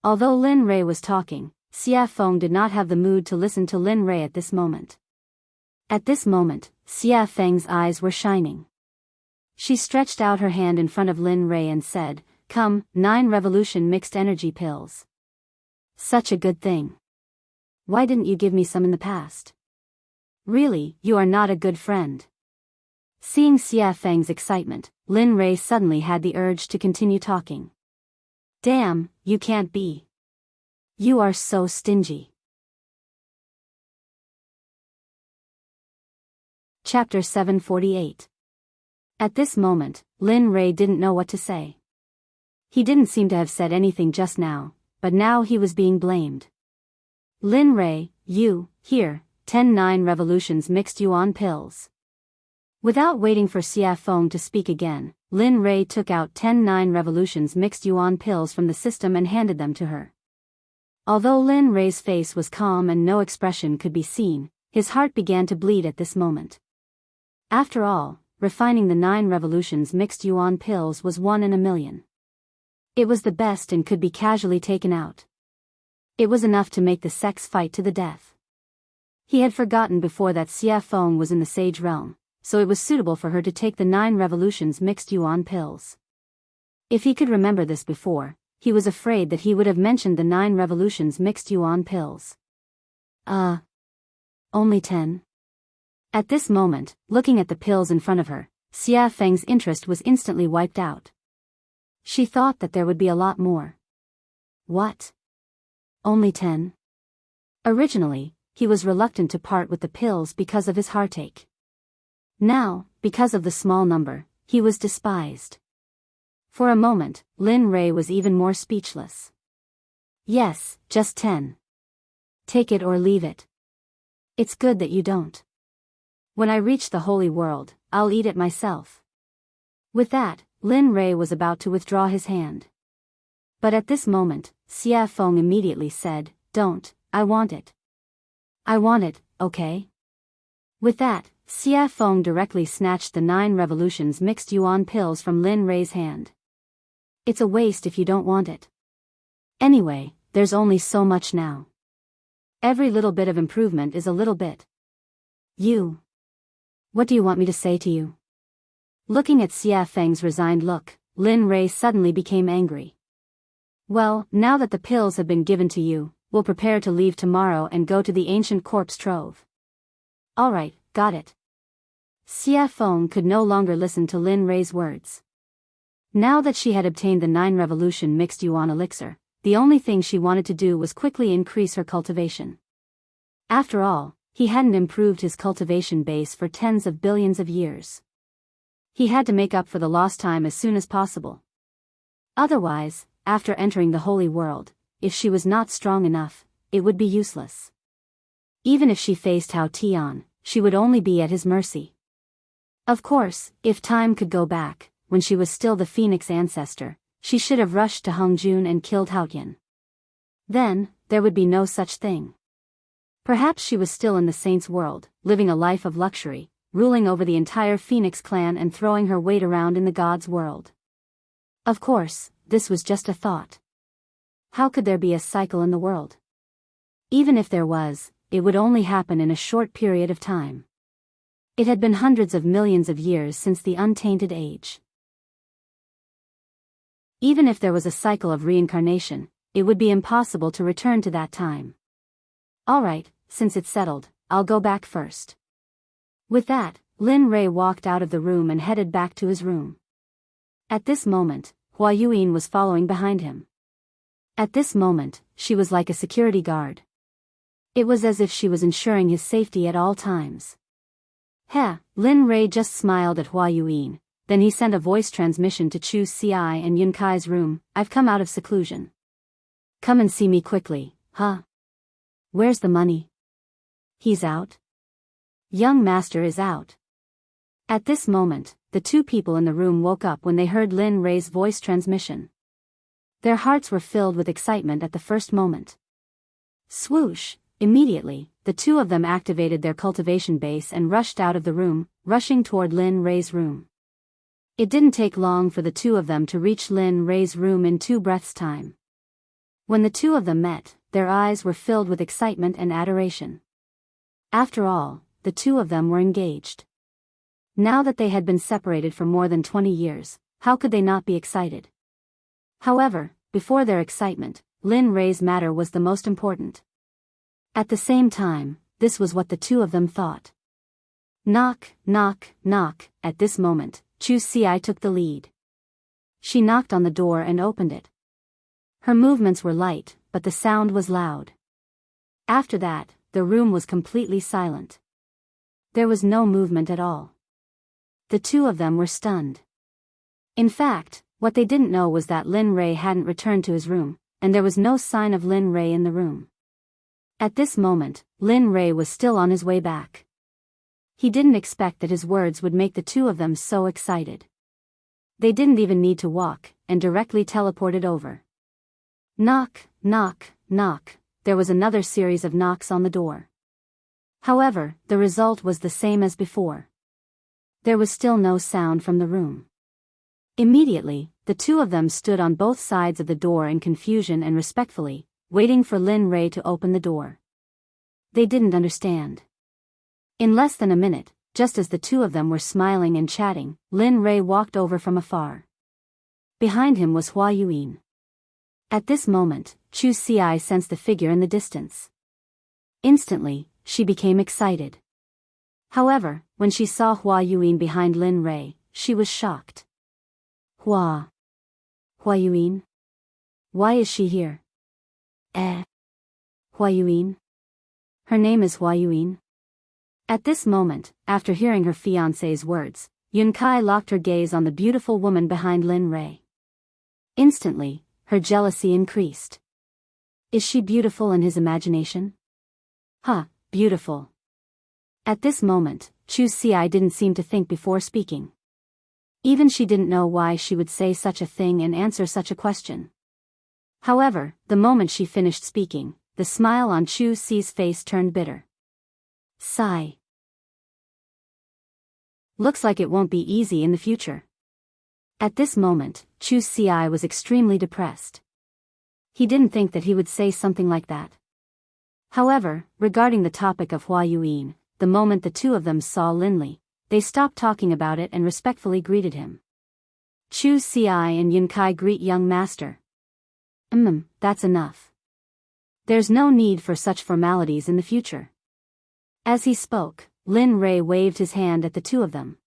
Although Lin Rei was talking, Xia Feng did not have the mood to listen to Lin Rei at this moment. At this moment, Xia Feng's eyes were shining. She stretched out her hand in front of Lin Rei and said, "Come, 9 revolution mixed energy pills. Such a good thing. Why didn't you give me some in the past? Really, you are not a good friend." Seeing Xia Feng's excitement, Lin Rei suddenly had the urge to continue talking. Damn, you can't be. You are so stingy. Chapter 748. At this moment, Lin Rei didn't know what to say. He didn't seem to have said anything just now, but now he was being blamed. Lin Rei, you, here, 10 revolutions mixed yuan pills. Without waiting for Xia Feng to speak again, Lin Rei took out 10 revolutions mixed yuan pills from the system and handed them to her. Although Lin Rei's face was calm and no expression could be seen, his heart began to bleed at this moment. After all, refining the 9 revolutions mixed yuan pills was 1 in a million. It was the best and could be casually taken out. It was enough to make the Sects fight to the death. He had forgotten before that Xia Feng was in the sage realm, so it was suitable for her to take the 9 revolutions mixed yuan pills. If he could remember this before, he was afraid that he would have mentioned the 9 revolutions mixed yuan pills. Only 10? At this moment, looking at the pills in front of her, Xia Feng's interest was instantly wiped out. She thought that there would be a lot more. What? Only 10? Originally, he was reluctant to part with the pills because of his heartache. Now, because of the small number, he was despised. For a moment, Lin Rei was even more speechless. Yes, just 10. Take it or leave it. It's good that you don't. When I reach the holy world, I'll eat it myself. With that, Lin Rei was about to withdraw his hand. But at this moment, Xia Feng immediately said, "Don't, I want it. I want it, okay?" With that, Xia Feng directly snatched the 9 revolutions mixed yuan pills from Lin Rei's hand. It's a waste if you don't want it. Anyway, there's only so much now. Every little bit of improvement is a little bit. What do you want me to say to you? Looking at Xia Feng's resigned look, Lin Rei suddenly became angry. Well, now that the pills have been given to you, we'll prepare to leave tomorrow and go to the ancient corpse trove. Alright, got it. Xia Feng could no longer listen to Lin Rei's words. Now that she had obtained the 9 revolution mixed yuan elixir, the only thing she wanted to do was quickly increase her cultivation. After all, he hadn't improved his cultivation base for tens of billions of years. He had to make up for the lost time as soon as possible. Otherwise, after entering the holy world, if she was not strong enough, it would be useless. Even if she faced Hao Tian, she would only be at his mercy. Of course, if time could go back, when she was still the Phoenix ancestor, she should have rushed to Hongjun and killed Hao Tian. Then, there would be no such thing. Perhaps she was still in the saint's world, living a life of luxury, ruling over the entire Phoenix clan and throwing her weight around in the gods' world. Of course, this was just a thought. How could there be a cycle in the world? Even if there was, it would only happen in a short period of time. It had been hundreds of millions of years since the untainted age. Even if there was a cycle of reincarnation, it would be impossible to return to that time. Alright, since it's settled, I'll go back first. With that, Lin Rei walked out of the room and headed back to his room. At this moment, Hua Yuan was following behind him. At this moment, she was like a security guard. It was as if she was ensuring his safety at all times. Lin Rei just smiled at Hua Yuan, then he sent a voice transmission to Chu Xi and Yun Kai's room. I've come out of seclusion. Come and see me quickly, huh? Where's the money? He's out? Young master is out. At this moment, the two people in the room woke up when they heard Lin Rei's voice transmission. Their hearts were filled with excitement at the first moment. Swoosh! Immediately, the two of them activated their cultivation base and rushed out of the room, rushing toward Lin Rei's room. It didn't take long for the two of them to reach Lin Rei's room in 2 breaths' time. When the two of them met, their eyes were filled with excitement and adoration. After all, the two of them were engaged. Now that they had been separated for more than 20 years, how could they not be excited? However, before their excitement, Lin Rei's matter was the most important. At the same time, this was what the two of them thought. Knock, knock, knock. At this moment, Chu Xi took the lead. She knocked on the door and opened it. Her movements were light, but the sound was loud. After that, the room was completely silent. There was no movement at all. The two of them were stunned. In fact, what they didn't know was that Lin Rei hadn't returned to his room, and there was no sign of Lin Rei in the room. At this moment, Lin Rei was still on his way back. He didn't expect that his words would make the two of them so excited. They didn't even need to walk, and directly teleported over. Knock, knock, knock. There was another series of knocks on the door. However, the result was the same as before. There was still no sound from the room. Immediately, the two of them stood on both sides of the door in confusion and respectfully, waiting for Lin Rei to open the door. They didn't understand. In less than a minute, just as the two of them were smiling and chatting, Lin Rei walked over from afar. Behind him was Hua Yuan. At this moment, Chu Xi sensed the figure in the distance. Instantly, she became excited. However, when she saw Hua Yuan behind Lin Rei, she was shocked. Hua Yuan? Why is she here? Hua Yuan? Her name is Hua Yuan. At this moment, after hearing her fiancé's words, Yun Kai locked her gaze on the beautiful woman behind Lin Rei. Instantly, her jealousy increased. Is she beautiful in his imagination? Beautiful. At this moment, Chu Xi didn't seem to think before speaking. Even she didn't know why she would say such a thing and answer such a question. However, the moment she finished speaking, the smile on Chu Xi's face turned bitter. Sigh. Looks like it won't be easy in the future. At this moment, Chu Xi was extremely depressed. He didn't think that he would say something like that. However, regarding the topic of Hua Yuan, the moment the two of them saw Lin Li, they stopped talking about it and respectfully greeted him. Chu Xi and Yun Kai greet young master. That's enough. There's no need for such formalities in the future. As he spoke, Lin Rei waved his hand at the two of them.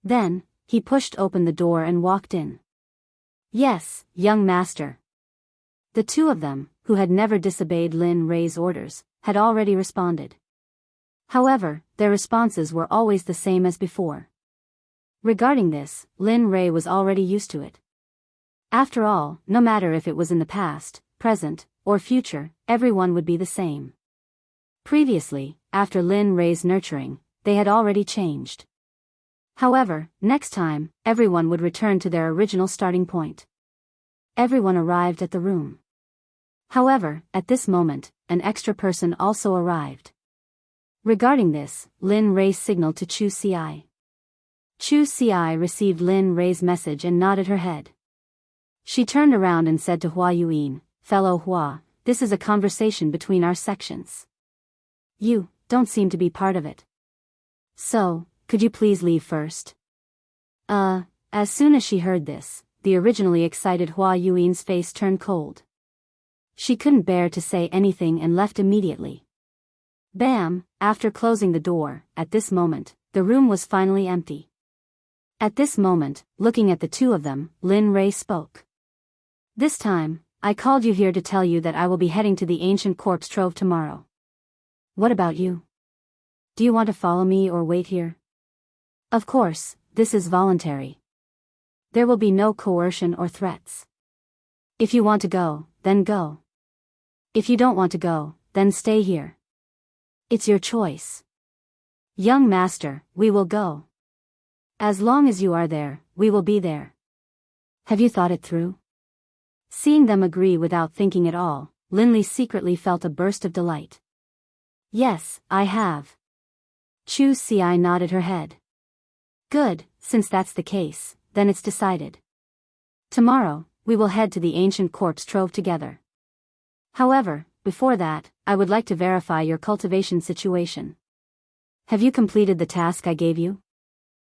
Then, he pushed open the door and walked in. Yes, young master. The two of them, who had never disobeyed Lin Rei's orders, had already responded. However, their responses were always the same as before. Regarding this, Lin Rei was already used to it. After all, no matter if it was in the past, present, or future, everyone would be the same. Previously, after Lin Rei's nurturing, they had already changed. However, next time, everyone would return to their original starting point. Everyone arrived at the room. However, at this moment, an extra person also arrived. Regarding this, Lin Rei signaled to Chu Ci. Chu Ci received Lin Rei's message and nodded her head. She turned around and said to Hua Yuan, "Fellow Hua, this is a conversation between our sections. You don't seem to be part of it. So, could you please leave first?" As soon as she heard this, the originally excited Hua Yuan's face turned cold. She couldn't bear to say anything and left immediately. Bam! After closing the door, at this moment, the room was finally empty. At this moment, looking at the two of them, Lin Rei spoke. "This time, I called you here to tell you that I will be heading to the ancient corpse trove tomorrow. What about you? Do you want to follow me or wait here? Of course, this is voluntary. There will be no coercion or threats. If you want to go, then go. If you don't want to go, then stay here. It's your choice. Young master, we will go. As long as you are there, we will be there. Have you thought it through?" Seeing them agree without thinking at all, Linley secretly felt a burst of delight. "Yes, I have." Chu Ci nodded her head. "Good, since that's the case, then it's decided. Tomorrow, we will head to the ancient corpse trove together. However, before that, I would like to verify your cultivation situation. Have you completed the task I gave you?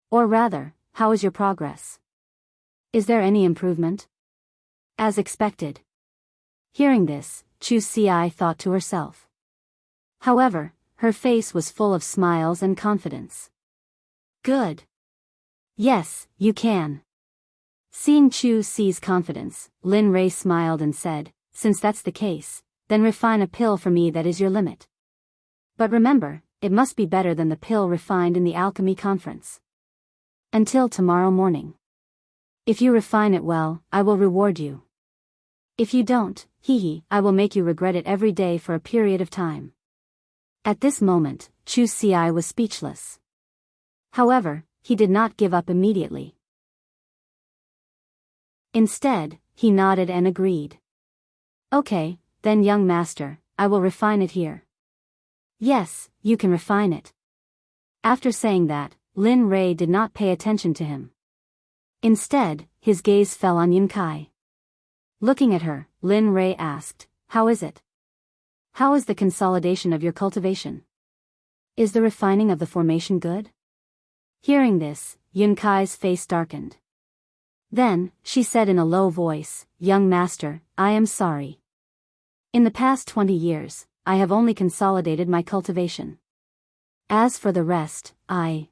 Or rather, how is your progress? Is there any improvement?" "As expected." Hearing this, Chu Ci thought to herself. However, her face was full of smiles and confidence. "Good. Yes, you can." Seeing Chu Ci's confidence, Lin Rei smiled and said, "Since that's the case, then refine a pill for me that is your limit. But remember, it must be better than the pill refined in the alchemy conference. Until tomorrow morning. If you refine it well, I will reward you. If you don't, I will make you regret it every day for a period of time." At this moment, Chu Ci was speechless. However, he did not give up immediately. Instead, he nodded and agreed. "Okay, then young master, I will refine it here." "Yes, you can refine it." After saying that, Lin Rei did not pay attention to him. Instead, his gaze fell on Yun Kai. Looking at her, Lin Rei asked, "How is it? How is the consolidation of your cultivation? Is the refining of the formation good?" Hearing this, Yun Kai's face darkened. Then, she said in a low voice, "Young master, I am sorry. In the past 20 years, I have only consolidated my cultivation. As for the rest, I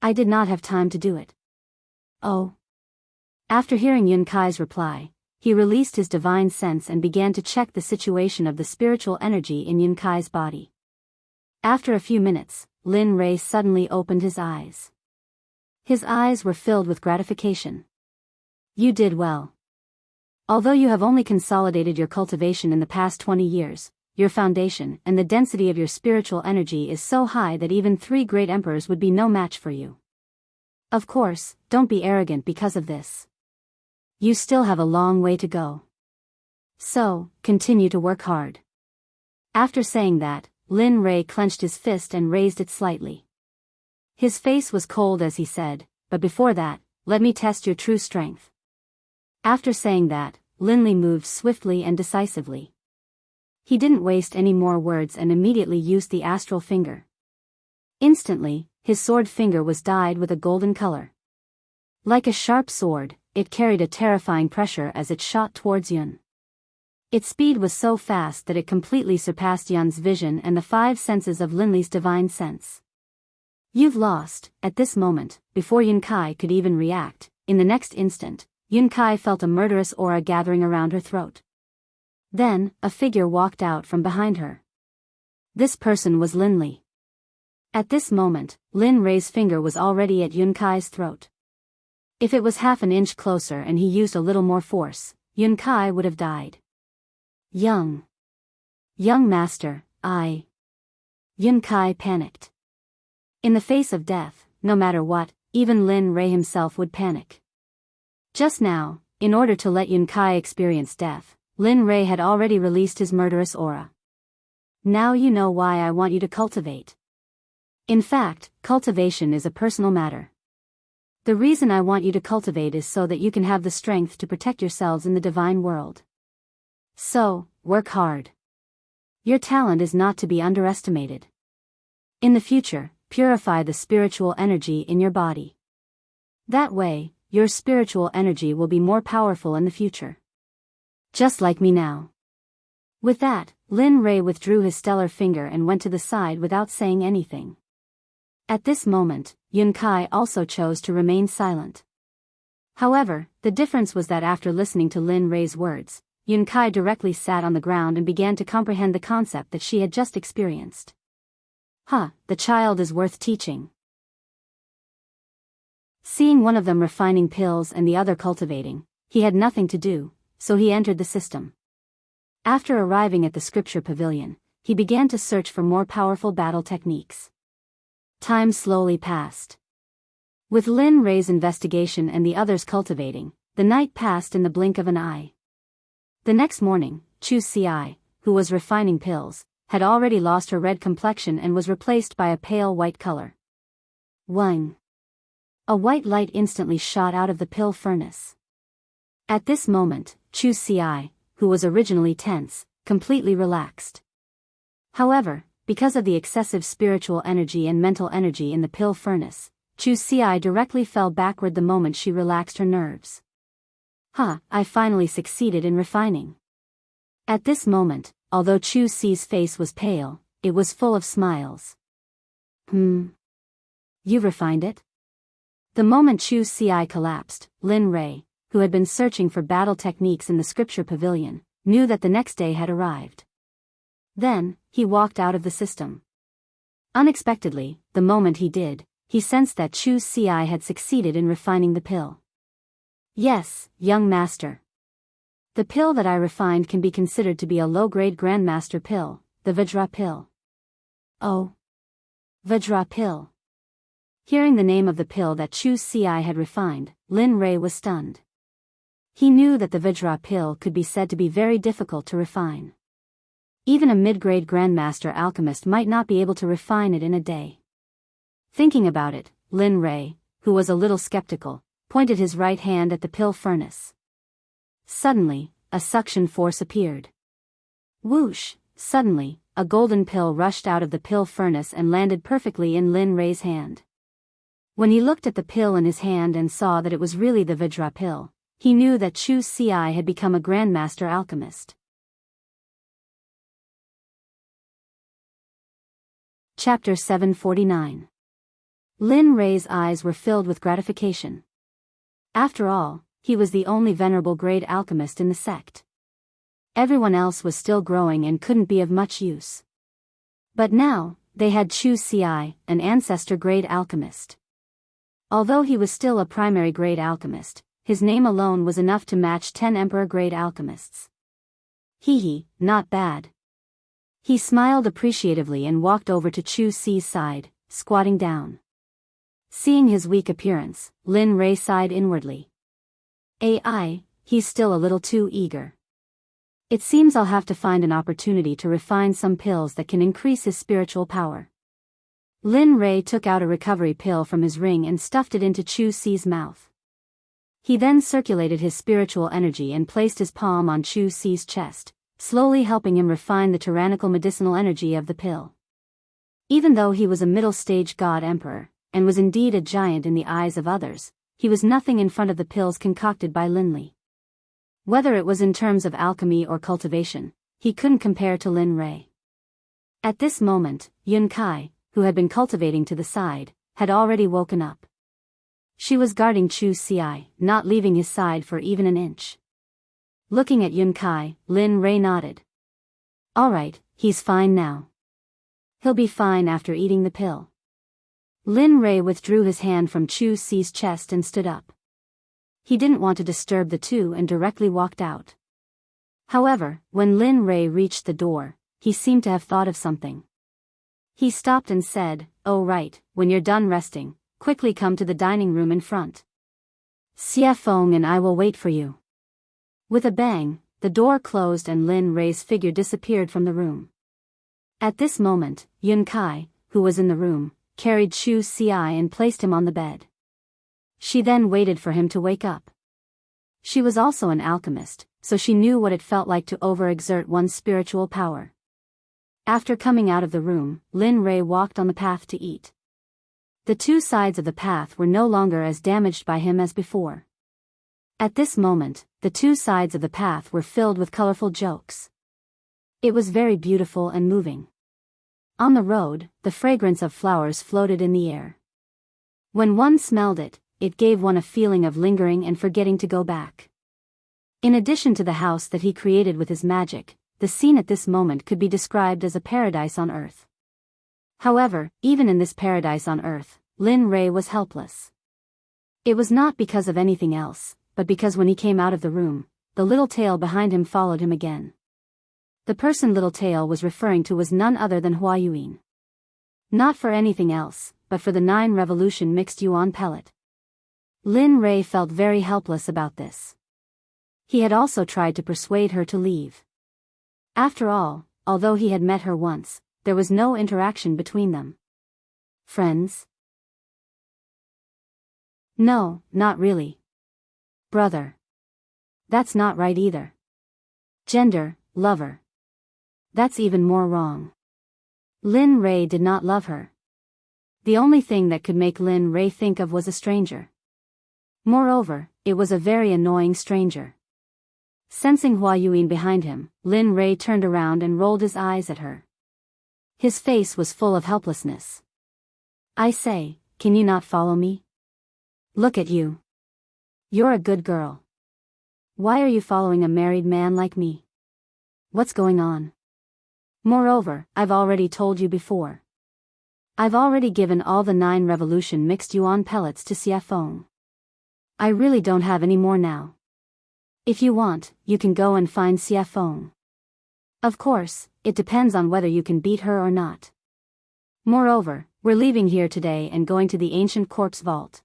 did not have time to do it." "Oh." After hearing Yun Kai's reply, he released his divine sense and began to check the situation of the spiritual energy in Yun Kai's body. After a few minutes, Lin Rei suddenly opened his eyes. His eyes were filled with gratification. "You did well. Although you have only consolidated your cultivation in the past 20 years, your foundation and the density of your spiritual energy is so high that even 3 great emperors would be no match for you. Of course, don't be arrogant because of this. You still have a long way to go. So, continue to work hard." After saying that, Lin Rei clenched his fist and raised it slightly. His face was cold as he said, "But before that, let me test your true strength." After saying that, Lin Li moved swiftly and decisively. He didn't waste any more words and immediately used the astral finger. Instantly, his sword finger was dyed with a golden color. Like a sharp sword, it carried a terrifying pressure as it shot towards Yun. Its speed was so fast that it completely surpassed Yun's vision and the 5 senses of Lin Li's divine sense. "You've lost." At this moment, before Yun Kai could even react, in the next instant, Yun Kai felt a murderous aura gathering around her throat. Then, a figure walked out from behind her. This person was Lin Li. At this moment, Lin Rei's finger was already at Yun Kai's throat. If it was half an inch closer and he used a little more force, Yun Kai would have died. Young master, Yun Kai panicked. In the face of death, no matter what, even Lin Rei himself would panic. Just now, in order to let Yun Kai experience death, Lin Rei had already released his murderous aura. Now you know why I want you to cultivate. In fact, cultivation is a personal matter. The reason I want you to cultivate is so that you can have the strength to protect yourselves in the divine world. So, work hard. Your talent is not to be underestimated. In the future, purify the spiritual energy in your body. That way, your spiritual energy will be more powerful in the future. Just like me now. With that, Lin Rei withdrew his stellar finger and went to the side without saying anything. At this moment, Yun Kai also chose to remain silent. However, the difference was that after listening to Lin Rei's words, Yun Kai directly sat on the ground and began to comprehend the concept that she had just experienced. The child is worth teaching. Seeing one of them refining pills and the other cultivating, he had nothing to do, so he entered the system. After arriving at the scripture pavilion, he began to search for more powerful battle techniques. Time slowly passed. With Lin Rei's investigation and the others cultivating, the night passed in the blink of an eye. The next morning, Chu Xi, who was refining pills, had already lost her red complexion and was replaced by a pale white color. Wang. A white light instantly shot out of the pill furnace. At this moment, Chu Xi, who was originally tense, completely relaxed. However, because of the excessive spiritual energy and mental energy in the pill furnace, Chu Xi directly fell backward the moment she relaxed her nerves. I finally succeeded in refining. At this moment, although Chu Xi's face was pale, it was full of smiles. You refined it? The moment Chu Xi collapsed, Lin Rei, who had been searching for battle techniques in the scripture pavilion, knew that the next day had arrived. Then, he walked out of the system. Unexpectedly, the moment he did, he sensed that Chu Xi had succeeded in refining the pill. Yes, young master. The pill that I refined can be considered to be a low-grade grandmaster pill, the Vajra pill. Oh. Vajra pill. Hearing the name of the pill that Chu Xi had refined, Lin Rei was stunned. He knew that the Vajra pill could be said to be very difficult to refine. Even a mid-grade grandmaster alchemist might not be able to refine it in a day. Thinking about it, Lin Rei, who was a little skeptical, pointed his right hand at the pill furnace. Suddenly, a suction force appeared. Whoosh! Suddenly, a golden pill rushed out of the pill furnace and landed perfectly in Lin Rei's hand. When he looked at the pill in his hand and saw that it was really the Vajra pill, he knew that Chu Xi had become a grandmaster alchemist. Chapter 749. Lin Rei's eyes were filled with gratification. After all, he was the only venerable grade alchemist in the sect. Everyone else was still growing and couldn't be of much use. But now, they had Chu Xi, an ancestor grade alchemist. Although he was still a primary grade alchemist, his name alone was enough to match 10 emperor grade alchemists. Not bad. He smiled appreciatively and walked over to Chu Xi's side, squatting down. Seeing his weak appearance, Lin Rei sighed inwardly. He's still a little too eager. It seems I'll have to find an opportunity to refine some pills that can increase his spiritual power. Lin Rei took out a recovery pill from his ring and stuffed it into Chu Xi's mouth. He then circulated his spiritual energy and placed his palm on Chu Xi's chest, slowly helping him refine the tyrannical medicinal energy of the pill. Even though he was a middle-stage god emperor, and was indeed a giant in the eyes of others, he was nothing in front of the pills concocted by Lin Li. Whether it was in terms of alchemy or cultivation, he couldn't compare to Lin Rei. At this moment, Yun Kai, who had been cultivating to the side, had already woken up. She was guarding Chu Xi, not leaving his side for even an inch. Looking at Yun Kai, Lin Rei nodded. All right, he's fine now. He'll be fine after eating the pill. Lin Rei withdrew his hand from Chu Xi's chest and stood up. He didn't want to disturb the two and directly walked out. However, when Lin Rei reached the door, he seemed to have thought of something. He stopped and said, "Oh right, when you're done resting, quickly come to the dining room in front. Xie Feng and I will wait for you." With a bang, the door closed and Lin Rei's figure disappeared from the room. At this moment, Yun Kai, who was in the room, carried Shu Xiai and placed him on the bed. She then waited for him to wake up. She was also an alchemist, so she knew what it felt like to overexert one's spiritual power. After coming out of the room, Lin Rei walked on the path to eat. The two sides of the path were no longer as damaged by him as before. At this moment, the two sides of the path were filled with colorful jokes. It was very beautiful and moving. On the road, the fragrance of flowers floated in the air. When one smelled it, it gave one a feeling of lingering and forgetting to go back. In addition to the house that he created with his magic, the scene at this moment could be described as a paradise on earth. However, even in this paradise on earth, Lin Rei was helpless. It was not because of anything else, but because when he came out of the room, the little tail behind him followed him again. The person Little Tail was referring to was none other than Hua Yuan. Not for anything else, but for the 9 revolution mixed yuan pellet. Lin Rei felt very helpless about this. He had also tried to persuade her to leave. After all, although he had met her once, there was no interaction between them. Friends? No, not really. Brother. That's not right either. Gender, lover. That's even more wrong. Lin Rei did not love her. The only thing that could make Lin Rei think of was a stranger. Moreover, it was a very annoying stranger. Sensing Hua Yuan behind him, Lin Rei turned around and rolled his eyes at her. His face was full of helplessness. "I say, can you not follow me? Look at you. You're a good girl. Why are you following a married man like me? What's going on? Moreover, I've already told you before. I've already given all the 9 revolution mixed yuan pellets to Xie Feng. I really don't have any more now. If you want, you can go and find Xie Feng. Of course, it depends on whether you can beat her or not. Moreover, we're leaving here today and going to the ancient corpse vault.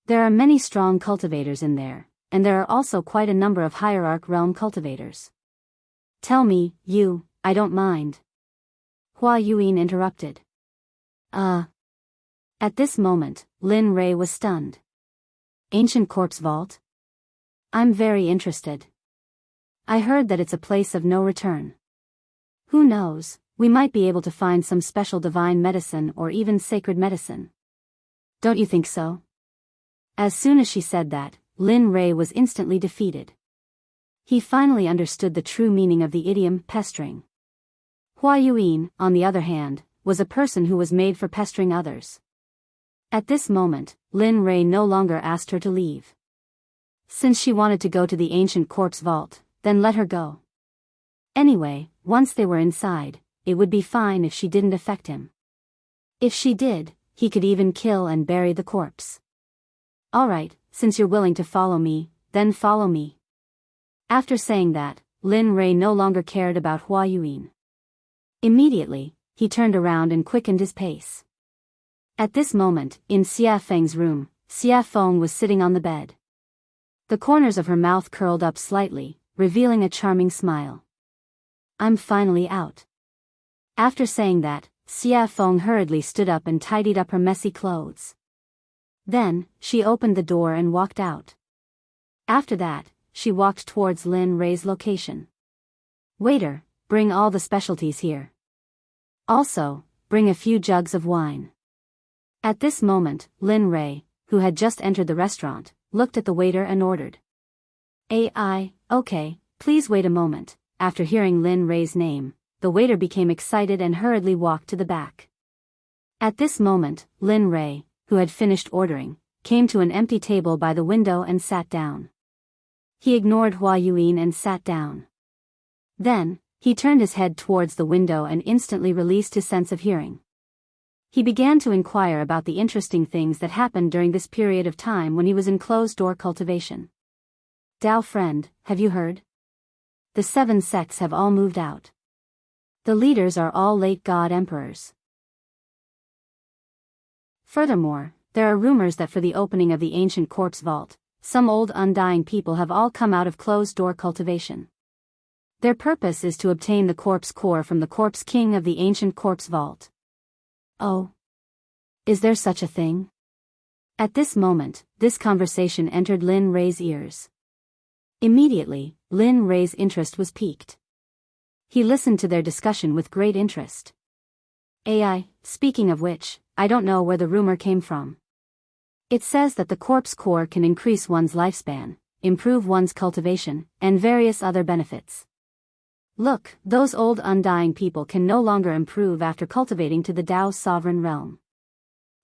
There are many strong cultivators in there, and there are also quite a number of hierarch realm cultivators. Tell me, you, I don't mind." Hua Yuan interrupted. At this moment, Lin Rei was stunned. Ancient corpse vault? I'm very interested. I heard that it's a place of no return. Who knows, we might be able to find some special divine medicine or even sacred medicine. Don't you think so? As soon as she said that, Lin Rei was instantly defeated. He finally understood the true meaning of the idiom pestering. Hua Yuan, on the other hand, was a person who was made for pestering others. At this moment, Lin Rei no longer asked her to leave. Since she wanted to go to the ancient corpse vault, then let her go. Anyway, once they were inside, it would be fine if she didn't affect him. If she did, he could even kill and bury the corpse. Alright, since you're willing to follow me, then follow me. After saying that, Lin Rei no longer cared about Hua Yuan. Immediately, he turned around and quickened his pace. At this moment, in Xie Feng's room, Xie Feng was sitting on the bed. The corners of her mouth curled up slightly, revealing a charming smile. I'm finally out. After saying that, Xie Feng hurriedly stood up and tidied up her messy clothes. Then, she opened the door and walked out. After that, she walked towards Lin Rei's location. Waiter, bring all the specialties here. Also, bring a few jugs of wine. At this moment, Lin Rei, who had just entered the restaurant, looked at the waiter and ordered. Okay, please wait a moment." After hearing Lin Rei's name, the waiter became excited and hurriedly walked to the back. At this moment, Lin Rei, who had finished ordering, came to an empty table by the window and sat down. He ignored Hua Yuan and sat down. Then, he turned his head towards the window and instantly released his sense of hearing. He began to inquire about the interesting things that happened during this period of time when he was in closed-door cultivation. "Dao friend, have you heard? the 7 sects have all moved out. The leaders are all late god emperors. Furthermore, there are rumors that for the opening of the ancient corpse vault, some old undying people have all come out of closed-door cultivation. Their purpose is to obtain the corpse core from the corpse king of the ancient corpse vault. Oh. Is there such a thing? At this moment, this conversation entered Lin Rei's ears. Immediately, Lin Rei's interest was piqued. He listened to their discussion with great interest. AI, speaking of which, I don't know where the rumor came from. It says that the corpse core can increase one's lifespan, improve one's cultivation, and various other benefits. Look, those old undying people can no longer improve after cultivating to the Tao's sovereign realm.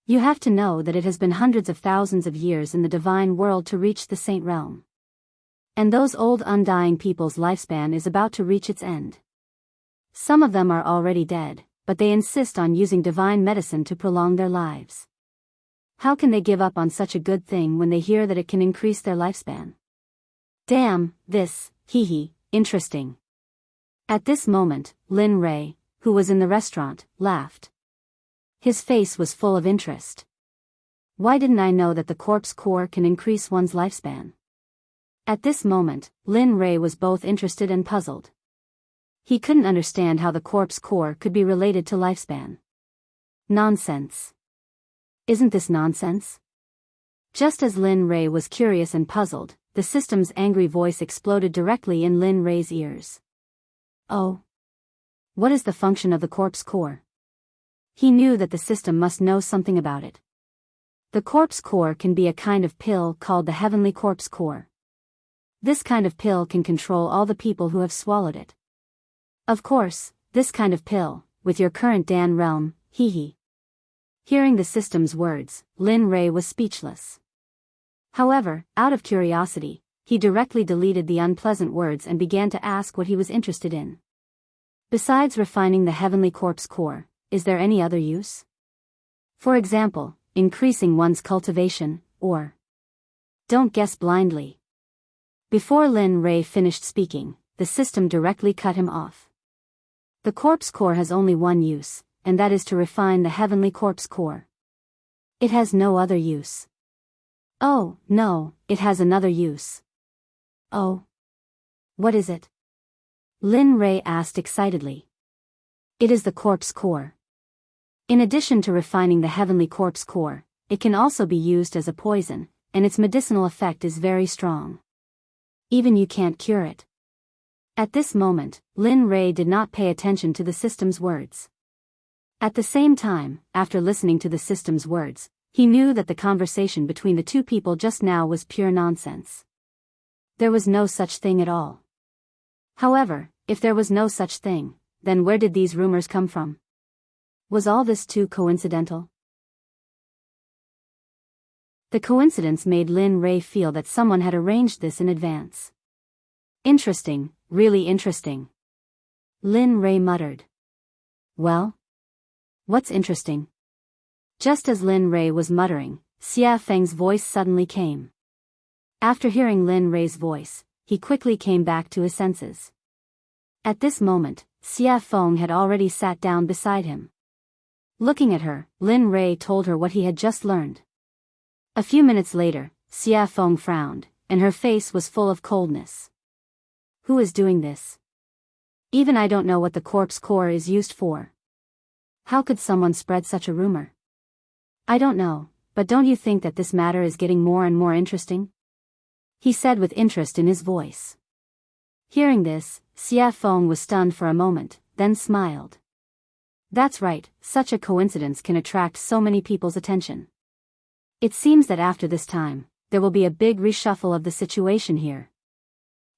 You have to know that it has been hundreds of thousands of years in the divine world to reach the saint realm. And those old undying people's lifespan is about to reach its end. Some of them are already dead, but they insist on using divine medicine to prolong their lives. How can they give up on such a good thing when they hear that it can increase their lifespan? Damn, this, interesting. At this moment, Lin Rei, who was in the restaurant, laughed. His face was full of interest. Why didn't I know that the corpse core can increase one's lifespan? At this moment, Lin Rei was both interested and puzzled. He couldn't understand how the corpse core could be related to lifespan. Nonsense. Isn't this nonsense? Just as Lin Rei was curious and puzzled, the system's angry voice exploded directly in Lin Rei's ears. Oh. What is the function of the corpse core? He knew that the system must know something about it. The corpse core can be a kind of pill called the heavenly corpse core. This kind of pill can control all the people who have swallowed it. Of course, this kind of pill, with your current Dan realm, Hearing the system's words, Lin Rei was speechless. However, out of curiosity, he directly deleted the unpleasant words and began to ask what he was interested in. Besides refining the heavenly corpse core, is there any other use? For example, increasing one's cultivation, or... Don't guess blindly. Before Lin Rei finished speaking, the system directly cut him off. The corpse core has only one use, and that is to refine the heavenly corpse core. It has no other use. Oh, no, it has another use. Oh. What is it? Lin Rei asked excitedly. It is the corpse core. In addition to refining the heavenly corpse core, it can also be used as a poison, and its medicinal effect is very strong. Even you can't cure it. At this moment, Lin Rei did not pay attention to the system's words. At the same time, after listening to the system's words, he knew that the conversation between the two people just now was pure nonsense. There was no such thing at all. However, if there was no such thing, then where did these rumors come from? Was all this too coincidental? The coincidence made Lin Rei feel that someone had arranged this in advance. Interesting, really interesting. Lin Rei muttered. Well? What's interesting? Just as Lin Rei was muttering, Xia Feng's voice suddenly came. After hearing Lin Rei's voice, he quickly came back to his senses. At this moment, Xia Feng had already sat down beside him. Looking at her, Lin Rei told her what he had just learned. A few minutes later, Xia Feng frowned, and her face was full of coldness. Who is doing this? Even I don't know what the corpse core is used for. How could someone spread such a rumor? I don't know, but don't you think that this matter is getting more and more interesting? He said with interest in his voice. Hearing this, Xia Feng was stunned for a moment, then smiled. That's right, such a coincidence can attract so many people's attention. It seems that after this time, there will be a big reshuffle of the situation here.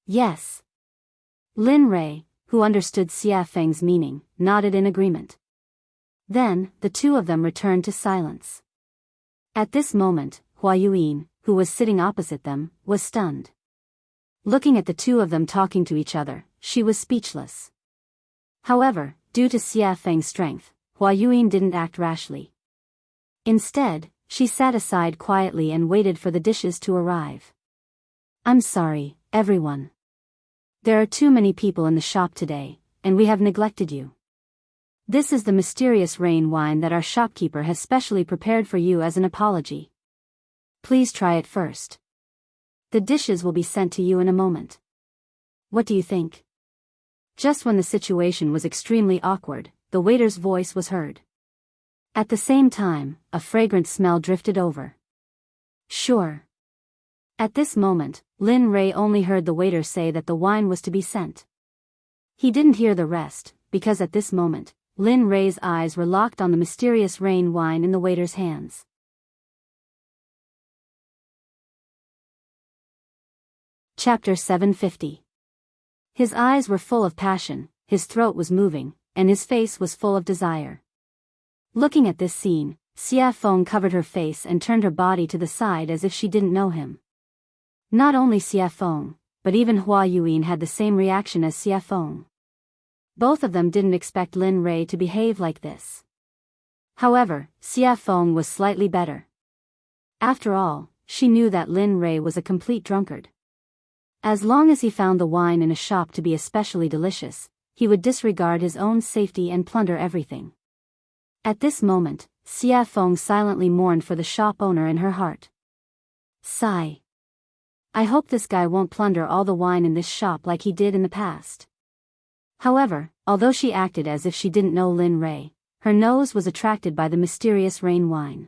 Yes. Lin Rei, who understood Xia Feng's meaning, nodded in agreement. Then, the two of them returned to silence. At this moment, Hua Yuyin, who was sitting opposite them, was stunned. Looking at the two of them talking to each other, she was speechless. However, due to Xia Feng's strength, Hua Yuyin didn't act rashly. Instead, she sat aside quietly and waited for the dishes to arrive. I'm sorry, everyone. There are too many people in the shop today, and we have neglected you. This is the mysterious rain wine that our shopkeeper has specially prepared for you as an apology. Please try it first. The dishes will be sent to you in a moment. What do you think? Just when the situation was extremely awkward, the waiter's voice was heard. At the same time, a fragrant smell drifted over. Sure. At this moment, Lin Rei only heard the waiter say that the wine was to be sent. He didn't hear the rest, because at this moment, Lin Rei's eyes were locked on the mysterious rain wine in the waiter's hands. Chapter 750. His eyes were full of passion, his throat was moving, and his face was full of desire. Looking at this scene, Xia Feng covered her face and turned her body to the side as if she didn't know him. Not only Xia Feng, but even Hua Yuyin had the same reaction as Xia Feng. Both of them didn't expect Lin Rei to behave like this. However, Xia Feng was slightly better. After all, she knew that Lin Rei was a complete drunkard. As long as he found the wine in a shop to be especially delicious, he would disregard his own safety and plunder everything. At this moment, Xia Feng silently mourned for the shop owner in her heart. Sigh. I hope this guy won't plunder all the wine in this shop like he did in the past. However, although she acted as if she didn't know Lin Rei, her nose was attracted by the mysterious rain wine.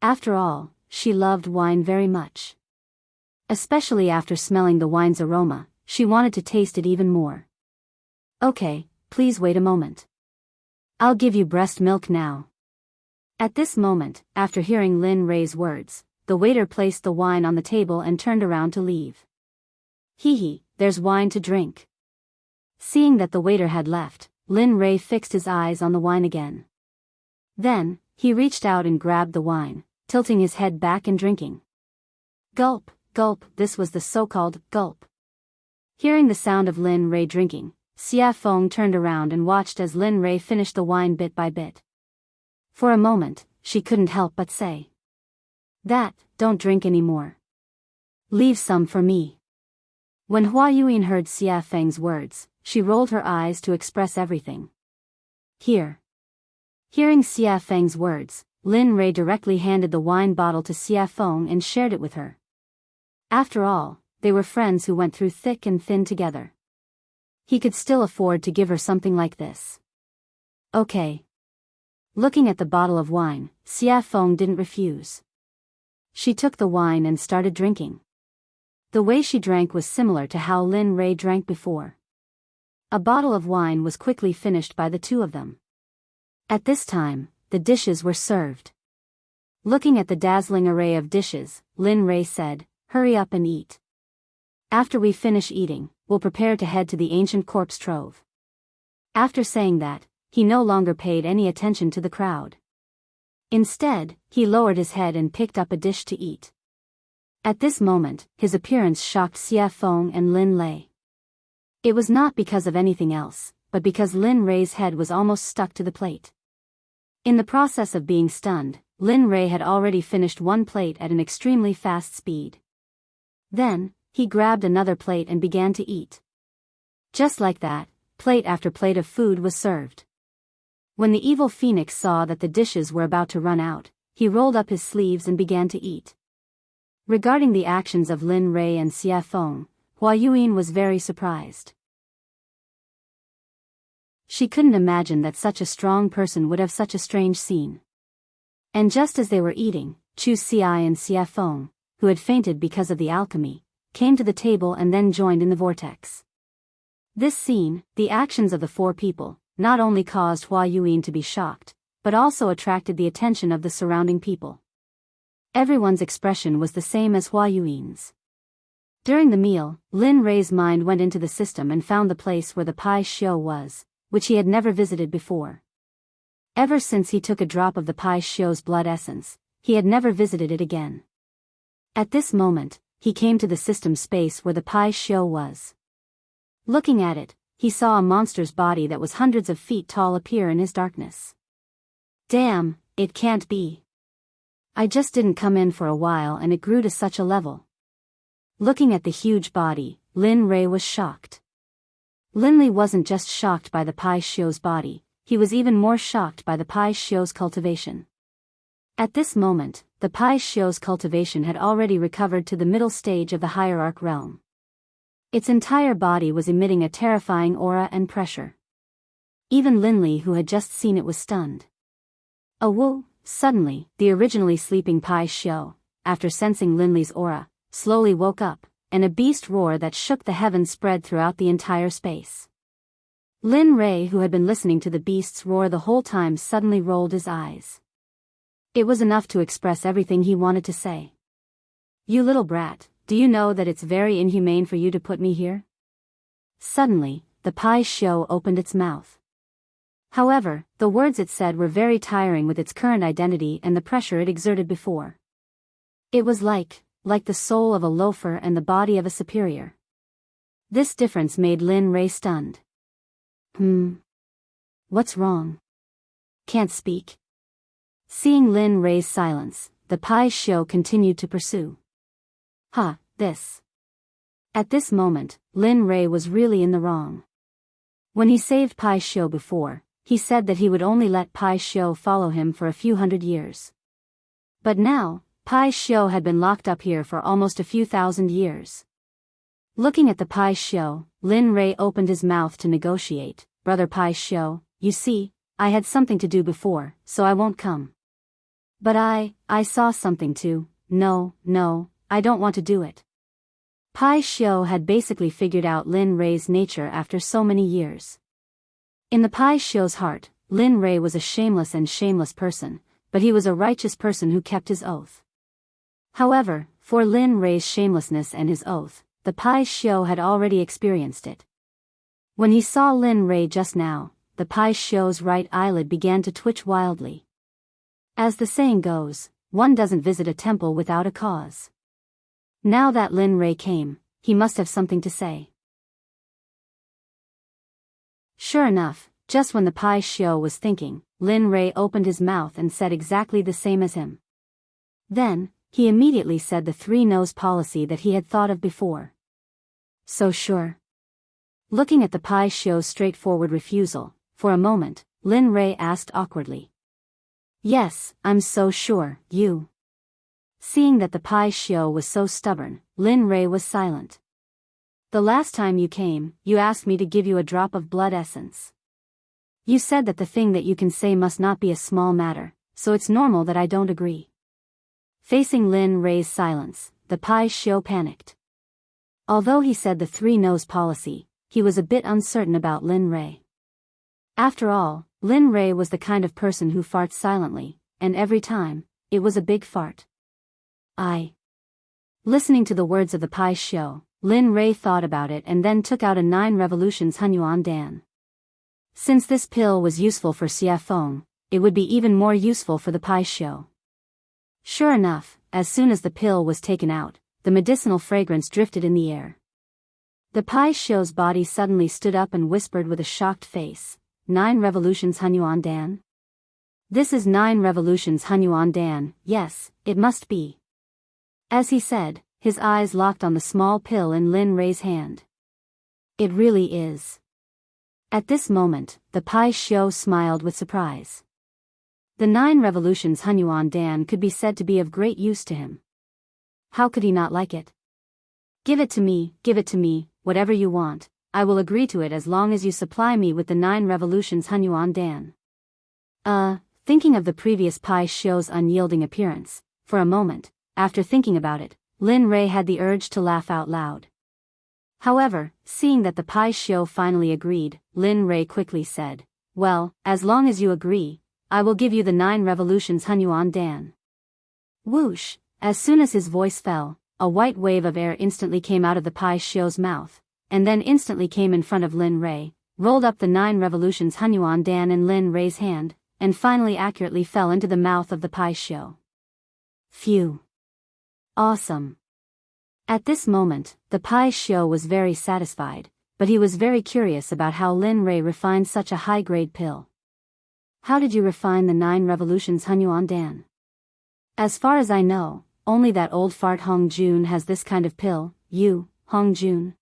After all, she loved wine very much. Especially after smelling the wine's aroma, she wanted to taste it even more. Okay, please wait a moment. I'll give you breast milk now. At this moment, after hearing Lin Rei's words, the waiter placed the wine on the table and turned around to leave. Hee, there's wine to drink. Seeing that the waiter had left, Lin Rei fixed his eyes on the wine again. Then, he reached out and grabbed the wine, tilting his head back and drinking. Gulp, gulp, this was the so-called gulp. Hearing the sound of Lin Rei drinking, Xia Feng turned around and watched as Lin Rei finished the wine bit by bit. For a moment, she couldn't help but say. That, don't drink anymore. Leave some for me. When Hua Yuyin heard Xia Feng's words, she rolled her eyes to express everything. Here. Hearing Xia Feng's words, Lin Rei directly handed the wine bottle to Xia Feng and shared it with her. After all, they were friends who went through thick and thin together. He could still afford to give her something like this. Okay. Looking at the bottle of wine, Xia Feng didn't refuse. She took the wine and started drinking. The way she drank was similar to how Lin Rei drank before. A bottle of wine was quickly finished by the two of them. At this time, the dishes were served. Looking at the dazzling array of dishes, Lin Rei said, "Hurry up and eat. After we finish eating, we'll prepare to head to the ancient corpse trove." After saying that, he no longer paid any attention to the crowd. Instead, he lowered his head and picked up a dish to eat. At this moment, his appearance shocked Xia Feng and Lin Lei. It was not because of anything else, but because Lin Rei's head was almost stuck to the plate. In the process of being stunned, Lin Rei had already finished one plate at an extremely fast speed. Then, he grabbed another plate and began to eat. Just like that, plate after plate of food was served. When the evil phoenix saw that the dishes were about to run out, he rolled up his sleeves and began to eat. Regarding the actions of Lin Rei and Xia Feng, Hua Yuyin was very surprised. She couldn't imagine that such a strong person would have such a strange scene. And just as they were eating, Chu Xi and Xia Feng, who had fainted because of the alchemy, came to the table and then joined in the vortex. This scene, the actions of the four people, not only caused Hua Yuyin to be shocked, but also attracted the attention of the surrounding people. Everyone's expression was the same as Hua Yuyin's. During the meal, Lin Rei's mind went into the system and found the place where the Pai Xiu was, which he had never visited before. Ever since he took a drop of the Pai Xiu's blood essence, he had never visited it again. At this moment, he came to the system space where the Pai Xiu was. Looking at it, he saw a monster's body that was hundreds of feet tall appear in his darkness. Damn, it can't be. I just didn't come in for a while and it grew to such a level. Looking at the huge body, Lin Rei was shocked. Linley wasn't just shocked by the Pai Xiu's body, he was even more shocked by the Pai Xiu's cultivation. At this moment, the Pai Xiu's cultivation had already recovered to the middle stage of the hierarch realm. Its entire body was emitting a terrifying aura and pressure. Even Linley, who had just seen it, was stunned. Suddenly, the originally sleeping Pai Xiu, after sensing Linley's aura, slowly woke up, and a beast roar that shook the heavens spread throughout the entire space. Lin Rei, who had been listening to the beast's roar the whole time, suddenly rolled his eyes. It was enough to express everything he wanted to say. "You little brat, do you know that it's very inhumane for you to put me here?" Suddenly, the Pai Xiu opened its mouth. However, the words it said were very tiring with its current identity and the pressure it exerted before. It was like the soul of a loafer and the body of a superior. This difference made Lin Rei stunned. What's wrong? Can't speak? Seeing Lin Rei's silence, the Pai Xiu continued to pursue. This. At this moment, Lin Rei was really in the wrong. When he saved Pai Xiu before, he said that he would only let Pai Xiu follow him for a few hundred years. But now, Pai Xiu had been locked up here for almost a few thousand years. Looking at the Pai Xiu, Lin Rei opened his mouth to negotiate. "Brother Pai Xiu, you see, I had something to do before, so I won't come. But I saw something too. No, I don't want to do it." Pai Xiu had basically figured out Lin Rei's nature after so many years. In the Pai Xiu's heart, Lin Rei was a shameless person, but he was a righteous person who kept his oath. However, for Lin Rei's shamelessness and his oath, the Pai Xiu had already experienced it. When he saw Lin Rei just now, the Pai Xiu's right eyelid began to twitch wildly. As the saying goes, one doesn't visit a temple without a cause. Now that Lin Rei came, he must have something to say. Sure enough, just when the Pai Xiu was thinking, Lin Rei opened his mouth and said exactly the same as him. Then, he immediately said the three-nose policy that he had thought of before. "So sure?" Looking at the Pai Xiu's straightforward refusal, for a moment, Lin Rei asked awkwardly. "Yes, I'm so sure, you." Seeing that the Pai Xiu was so stubborn, Lin Rei was silent. "The last time you came, you asked me to give you a drop of blood essence. You said that the thing that you can say must not be a small matter, so it's normal that I don't agree." Facing Lin Rei's silence, the Pai Xiu panicked. Although he said the three-nose policy, he was a bit uncertain about Lin Rei. After all, Lin Rei was the kind of person who farts silently, and every time, it was a big fart. Listening to the words of the Pai Xiu, Lin Rei thought about it and then took out a 9 revolutions Hunyuan Dan. Since this pill was useful for Xie Feng, it would be even more useful for the Pai Xiu. Sure enough, as soon as the pill was taken out, the medicinal fragrance drifted in the air. The Pai Xiu's body suddenly stood up and whispered with a shocked face, 9 revolutions Hunyuan Dan? This is 9 revolutions Hunyuan Dan, yes, it must be. As he said, his eyes locked on the small pill in Lin Rei's hand. It really is. At this moment, the Pai Xiu smiled with surprise. The 9 revolutions Hunyuan Dan could be said to be of great use to him. How could he not like it? Give it to me, whatever you want, I will agree to it as long as you supply me with the 9 revolutions Hunyuan Dan. Thinking of the previous Pai Xiu's unyielding appearance, for a moment, after thinking about it, Lin Rei had the urge to laugh out loud. However, seeing that the Pai Xiu finally agreed, Lin Rei quickly said, "Well, as long as you agree, I will give you the 9 revolutions Hunyuan Dan." Whoosh! As soon as his voice fell, a white wave of air instantly came out of the Pai Xiu's mouth, and then instantly came in front of Lin Rei, rolled up the 9 revolutions Hunyuan Dan in Lin Rei's hand, and finally accurately fell into the mouth of the Pai Xiu. Phew! Awesome! At this moment, the Pai Xiu was very satisfied, but he was very curious about how Lin Rei refined such a high-grade pill. "How did you refine the 9 revolutions Hunyuan Dan?" "As far as I know, only that old fart Hong Jun has this kind of pill." "You, Hong Jun?"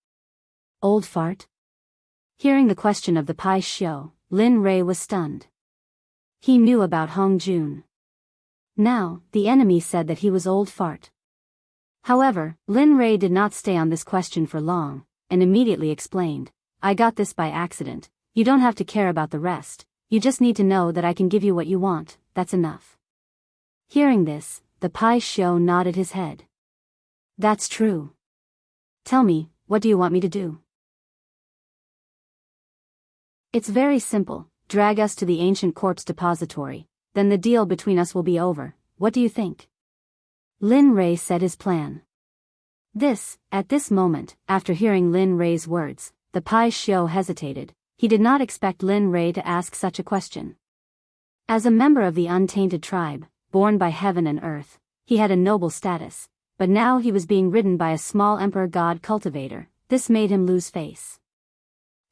Old fart? Hearing the question of the Pai Xiu, Lin Rei was stunned. He knew about Hong Jun. Now, the enemy said that he was old fart. However, Lin Rei did not stay on this question for long, and immediately explained, I got this by accident, you don't have to care about the rest, you just need to know that I can give you what you want, that's enough. Hearing this, the Pai Xiu nodded his head. That's true. Tell me, what do you want me to do? It's very simple, drag us to the ancient corpse depository, then the deal between us will be over, what do you think? Lin Rei said his plan. At this moment, after hearing Lin Rei's words, the Pai Xiu hesitated, he did not expect Lin Rei to ask such a question. As a member of the untainted tribe, born by heaven and earth, he had a noble status, but now he was being ridden by a small emperor god cultivator, this made him lose face.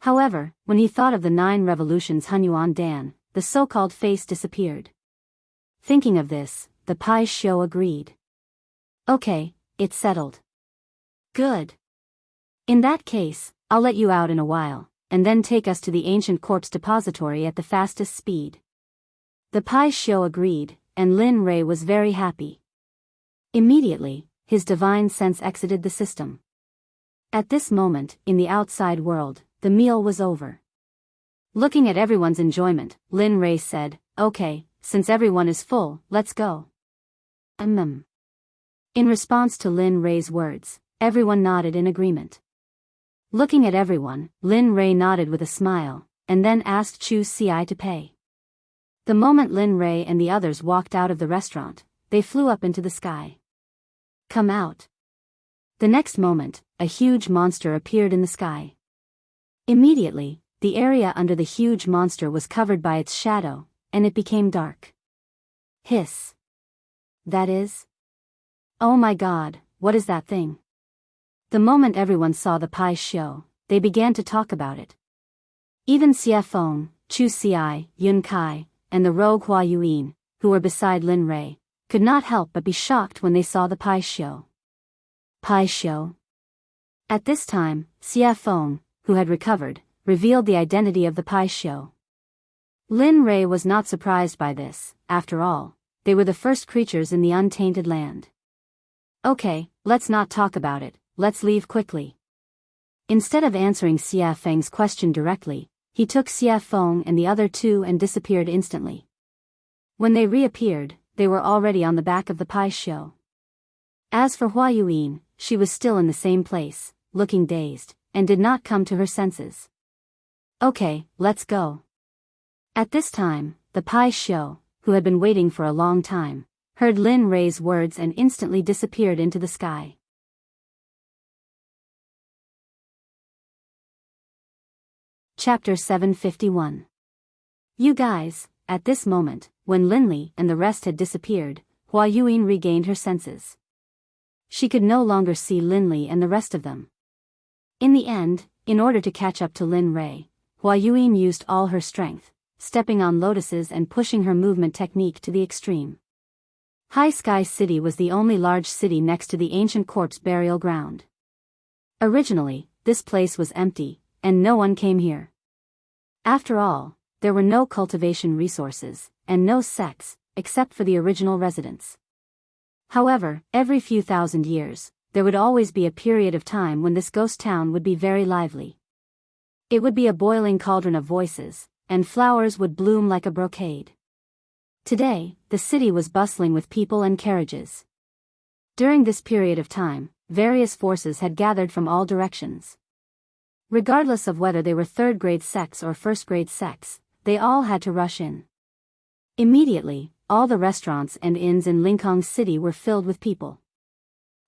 However, when he thought of the 9 revolutions Hunyuan Dan, the so-called face disappeared. Thinking of this, the Pai Xiu agreed. Okay, it's settled. Good. In that case, I'll let you out in a while, and then take us to the ancient corpse depository at the fastest speed. The Pai Xiu agreed, and Lin Rei was very happy. Immediately, his divine sense exited the system. At this moment, in the outside world, the meal was over. Looking at everyone's enjoyment, Lin Rei said, okay, since everyone is full, let's go. In response to Lin Rei's words, everyone nodded in agreement. Looking at everyone, Lin Rei nodded with a smile, and then asked Chu Ci to pay. The moment Lin Rei and the others walked out of the restaurant, they flew up into the sky. Come out. The next moment, a huge monster appeared in the sky. Immediately, the area under the huge monster was covered by its shadow, and it became dark. Hiss. That is? Oh my god, what is that thing? The moment everyone saw the Pai Xiu, they began to talk about it. Even Xie Feng, Chu Ci, Yun Kai, and the rogue Hua Yuan, who were beside Lin Rei, could not help but be shocked when they saw the Pai Xiu. Pai Xiu. At this time, Xie Feng, who had recovered, revealed the identity of the Pai Xiu. Lin Rei was not surprised by this, after all, they were the first creatures in the untainted land. Okay, let's not talk about it, let's leave quickly. Instead of answering Xie Feng's question directly, he took Xie Feng and the other 2 and disappeared instantly. When they reappeared, they were already on the back of the Pai Xiu. As for Hua Yuan, she was still in the same place, looking dazed, and did not come to her senses. Okay, let's go. At this time, the Pai Xiu, who had been waiting for a long time, heard Lin Rei's words and instantly disappeared into the sky. Chapter 751. You guys, at this moment, when Linli and the rest had disappeared, Hua Yuan regained her senses. She could no longer see Linli and the rest of them. In the end, in order to catch up to Lin Rei, Hua Yuan used all her strength, stepping on lotuses and pushing her movement technique to the extreme. High Sky City was the only large city next to the ancient corpse burial ground. Originally, this place was empty, and no one came here. After all, there were no cultivation resources, and no sects, except for the original residents. However, every few thousand years, there would always be a period of time when this ghost town would be very lively. It would be a boiling cauldron of voices, and flowers would bloom like a brocade. Today, the city was bustling with people and carriages. During this period of time, various forces had gathered from all directions. Regardless of whether they were third-grade sects or first-grade sects, they all had to rush in. Immediately, all the restaurants and inns in Linkhong City were filled with people.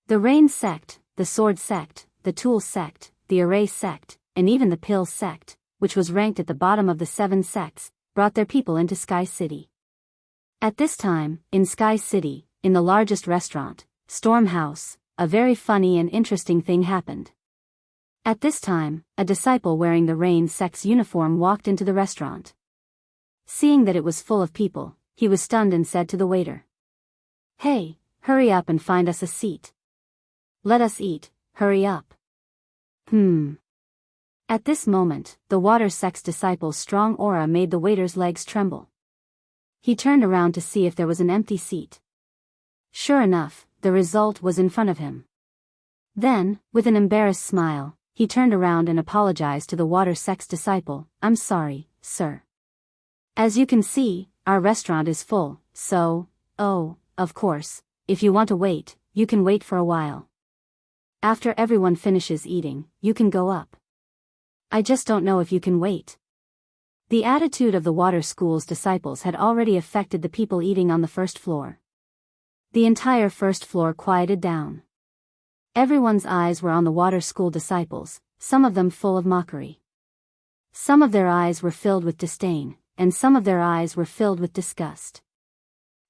The Rain Sect, the Sword Sect, the Tool Sect, the Array Sect, and even the Pill Sect, which was ranked at the bottom of the 7 sects, brought their people into Sky City. At this time, in Sky City, in the largest restaurant, Storm House, a very funny and interesting thing happened. At this time, a disciple wearing the Rain Sect's uniform walked into the restaurant. Seeing that it was full of people, he was stunned and said to the waiter, "Hey, hurry up and find us a seat. Let us eat, hurry up." At this moment, the water sect's disciple's strong aura made the waiter's legs tremble. He turned around to see if there was an empty seat. Sure enough, the result was in front of him. Then, with an embarrassed smile, he turned around and apologized to the water sect's disciple. "I'm sorry, sir. As you can see, our restaurant is full, so, of course, if you want to wait, you can wait for a while. After everyone finishes eating, you can go up. I just don't know if you can wait." The attitude of the water school's disciples had already affected the people eating on the first floor. The entire first floor quieted down. Everyone's eyes were on the water school disciples, some of them full of mockery. Some of their eyes were filled with disdain, and some of their eyes were filled with disgust.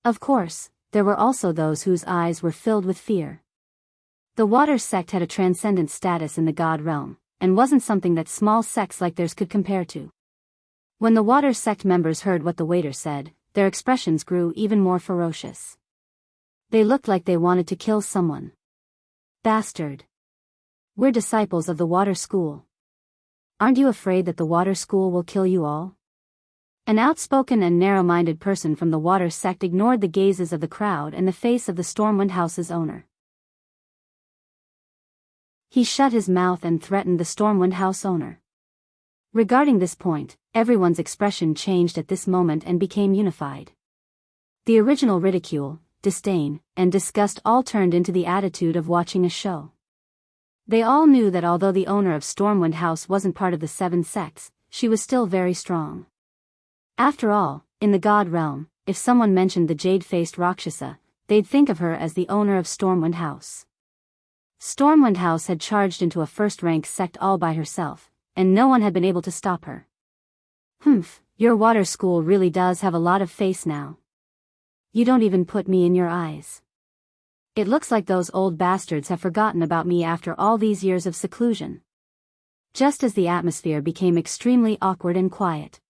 Of course, there were also those whose eyes were filled with fear. The water sect had a transcendent status in the god realm, and wasn't something that small sects like theirs could compare to. When the water sect members heard what the waiter said, their expressions grew even more ferocious. They looked like they wanted to kill someone. "Bastard. We're disciples of the water school. Aren't you afraid that the water school will kill you all?" An outspoken and narrow-minded person from the water sect ignored the gazes of the crowd and the face of the Stormwind House's owner. He shut his mouth and threatened the Stormwind House owner. Regarding this point, everyone's expression changed at this moment and became unified. The original ridicule, disdain, and disgust all turned into the attitude of watching a show. They all knew that although the owner of Stormwind House wasn't part of the 7 sects, she was still very strong. After all, in the god realm, if someone mentioned the jade-faced Rakshasa, they'd think of her as the owner of Stormwind House. Stormwind House had charged into a first-rank sect all by herself, and no one had been able to stop her. "Humph, your water school really does have a lot of face now. You don't even put me in your eyes. It looks like those old bastards have forgotten about me after all these years of seclusion." Just as the atmosphere became extremely awkward and quiet,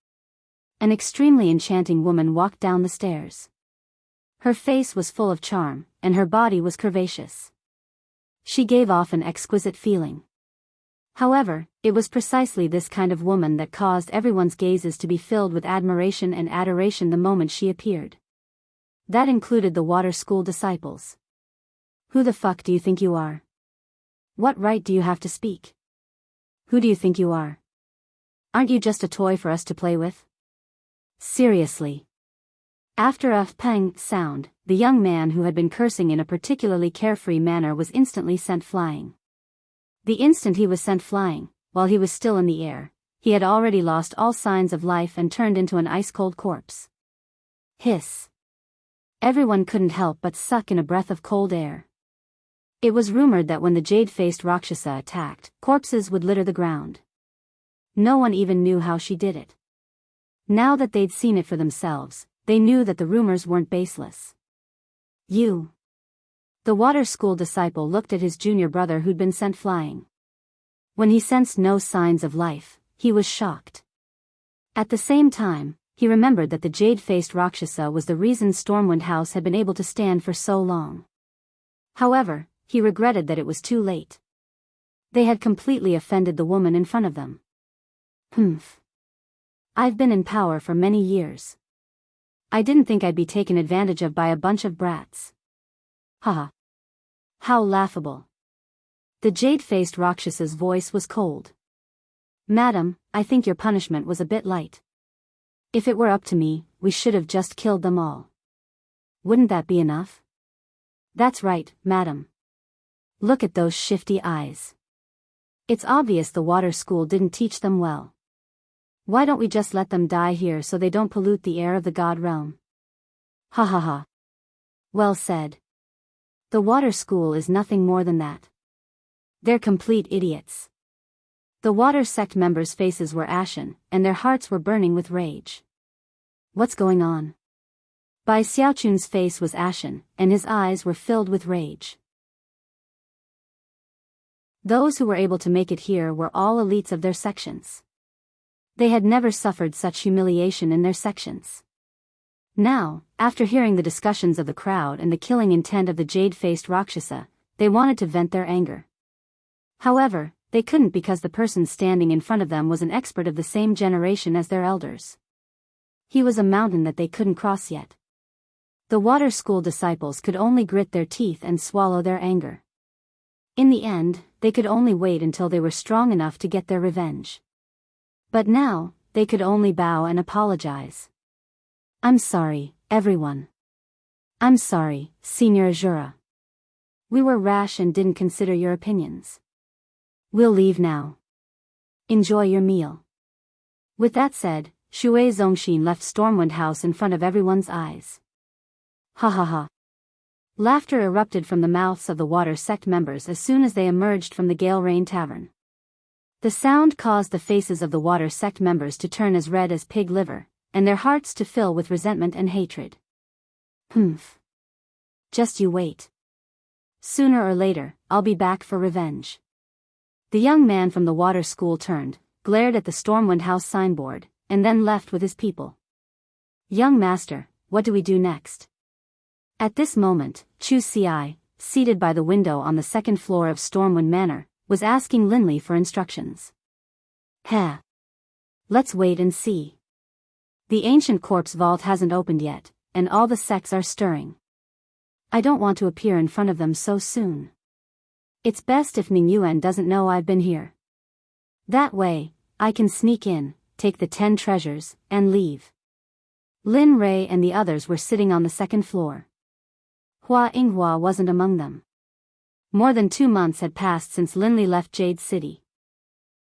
an extremely enchanting woman walked down the stairs. Her face was full of charm, and her body was curvaceous. She gave off an exquisite feeling. However, it was precisely this kind of woman that caused everyone's gazes to be filled with admiration and adoration the moment she appeared. That included the water school disciples. "Who the fuck do you think you are? What right do you have to speak? Who do you think you are? Aren't you just a toy for us to play with? Seriously." After a pang sound, the young man who had been cursing in a particularly carefree manner was instantly sent flying. The instant he was sent flying, while he was still in the air, he had already lost all signs of life and turned into an ice-cold corpse. Hiss. Everyone couldn't help but suck in a breath of cold air. It was rumored that when the jade-faced Rakshasa attacked, corpses would litter the ground. No one even knew how she did it. Now that they'd seen it for themselves, they knew that the rumors weren't baseless. "You." The water school disciple looked at his junior brother who'd been sent flying. When he sensed no signs of life, he was shocked. At the same time, he remembered that the jade-faced Rakshasa was the reason Stormwind House had been able to stand for so long. However, he regretted that it was too late. They had completely offended the woman in front of them. "Humph. I've been in power for many years. I didn't think I'd be taken advantage of by a bunch of brats. Haha. How laughable." The jade-faced Rakshasa's voice was cold. "Madam, I think your punishment was a bit light. If it were up to me, we should have just killed them all. Wouldn't that be enough?" "That's right, madam. Look at those shifty eyes. It's obvious the water school didn't teach them well. Why don't we just let them die here so they don't pollute the air of the god realm?" "Ha ha ha. Well said. The water school is nothing more than that. They're complete idiots." The water sect members' faces were ashen, and their hearts were burning with rage. "What's going on?" Bai Xiaochun's face was ashen, and his eyes were filled with rage. Those who were able to make it here were all elites of their sections. They had never suffered such humiliation in their sections. Now, after hearing the discussions of the crowd and the killing intent of the jade-faced Rakshasa, they wanted to vent their anger. However, they couldn't because the person standing in front of them was an expert of the same generation as their elders. He was a mountain that they couldn't cross yet. The water school disciples could only grit their teeth and swallow their anger. In the end, they could only wait until they were strong enough to get their revenge. But now, they could only bow and apologize. I'm sorry, everyone. I'm sorry, Senior Azura. We were rash and didn't consider your opinions. We'll leave now. Enjoy your meal. With that said, Shui Zongxin left Stormwind House in front of everyone's eyes. Ha ha ha. Laughter erupted from the mouths of the Water Sect members as soon as they emerged from the Gale Rain Tavern. The sound caused the faces of the Water Sect members to turn as red as pig liver, and their hearts to fill with resentment and hatred. Humph. Just you wait. Sooner or later, I'll be back for revenge. The young man from the water school turned, glared at the Stormwind House signboard, and then left with his people. Young master, what do we do next? At this moment, Chu Ci, seated by the window on the second floor of Stormwind Manor, was asking Linley for instructions. Heh. Let's wait and see. The ancient corpse vault hasn't opened yet, and all the sects are stirring. I don't want to appear in front of them so soon. It's best if Ning Yuan doesn't know I've been here. That way, I can sneak in, take the 10 treasures, and leave. Lin Rei and the others were sitting on the second floor. Hua Yinghua wasn't among them. More than 2 months had passed since Linley left Jade City.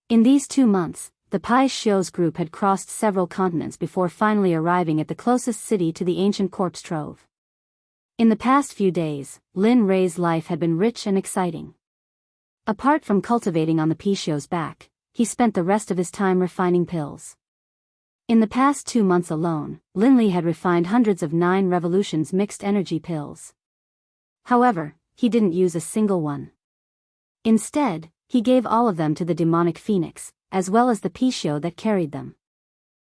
In these 2 months, the Pai Xiu's group had crossed several continents before finally arriving at the closest city to the ancient corpse trove. In the past few days, Lin Rei's life had been rich and exciting. Apart from cultivating on the Pai Xiu's back, he spent the rest of his time refining pills. In the past 2 months alone, Linley had refined hundreds of 9 revolutions mixed energy pills. However, he didn't use a single one. Instead, he gave all of them to the demonic phoenix, as well as the Pai Xiu that carried them.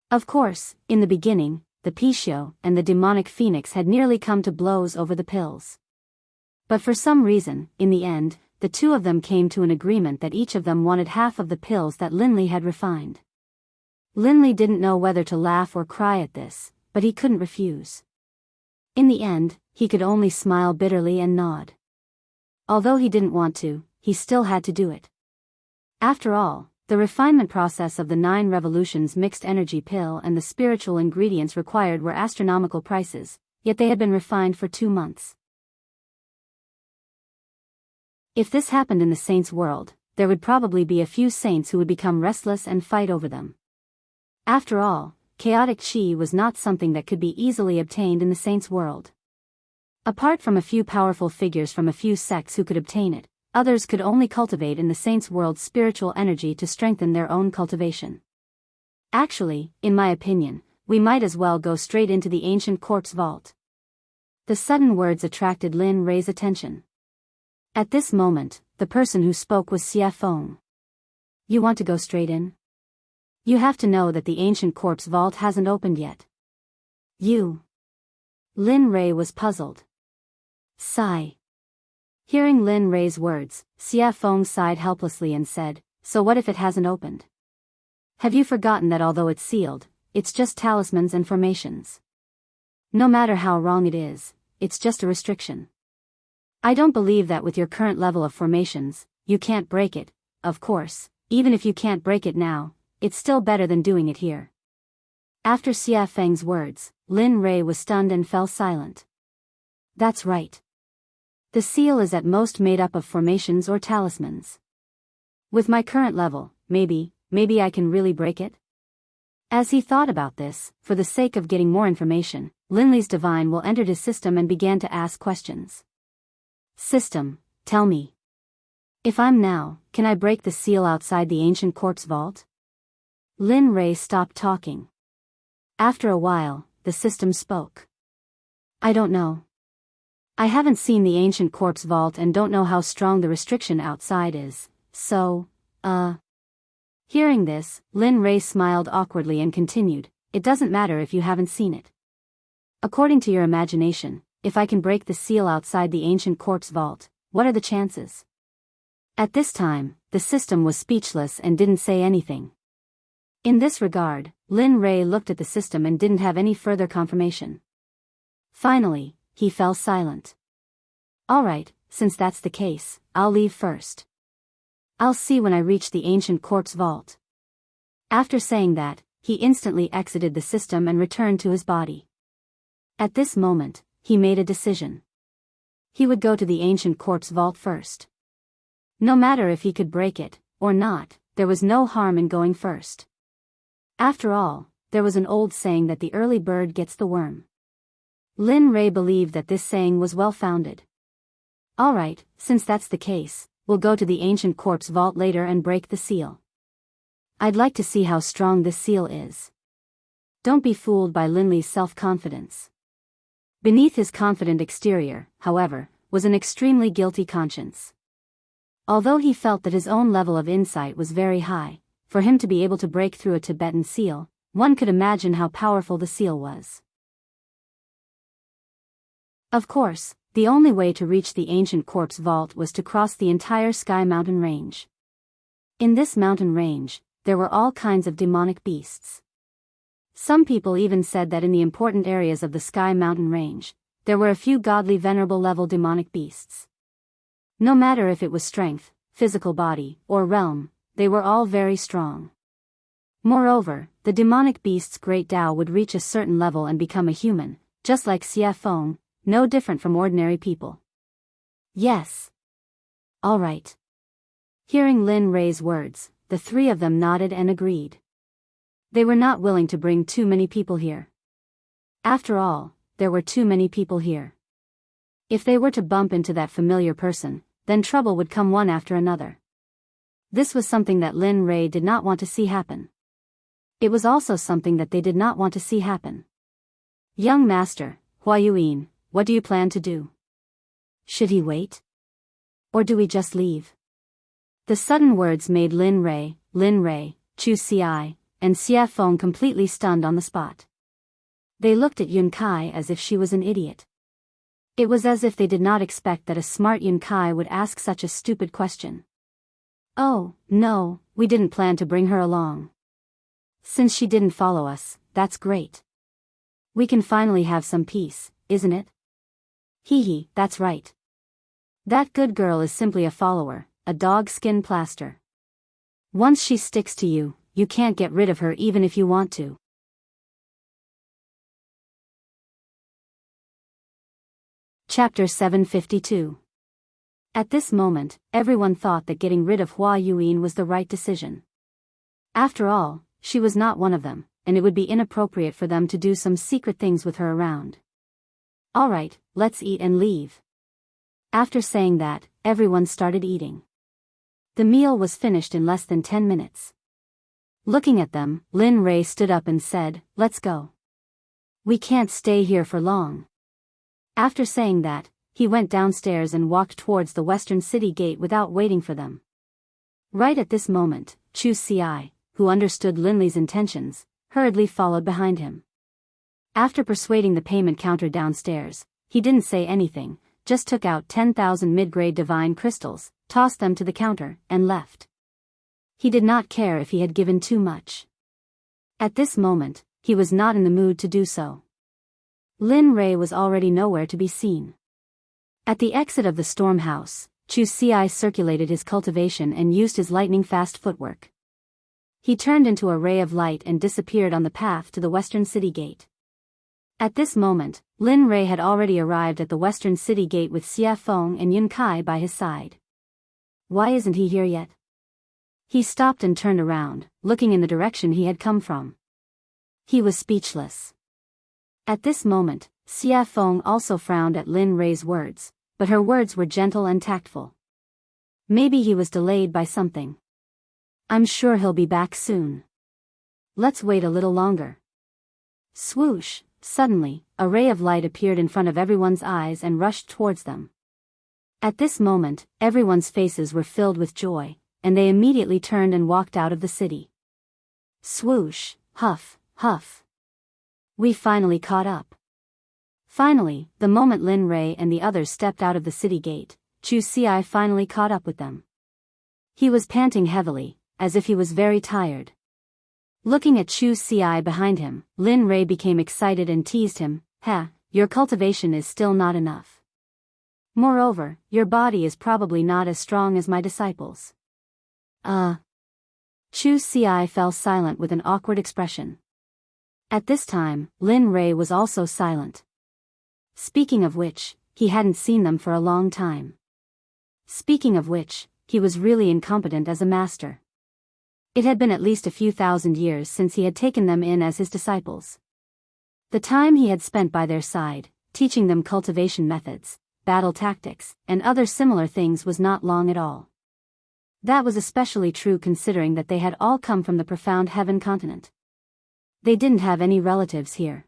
Of course, in the beginning, the Pai Xiu and the demonic phoenix had nearly come to blows over the pills. But for some reason, in the end, the two of them came to an agreement that each of them wanted half of the pills that Linley had refined. Linley didn't know whether to laugh or cry at this, but he couldn't refuse. In the end, he could only smile bitterly and nod. Although he didn't want to, he still had to do it. After all, the refinement process of the 9 revolutions mixed energy pill and the spiritual ingredients required were astronomical prices, yet they had been refined for 2 months. If this happened in the saints' world, there would probably be a few saints who would become restless and fight over them. After all, chaotic chi was not something that could be easily obtained in the saints' world. Apart from a few powerful figures from a few sects who could obtain it, others could only cultivate in the saints' world spiritual energy to strengthen their own cultivation. Actually, in my opinion, we might as well go straight into the ancient corpse vault. The sudden words attracted Lin Rei's attention. At this moment, the person who spoke was Xie Feng. You want to go straight in? You have to know that the ancient corpse vault hasn't opened yet. You. Lin Rei was puzzled. Sigh. Hearing Lin Rei's words, Xie Feng sighed helplessly and said, so what if it hasn't opened? Have you forgotten that although it's sealed, it's just talismans and formations? No matter how wrong it is, it's just a restriction. I don't believe that with your current level of formations, you can't break it. Of course, even if you can't break it now, it's still better than doing it here. After Xie Feng's words, Lin Rei was stunned and fell silent. That's right. The seal is at most made up of formations or talismans. With my current level, maybe I can really break it? As he thought about this, for the sake of getting more information, Linley's divine will entered his system and began to ask questions. System, tell me. If I'm now, can I break the seal outside the ancient corpse vault? Lin Rei stopped talking. After a while, the system spoke. I don't know. I haven't seen the ancient corpse vault and don't know how strong the restriction outside is, so, Hearing this, Lin Rei smiled awkwardly and continued, it doesn't matter if you haven't seen it. According to your imagination, if I can break the seal outside the ancient corpse vault, what are the chances? At this time, the system was speechless and didn't say anything. In this regard, Lin Rei looked at the system and didn't have any further confirmation. Finally, he fell silent. Alright, since that's the case, I'll leave first. I'll see when I reach the ancient corpse vault. After saying that, he instantly exited the system and returned to his body. At this moment, he made a decision. He would go to the ancient corpse vault first. No matter if he could break it, or not, there was no harm in going first. After all, there was an old saying that the early bird gets the worm. Lin Rei believed that this saying was well-founded. Alright, since that's the case, we'll go to the ancient corpse vault later and break the seal. I'd like to see how strong this seal is. Don't be fooled by Linley's self-confidence. Beneath his confident exterior, however, was an extremely guilty conscience. Although he felt that his own level of insight was very high, for him to be able to break through a Tibetan seal, one could imagine how powerful the seal was. Of course, the only way to reach the ancient corpse vault was to cross the entire Sky Mountain range. In this mountain range, there were all kinds of demonic beasts. Some people even said that in the important areas of the Sky Mountain range, there were a few godly venerable level demonic beasts. No matter if it was strength, physical body, or realm, they were all very strong. Moreover, the demonic beast's great Tao would reach a certain level and become a human, just like Xie Feng, no different from ordinary people. Yes. All right. Hearing Lin Rei's words, the three of them nodded and agreed. They were not willing to bring too many people here. After all, there were too many people here. If they were to bump into that familiar person, then trouble would come one after another. This was something that Lin Rei did not want to see happen. It was also something that they did not want to see happen. Young master, Hua Yuan, what do you plan to do? Should he wait? Or do we just leave? The sudden words made Lin Rei, Chu Xi, and Xie Feng completely stunned on the spot. They looked at Yun Kai as if she was an idiot. It was as if they did not expect that a smart Yun Kai would ask such a stupid question. Oh, no, we didn't plan to bring her along. Since she didn't follow us, that's great. We can finally have some peace, isn't it? Hee, that's right. That good girl is simply a follower, a dog skin plaster. Once she sticks to you, you can't get rid of her even if you want to. Chapter 752. At this moment, everyone thought that getting rid of Hua Yuan was the right decision. After all, she was not one of them, and it would be inappropriate for them to do some secret things with her around. Alright, let's eat and leave. After saying that, everyone started eating. The meal was finished in less than 10 minutes. Looking at them, Lin Rei stood up and said, "Let's go. We can't stay here for long." After saying that, he went downstairs and walked towards the western city gate without waiting for them. Right at this moment, Chu Xi, who understood Linley's intentions, hurriedly followed behind him. After persuading the payment counter downstairs, he didn't say anything, just took out 10,000 mid-grade divine crystals, tossed them to the counter, and left. He did not care if he had given too much. At this moment, he was not in the mood to do so. Lin Rei was already nowhere to be seen. At the exit of the storm house, Chu Xi circulated his cultivation and used his lightning-fast footwork. He turned into a ray of light and disappeared on the path to the western city gate. At this moment, Lin Rei had already arrived at the western city gate with Xie Feng and Yun Kai by his side. Why isn't he here yet? He stopped and turned around, looking in the direction he had come from. He was speechless. At this moment, Xie Feng also frowned at Lin Rei's words, but her words were gentle and tactful. Maybe he was delayed by something. I'm sure he'll be back soon. Let's wait a little longer. Swoosh, suddenly, a ray of light appeared in front of everyone's eyes and rushed towards them. At this moment, everyone's faces were filled with joy, and they immediately turned and walked out of the city. Swoosh, huff, huff. We finally caught up. Finally, the moment Lin Rei and the others stepped out of the city gate, Chu Xi finally caught up with them. He was panting heavily, as if he was very tired. Looking at Chu Ci behind him, Lin Rei became excited and teased him, your cultivation is still not enough. Moreover, your body is probably not as strong as my disciples. Chu Ci fell silent with an awkward expression. At this time, Lin Rei was also silent. Speaking of which, he hadn't seen them for a long time. Speaking of which, he was really incompetent as a master. It had been at least a few thousand years since he had taken them in as his disciples. The time he had spent by their side, teaching them cultivation methods, battle tactics, and other similar things was not long at all. That was especially true considering that they had all come from the profound heaven continent. They didn't have any relatives here.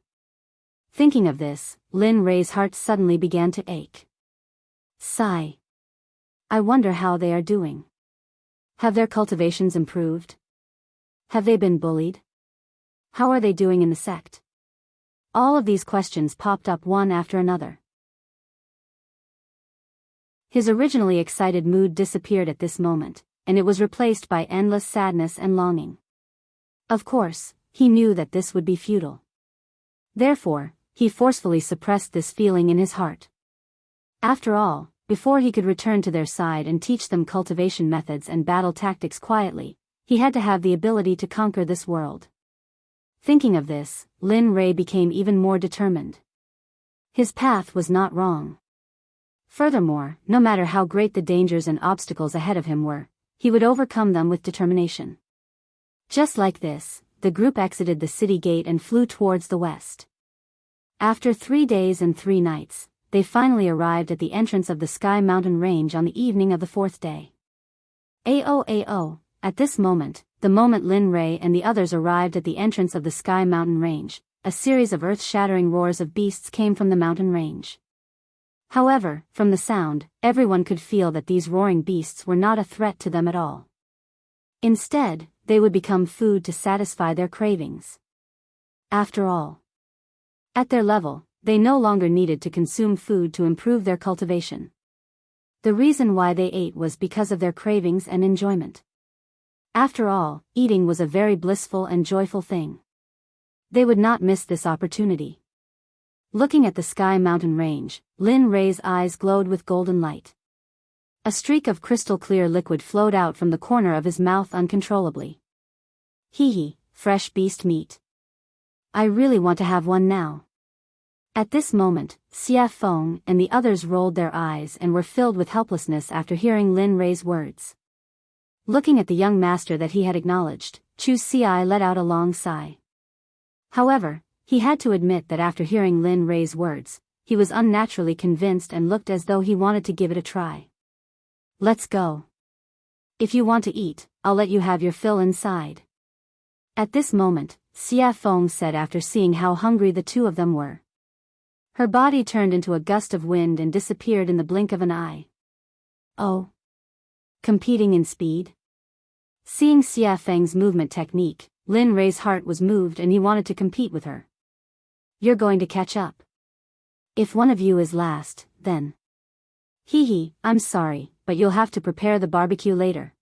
Thinking of this, Lin Rei's heart suddenly began to ache. Sigh. I wonder how they are doing. Have their cultivations improved? Have they been bullied? How are they doing in the sect? All of these questions popped up one after another. His originally excited mood disappeared at this moment, and it was replaced by endless sadness and longing. Of course, he knew that this would be futile. Therefore, he forcefully suppressed this feeling in his heart. After all, before he could return to their side and teach them cultivation methods and battle tactics quietly, he had to have the ability to conquer this world. Thinking of this, Lin Rei became even more determined. His path was not wrong. Furthermore, no matter how great the dangers and obstacles ahead of him were, he would overcome them with determination. Just like this, the group exited the city gate and flew towards the west. After 3 days and 3 nights, they finally arrived at the entrance of the Sky Mountain Range on the evening of the 4th day. At this moment, the moment Lin Rei and the others arrived at the entrance of the Sky Mountain Range, a series of earth-shattering roars of beasts came from the mountain range. However, from the sound, everyone could feel that these roaring beasts were not a threat to them at all. Instead, they would become food to satisfy their cravings. After all, at their level, they no longer needed to consume food to improve their cultivation. The reason why they ate was because of their cravings and enjoyment. After all, eating was a very blissful and joyful thing. They would not miss this opportunity. Looking at the Sky Mountain Range, Lin Rei's eyes glowed with golden light. A streak of crystal-clear liquid flowed out from the corner of his mouth uncontrollably. Fresh beast meat. I really want to have one now. At this moment, Xia Feng and the others rolled their eyes and were filled with helplessness after hearing Lin Rei's words. Looking at the young master that he had acknowledged, Chu Ci let out a long sigh. However, he had to admit that after hearing Lin Rei's words, he was unnaturally convinced and looked as though he wanted to give it a try. Let's go. If you want to eat, I'll let you have your fill inside. At this moment, Xia Feng said after seeing how hungry the two of them were. Her body turned into a gust of wind and disappeared in the blink of an eye. Oh. Competing in speed? Seeing Xia Feng's movement technique, Lin Rei's heart was moved and he wanted to compete with her. You're going to catch up. If one of you is last, then. I'm sorry, but you'll have to prepare the barbecue later.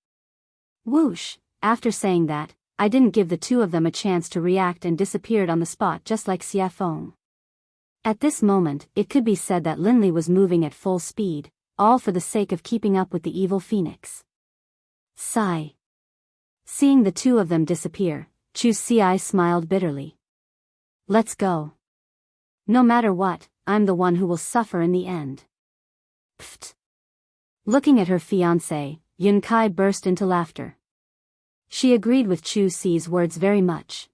Whoosh, after saying that, I didn't give the two of them a chance to react and disappeared on the spot just like Xia Feng. At this moment, it could be said that Linli was moving at full speed, all for the sake of keeping up with the evil phoenix. Sigh. Seeing the two of them disappear, Chu Ci smiled bitterly. Let's go. No matter what, I'm the one who will suffer in the end. Pfft. Looking at her fiancé, Yun Kai burst into laughter. She agreed with Chu Ci's words very much.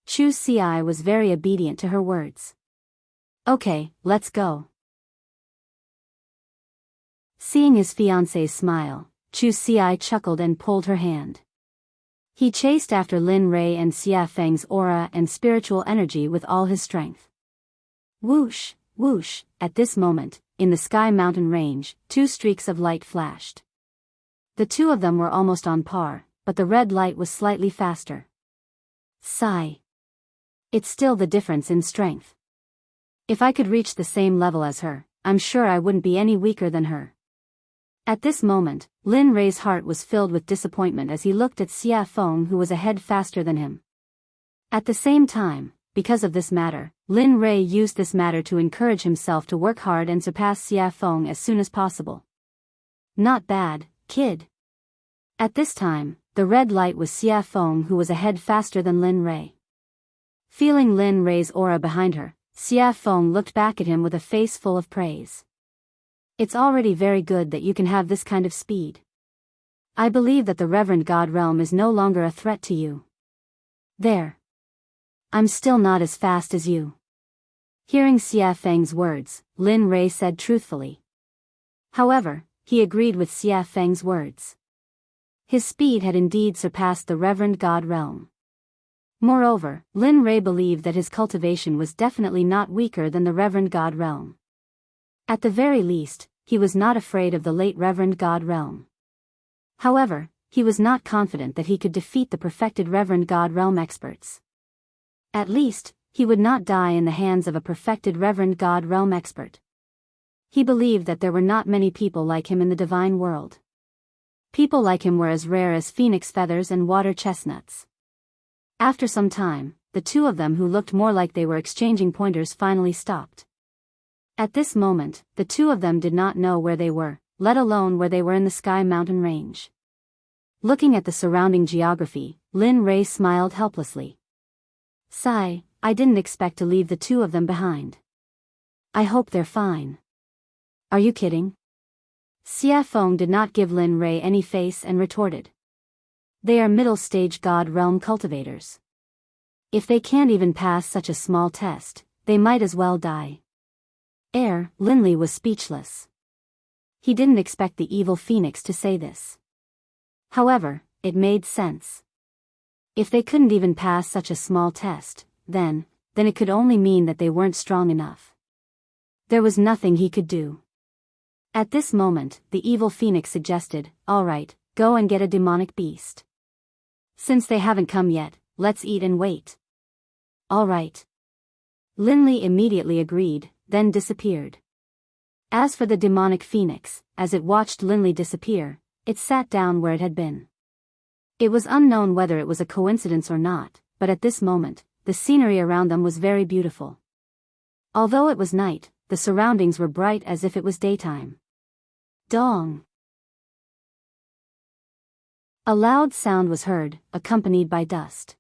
Chu Ci was very obedient to her words. Okay, let's go. Seeing his fiancée's smile, Chu Ci chuckled and pulled her hand. He chased after Lin Rei and Xia Feng's aura and spiritual energy with all his strength. Whoosh, whoosh, at this moment, in the Sky Mountain Range, 2 streaks of light flashed. The two of them were almost on par, but the red light was slightly faster. Sigh. It's still the difference in strength. If I could reach the same level as her, I'm sure I wouldn't be any weaker than her. At this moment, Lin Rei's heart was filled with disappointment as he looked at Xia Feng, who was a head faster than him. At the same time, because of this matter, Lin Rei used this matter to encourage himself to work hard and surpass Xia Feng as soon as possible. Not bad, kid. At this time, the red light was Xia Feng, who was a head faster than Lin Rei. Feeling Lin Rei's aura behind her, Xia Feng looked back at him with a face full of praise. It's already very good that you can have this kind of speed. I believe that the Reverend God Realm is no longer a threat to you. There. I'm still not as fast as you. Hearing Xia Feng's words, Lin Rei said truthfully. However, he agreed with Xia Feng's words. His speed had indeed surpassed the Reverend God Realm. Moreover, Lin Rei believed that his cultivation was definitely not weaker than the Reverend God Realm. At the very least, he was not afraid of the late Reverend God Realm. However, he was not confident that he could defeat the perfected Reverend God Realm experts. At least, he would not die in the hands of a perfected Reverend God Realm expert. He believed that there were not many people like him in the divine world. People like him were as rare as phoenix feathers and water chestnuts. After some time, the two of them who looked more like they were exchanging pointers finally stopped. At this moment, the two of them did not know where they were, let alone where they were in the Sky Mountain range. Looking at the surrounding geography, Lin Rei smiled helplessly. Sigh, I didn't expect to leave the two of them behind. I hope they're fine. Are you kidding? Xia Feng did not give Lin Rei any face and retorted. They are middle-stage God Realm cultivators. If they can't even pass such a small test, they might as well die. Linley was speechless. He didn't expect the evil phoenix to say this. However, it made sense. If they couldn't even pass such a small test, then it could only mean that they weren't strong enough. There was nothing he could do. At this moment, the evil phoenix suggested, all right, go and get a demonic beast. Since they haven't come yet, let's eat and wait. All right. Linley immediately agreed, then disappeared. As for the demonic phoenix, as it watched Linley disappear, it sat down where it had been. It was unknown whether it was a coincidence or not, but at this moment, the scenery around them was very beautiful. Although it was night, the surroundings were bright as if it was daytime. Dong! A loud sound was heard, accompanied by dust.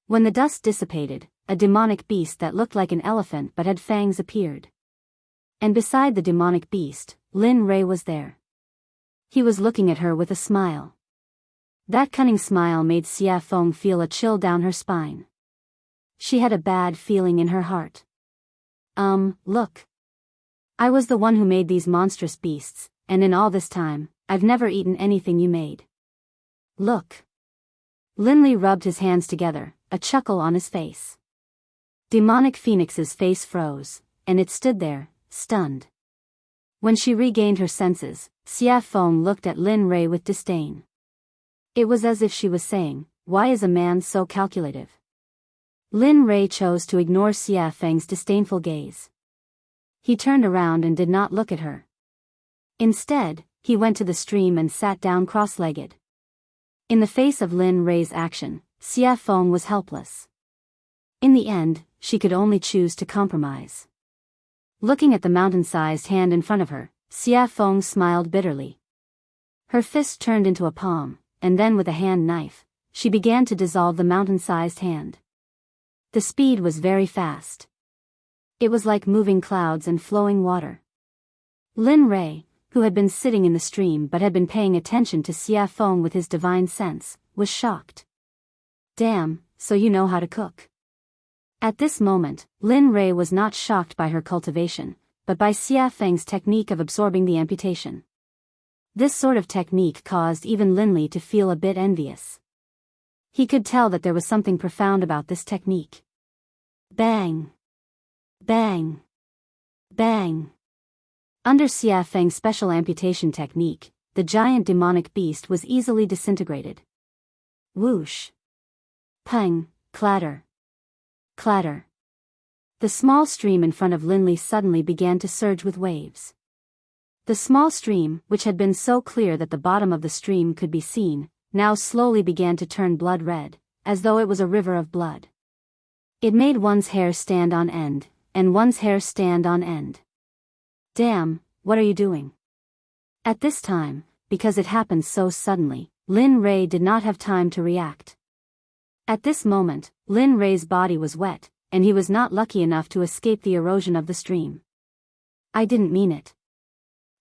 When the dust dissipated, a demonic beast that looked like an elephant but had fangs appeared. And beside the demonic beast, Lin Rei was there. He was looking at her with a smile. That cunning smile made Xia Feng feel a chill down her spine. She had a bad feeling in her heart. Look. I was the one who made these monstrous beasts, and in all this time, I've never eaten anything you made. Look. Linley rubbed his hands together, a chuckle on his face. Demonic Phoenix's face froze, and it stood there, stunned. When she regained her senses, Xia Feng looked at Lin Rei with disdain. It was as if she was saying, why is a man so calculative? Lin Rei chose to ignore Xia Feng's disdainful gaze. He turned around and did not look at her. Instead, he went to the stream and sat down cross-legged. In the face of Lin Rei's action, Xia Feng was helpless. In the end, she could only choose to compromise. Looking at the mountain-sized hand in front of her, Xia Feng smiled bitterly. Her fist turned into a palm, and then with a hand knife, she began to dissolve the mountain-sized hand. The speed was very fast. It was like moving clouds and flowing water. Lin Rei, who had been sitting in the stream but had been paying attention to Xia Feng with his divine sense, was shocked. Damn, so you know how to cook. At this moment, Lin Rei was not shocked by her cultivation, but by Xia Feng's technique of absorbing the amputation. This sort of technique caused even Linley to feel a bit envious. He could tell that there was something profound about this technique. Bang! Bang! Bang! Under Xia Feng's special amputation technique, the giant demonic beast was easily disintegrated. Whoosh! Pang! Clatter! Clatter! The small stream in front of Linley suddenly began to surge with waves. The small stream, which had been so clear that the bottom of the stream could be seen, now slowly began to turn blood red, as though it was a river of blood. It made one's hair stand on end, and one's hair stand on end. Damn, what are you doing? At this time, because it happened so suddenly, Lin Rei did not have time to react. At this moment, Lin Rei's body was wet, and he was not lucky enough to escape the erosion of the stream. I didn't mean it.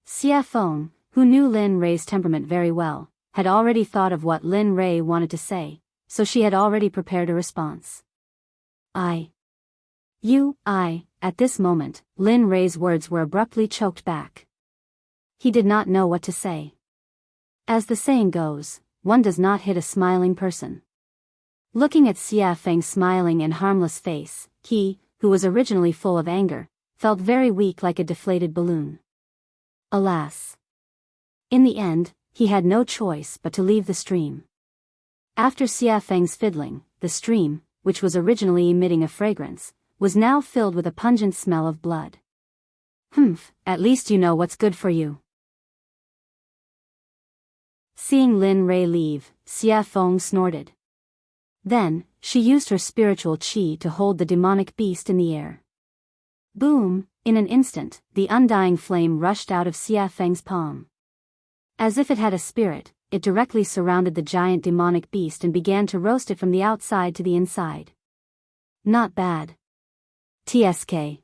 Xie Feng, who knew Lin Rei's temperament very well, had already thought of what Lin Rei wanted to say, so she had already prepared a response. At this moment, Lin Rei's words were abruptly choked back. He did not know what to say. As the saying goes, one does not hit a smiling person. Looking at Xie Feng's smiling and harmless face, he, who was originally full of anger, felt very weak like a deflated balloon. Alas! In the end, he had no choice but to leave the stream. After Xie Feng's fiddling, the stream, which was originally emitting a fragrance, was now filled with a pungent smell of blood. Humph, at least you know what's good for you. Seeing Lin Rei leave, Xie Feng snorted. Then, she used her spiritual qi to hold the demonic beast in the air. Boom! In an instant, the undying flame rushed out of Xie Feng's palm. As if it had a spirit, it directly surrounded the giant demonic beast and began to roast it from the outside to the inside. Not bad. TSK.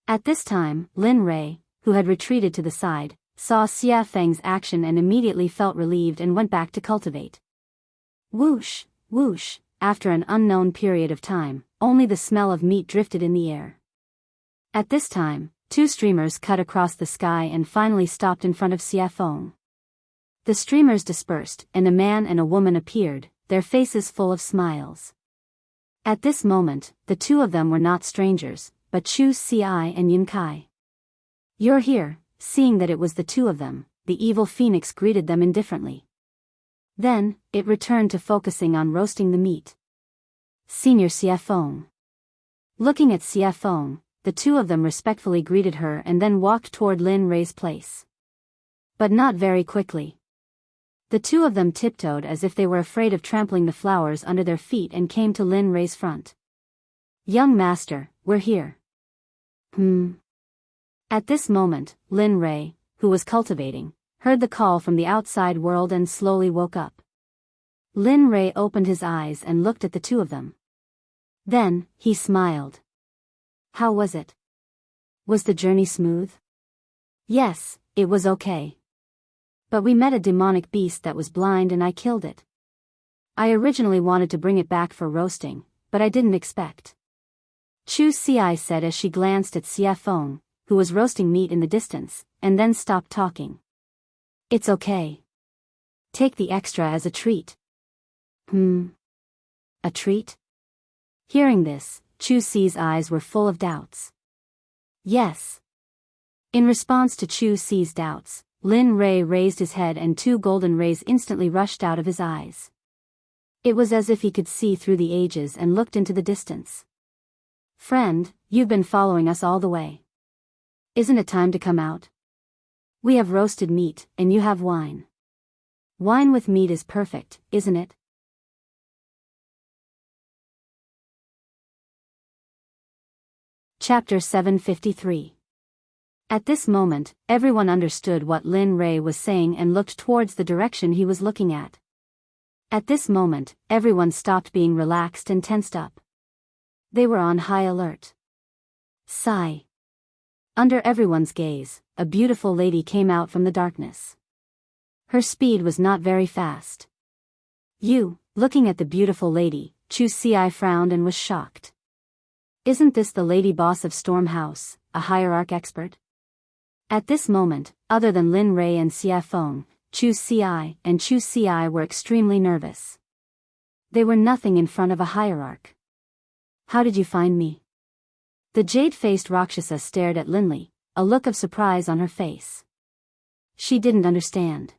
At this time, Lin Rei, who had retreated to the side, saw Xie Feng's action and immediately felt relieved and went back to cultivate. Whoosh, whoosh, after an unknown period of time, only the smell of meat drifted in the air. At this time, two streamers cut across the sky and finally stopped in front of Xie Feng. The streamers dispersed, and a man and a woman appeared, their faces full of smiles. At this moment, the two of them were not strangers, but Chu Xi and Yin Kai. You're here. Seeing that it was the two of them, the evil phoenix greeted them indifferently. Then, it returned to focusing on roasting the meat. Senior Xie Feng. Looking at Xie Feng, the two of them respectfully greeted her and then walked toward Lin Rei's place. But not very quickly. The two of them tiptoed as if they were afraid of trampling the flowers under their feet and came to Lin Rei's front. Young master, we're here. At this moment, Lin Rei, who was cultivating, heard the call from the outside world and slowly woke up. Lin Rei opened his eyes and looked at the two of them. Then, he smiled. How was it? Was the journey smooth? Yes, it was okay. But we met a demonic beast that was blind and I killed it. I originally wanted to bring it back for roasting, but I didn't expect. Chu Xi said as she glanced at Xie Feng, who was roasting meat in the distance, and then stopped talking. It's okay. Take the extra as a treat. A treat? Hearing this, Chu Xi's eyes were full of doubts. Yes. In response to Chu Xi's doubts, Lin Rei raised his head and two golden rays instantly rushed out of his eyes. It was as if he could see through the ages and looked into the distance. Friend, you've been following us all the way. Isn't it time to come out? We have roasted meat, and you have wine. Wine with meat is perfect, isn't it? Chapter 753. At this moment, everyone understood what Lin Rei was saying and looked towards the direction he was looking at. At this moment, everyone stopped being relaxed and tensed up. They were on high alert. Sigh. Under everyone's gaze, a beautiful lady came out from the darkness. Her speed was not very fast. Looking at the beautiful lady, Chu Xi frowned and was shocked. Isn't this the lady boss of Storm House, a hierarch expert? At this moment, other than Lin Rei and Xie Feng, Chu Xi were extremely nervous. They were nothing in front of a hierarch. How did you find me? The jade-faced Rakshasa stared at Linli, a look of surprise on her face. She didn't understand.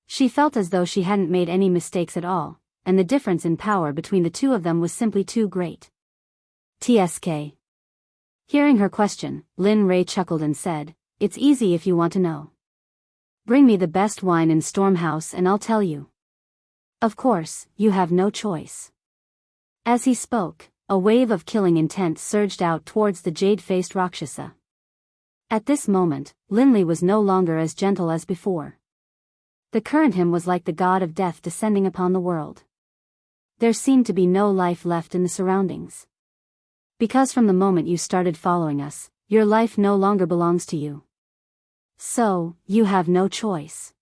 She felt as though she hadn't made any mistakes at all, and the difference in power between the two of them was simply too great. TSK. Hearing her question, Lin Rei chuckled and said, it's easy if you want to know. Bring me the best wine in Stormhouse and I'll tell you. Of course, you have no choice. As he spoke, a wave of killing intent surged out towards the jade-faced Rakshasa. At this moment, Linley was no longer as gentle as before. The current him was like the god of death descending upon the world. There seemed to be no life left in the surroundings. Because from the moment you started following us, your life no longer belongs to you. So, you have no choice.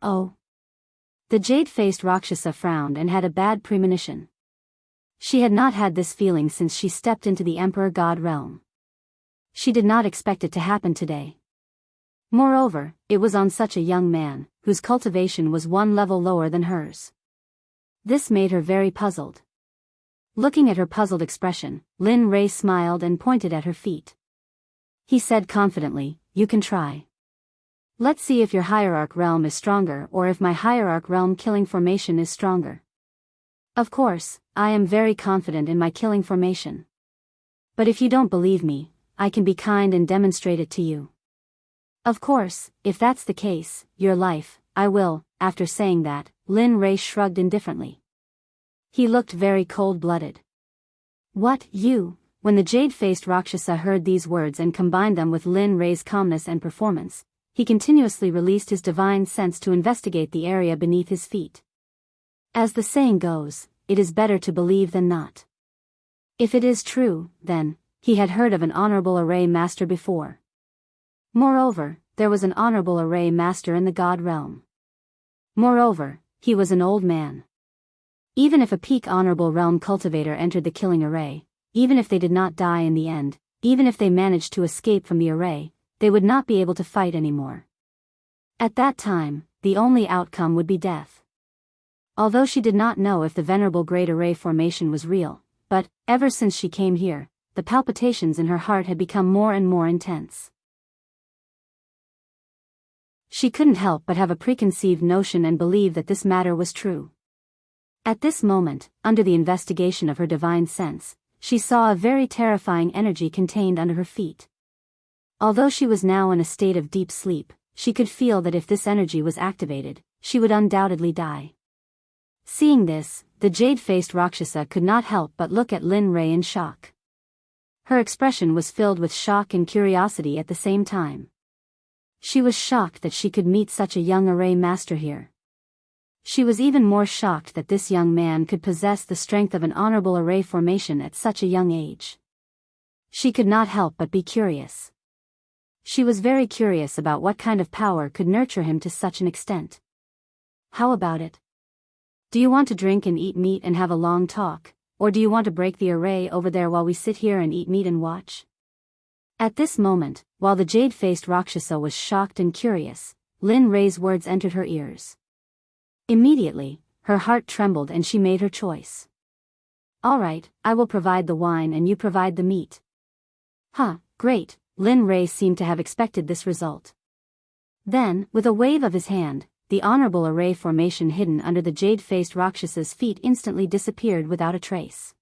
Oh. The jade-faced Rakshasa frowned and had a bad premonition. She had not had this feeling since she stepped into the Emperor God realm. She did not expect it to happen today. Moreover, it was on such a young man, whose cultivation was one level lower than hers. This made her very puzzled. Looking at her puzzled expression, Lin Ray smiled and pointed at her feet. He said confidently, "You can try. Let's see if your hierarch realm is stronger or if my hierarch realm killing formation is stronger. Of course, I am very confident in my killing formation. But if you don't believe me, I can be kind and demonstrate it to you. Of course, if that's the case, your life, I will." After saying that, Lin Ray shrugged indifferently. He looked very cold-blooded. What, you? When the jade-faced Rakshasa heard these words and combined them with Lin Ray's calmness and performance, he continuously released his divine sense to investigate the area beneath his feet. As the saying goes, it is better to believe than not. If it is true, then, he had heard of an honorable array master before. Moreover, there was an honorable array master in the god realm. Moreover, he was an old man. Even if a peak honorable realm cultivator entered the killing array, even if they did not die in the end, even if they managed to escape from the array, they would not be able to fight anymore. At that time, the only outcome would be death. Although she did not know if the venerable great array formation was real, but, ever since she came here, the palpitations in her heart had become more and more intense. She couldn't help but have a preconceived notion and believe that this matter was true. At this moment, under the investigation of her divine sense, she saw a very terrifying energy contained under her feet. Although she was now in a state of deep sleep, she could feel that if this energy was activated, she would undoubtedly die. Seeing this, the jade-faced Rakshasa could not help but look at Lin Ray in shock. Her expression was filled with shock and curiosity at the same time. She was shocked that she could meet such a young array master here. She was even more shocked that this young man could possess the strength of an honorable array formation at such a young age. She could not help but be curious. She was very curious about what kind of power could nurture him to such an extent. How about it? Do you want to drink and eat meat and have a long talk, or do you want to break the array over there while we sit here and eat meat and watch? At this moment, while the jade-faced Rakshasa was shocked and curious, Lin Ray's words entered her ears. Immediately, her heart trembled and she made her choice. "All right, I will provide the wine and you provide the meat." "Huh, great." Lin Ray seemed to have expected this result. Then, with a wave of his hand, the honorable array formation hidden under the jade-faced Rakshasa's feet instantly disappeared without a trace.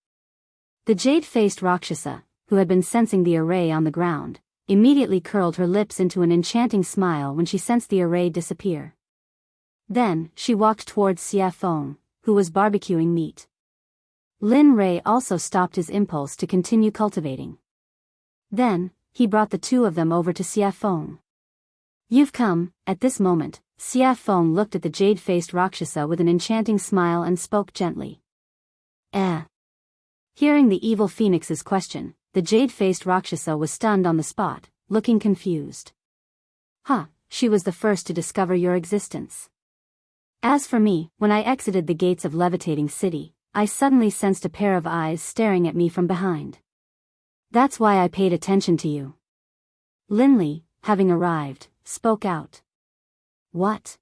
The jade-faced Rakshasa, who had been sensing the array on the ground, immediately curled her lips into an enchanting smile when she sensed the array disappear. Then, she walked towards Xia Feng, who was barbecuing meat. Lin Ray also stopped his impulse to continue cultivating. Then, he brought the two of them over to Xia Feng. "You've come." At this moment, Xia Feng looked at the jade-faced Rakshasa with an enchanting smile and spoke gently. Hearing the evil phoenix's question, the jade-faced Rakshasa was stunned on the spot, looking confused. "Huh, she was the first to discover your existence. As for me, when I exited the gates of Levitating City, I suddenly sensed a pair of eyes staring at me from behind. That's why I paid attention to you." Linley, having arrived, spoke out. "What?"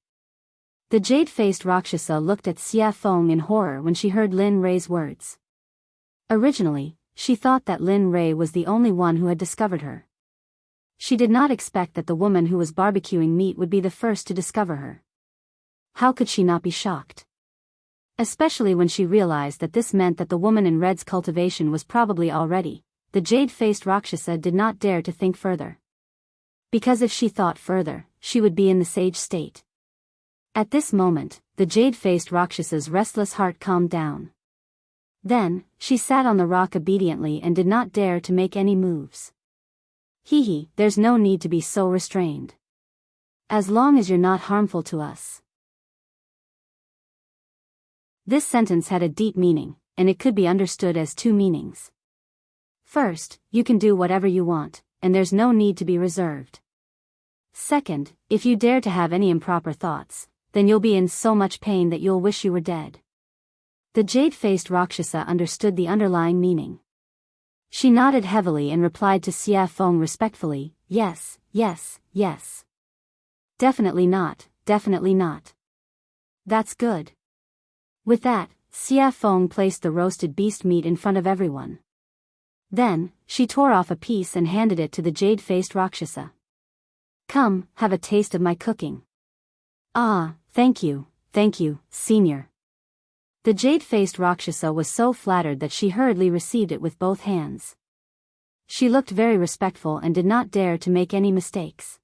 The jade-faced Rakshasa looked at Xia Feng in horror when she heard Lin Ray's words. Originally, she thought that Lin Ray was the only one who had discovered her. She did not expect that the woman who was barbecuing meat would be the first to discover her. How could she not be shocked? Especially when she realized that this meant that the woman in red's cultivation was probably already. The jade-faced Rakshasa did not dare to think further. Because if she thought further, she would be in the sage state. At this moment, the jade-faced Rakshasa's restless heart calmed down. Then, she sat on the rock obediently and did not dare to make any moves. Hee, there's no need to be so restrained. As long as you're not harmful to us. This sentence had a deep meaning, and it could be understood as two meanings. First, you can do whatever you want, and there's no need to be reserved. Second, if you dare to have any improper thoughts, then you'll be in so much pain that you'll wish you were dead. The jade-faced Rakshasa understood the underlying meaning. She nodded heavily and replied to Xia Feng respectfully, yes, yes, yes. Definitely not, definitely not. That's good. With that, Xia Feng placed the roasted beast meat in front of everyone. Then, she tore off a piece and handed it to the jade-faced Rakshasa. Come, have a taste of my cooking. Ah, thank you, senior. The jade-faced Rakshasa was so flattered that she hurriedly received it with both hands. She looked very respectful and did not dare to make any mistakes.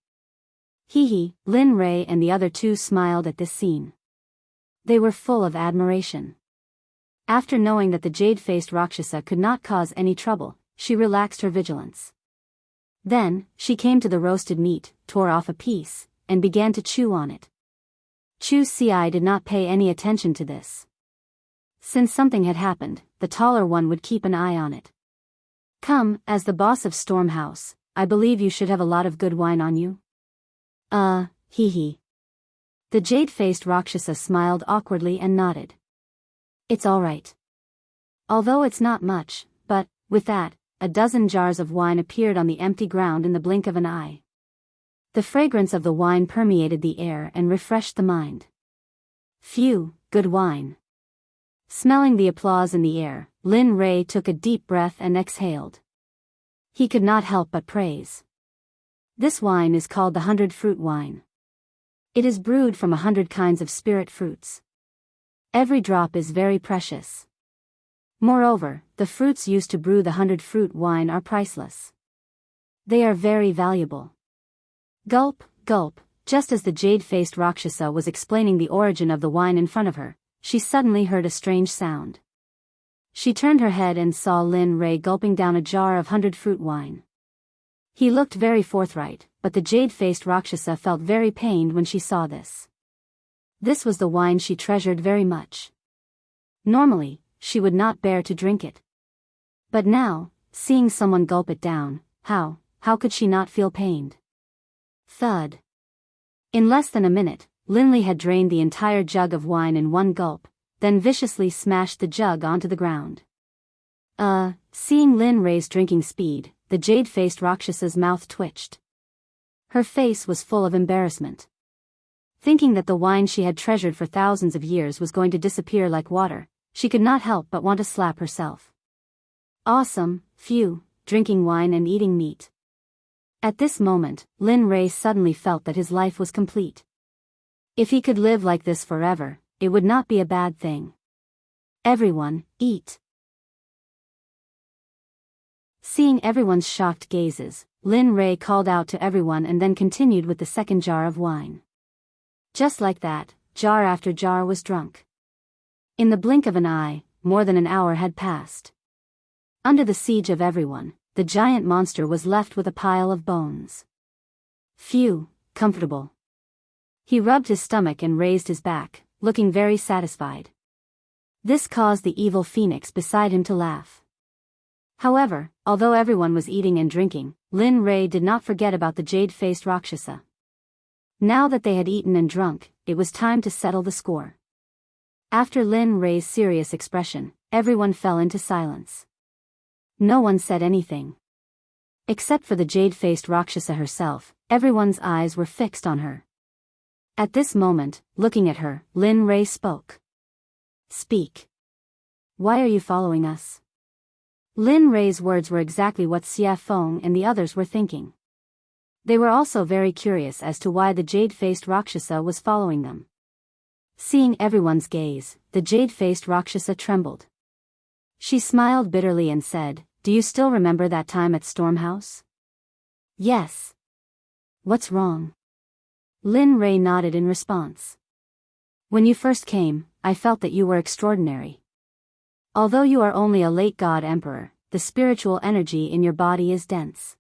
Hee, Lin Rei and the other two smiled at this scene. They were full of admiration. After knowing that the jade-faced Rakshasa could not cause any trouble, she relaxed her vigilance. Then, she came to the roasted meat, tore off a piece, and began to chew on it. Chu Ci did not pay any attention to this. Since something had happened, the taller one would keep an eye on it. Come, as the boss of Stormhouse, I believe you should have a lot of good wine on you. Hee. The jade-faced Rakshasa smiled awkwardly and nodded. It's all right. Although it's not much, but, with that, a dozen jars of wine appeared on the empty ground in the blink of an eye. The fragrance of the wine permeated the air and refreshed the mind. Phew, good wine. Smelling the applause in the air, Lin Rei took a deep breath and exhaled. He could not help but praise. This wine is called the 100-fruit wine. It is brewed from 100 kinds of spirit fruits. Every drop is very precious. Moreover, the fruits used to brew the 100-fruit wine are priceless. They are very valuable. Gulp, gulp, just as the jade-faced Rakshasa was explaining the origin of the wine in front of her, she suddenly heard a strange sound. She turned her head and saw Lin Rei gulping down a jar of 100-fruit wine. He looked very forthright, but the jade-faced Rakshasa felt very pained when she saw this. This was the wine she treasured very much. Normally, she would not bear to drink it. But now, seeing someone gulp it down, how could she not feel pained? Thud. In less than a minute, Linley had drained the entire jug of wine in one gulp, then viciously smashed the jug onto the ground. Seeing Lin Rei's drinking speed, the jade-faced Rakshasa's mouth twitched. Her face was full of embarrassment. Thinking that the wine she had treasured for thousands of years was going to disappear like water, she could not help but want to slap herself. Awesome, phew, drinking wine and eating meat. At this moment, Lin Rei suddenly felt that his life was complete. If he could live like this forever, it would not be a bad thing. Everyone, eat. Seeing everyone's shocked gazes, Lin Rei called out to everyone and then continued with the second jar of wine. Just like that, jar after jar was drunk. In the blink of an eye, more than an hour had passed. Under the siege of everyone, the giant monster was left with a pile of bones. Phew, comfortable. He rubbed his stomach and raised his back, looking very satisfied. This caused the evil phoenix beside him to laugh. However, although everyone was eating and drinking, Lin Rei did not forget about the jade-faced Rakshasa. Now that they had eaten and drunk, it was time to settle the score. After Lin Rei's serious expression, everyone fell into silence. No one said anything. Except for the jade-faced Rakshasa herself, everyone's eyes were fixed on her. At this moment, looking at her, Lin Rei spoke. Speak. Why are you following us? Lin Rei's words were exactly what Xia Feng and the others were thinking. They were also very curious as to why the jade-faced Rakshasa was following them. Seeing everyone's gaze, the jade-faced Rakshasa trembled. She smiled bitterly and said, "Do you still remember that time at Stormhouse?" "Yes." What's wrong? Lin Ray nodded in response. When you first came, I felt that you were extraordinary. Although you are only a late god emperor, the spiritual energy in your body is dense.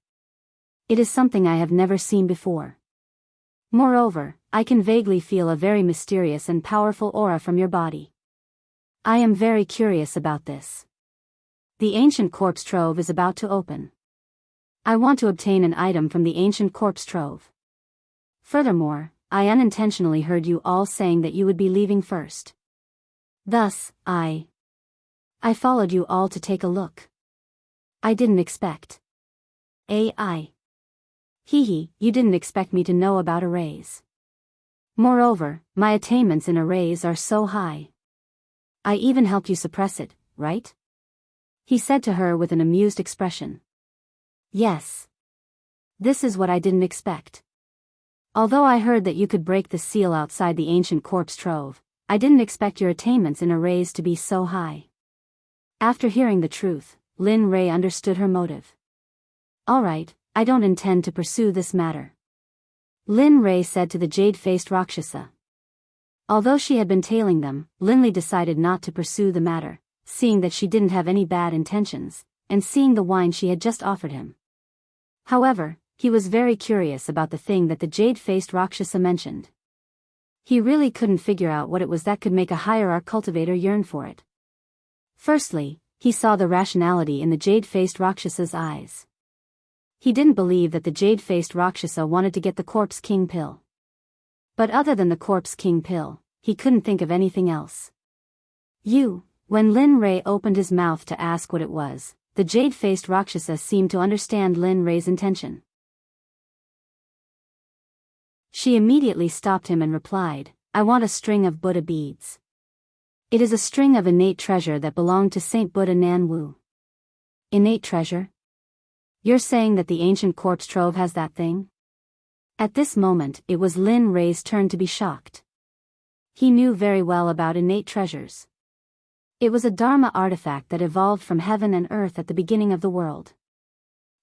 It is something I have never seen before. Moreover, I can vaguely feel a very mysterious and powerful aura from your body. I am very curious about this. The ancient corpse trove is about to open. I want to obtain an item from the ancient corpse trove. Furthermore, I unintentionally heard you all saying that you would be leaving first. Thus, I followed you all to take a look. I didn't expect. AI. Hee, you didn't expect me to know about arrays. Moreover, my attainments in arrays are so high. I even helped you suppress it, right? He said to her with an amused expression. Yes. This is what I didn't expect. Although I heard that you could break the seal outside the ancient corpse trove, I didn't expect your attainments in arrays to be so high. After hearing the truth, Lin Ray understood her motive. Alright, I don't intend to pursue this matter. Lin Ray said to the jade-faced Rakshasa. Although she had been tailing them, Linley decided not to pursue the matter, seeing that she didn't have any bad intentions, and seeing the wine she had just offered him. However, he was very curious about the thing that the jade-faced Rakshasa mentioned. He really couldn't figure out what it was that could make a hierarch cultivator yearn for it. Firstly, he saw the rationality in the jade-faced Rakshasa's eyes. He didn't believe that the jade-faced Rakshasa wanted to get the Corpse King pill. But other than the Corpse King pill, he couldn't think of anything else. When Lin Ray opened his mouth to ask what it was, the jade-faced Rakshasa seemed to understand Lin Ray's intention. She immediately stopped him and replied, I want a string of Buddha beads. It is a string of innate treasure that belonged to Saint Buddha Nan Wu. Innate treasure? You're saying that the ancient corpse trove has that thing? At this moment, it was Lin Ray's turn to be shocked. He knew very well about innate treasures. It was a Dharma artifact that evolved from heaven and earth at the beginning of the world.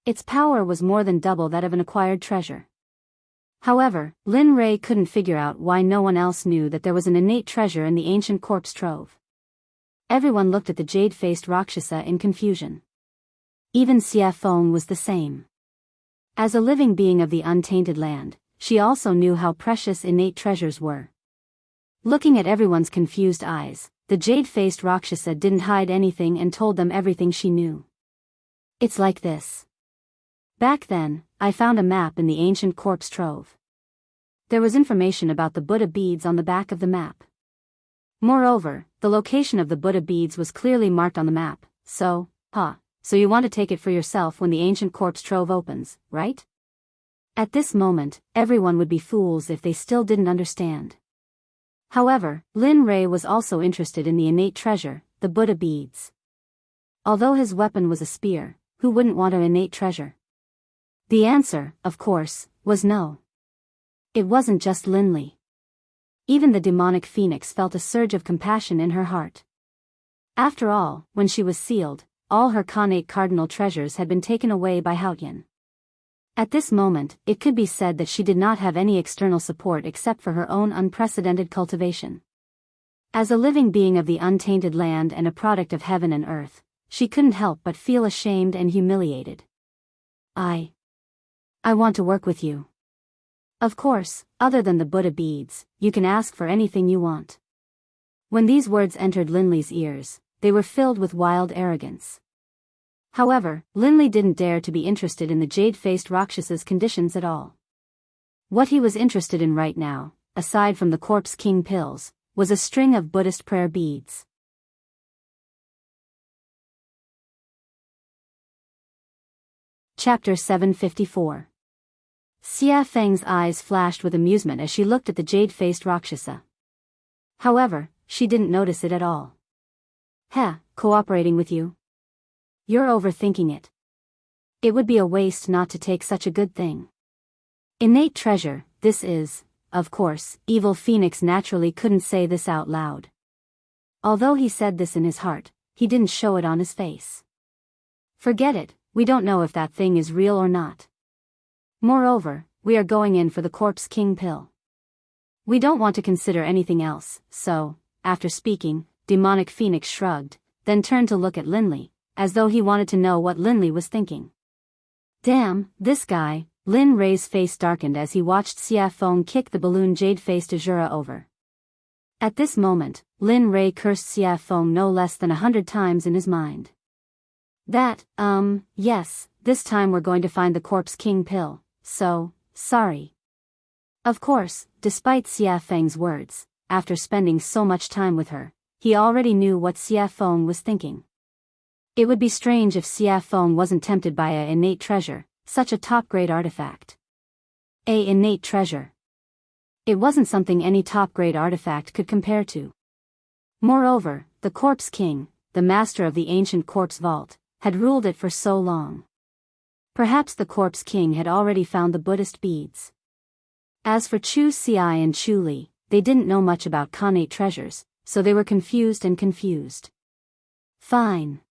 Its power was more than double that of an acquired treasure. However, Lin Ray couldn't figure out why no one else knew that there was an innate treasure in the ancient corpse trove. Everyone looked at the jade-faced Rakshasa in confusion. Even Xia Feng was the same. As a living being of the untainted land, she also knew how precious innate treasures were. Looking at everyone's confused eyes, the jade-faced Rakshasa didn't hide anything and told them everything she knew. It's like this. Back then, I found a map in the ancient corpse trove. There was information about the Buddha beads on the back of the map. Moreover, the location of the Buddha beads was clearly marked on the map, so you want to take it for yourself when the ancient corpse trove opens, right? At this moment, everyone would be fools if they still didn't understand. However, Lin Ray was also interested in the innate treasure, the Buddha beads. Although his weapon was a spear, who wouldn't want an innate treasure? The answer, of course, was no. It wasn't just Linley. Even the demonic phoenix felt a surge of compassion in her heart. After all, when she was sealed, all her Khanate cardinal treasures had been taken away by Haotian. At this moment, it could be said that she did not have any external support except for her own unprecedented cultivation. As a living being of the untainted land and a product of heaven and earth, she couldn't help but feel ashamed and humiliated. I want to work with you. Of course, other than the Buddha beads, you can ask for anything you want. When these words entered Linley's ears, they were filled with wild arrogance. However, Linley didn't dare to be interested in the jade-faced Rakshasa's conditions at all. What he was interested in right now, aside from the Corpse King pills, was a string of Buddhist prayer beads. Chapter 754. Xia Feng's eyes flashed with amusement as she looked at the jade-faced Rakshasa. However, she didn't notice it at all. Cooperating with you? You're overthinking it. It would be a waste not to take such a good thing. Innate treasure, this is, of course, Evil Phoenix naturally couldn't say this out loud. Although he said this in his heart, he didn't show it on his face. Forget it, we don't know if that thing is real or not. Moreover, we are going in for the Corpse King pill. We don't want to consider anything else, so, after speaking, Demonic Phoenix shrugged, then turned to look at Linley, as though he wanted to know what Linley was thinking. Damn, this guy. Lin Ray's face darkened as he watched Xia Feng kick the balloon jade-faced Azura over. At this moment, Lin Ray cursed Xia Feng no less than 100 times in his mind. Yes, this time we're going to find the Corpse King pill, so, sorry. Of course, despite Xia Feng's words, after spending so much time with her, he already knew what Xia Feng was thinking. It would be strange if Xia Feng wasn't tempted by a innate treasure, such a top-grade artifact. A innate treasure. It wasn't something any top-grade artifact could compare to. Moreover, the Corpse King, the master of the ancient corpse vault, had ruled it for so long. Perhaps the Corpse King had already found the Buddhist beads. As for Chu Xiai and Chu Li, they didn't know much about connate treasures, so they were confused. Fine.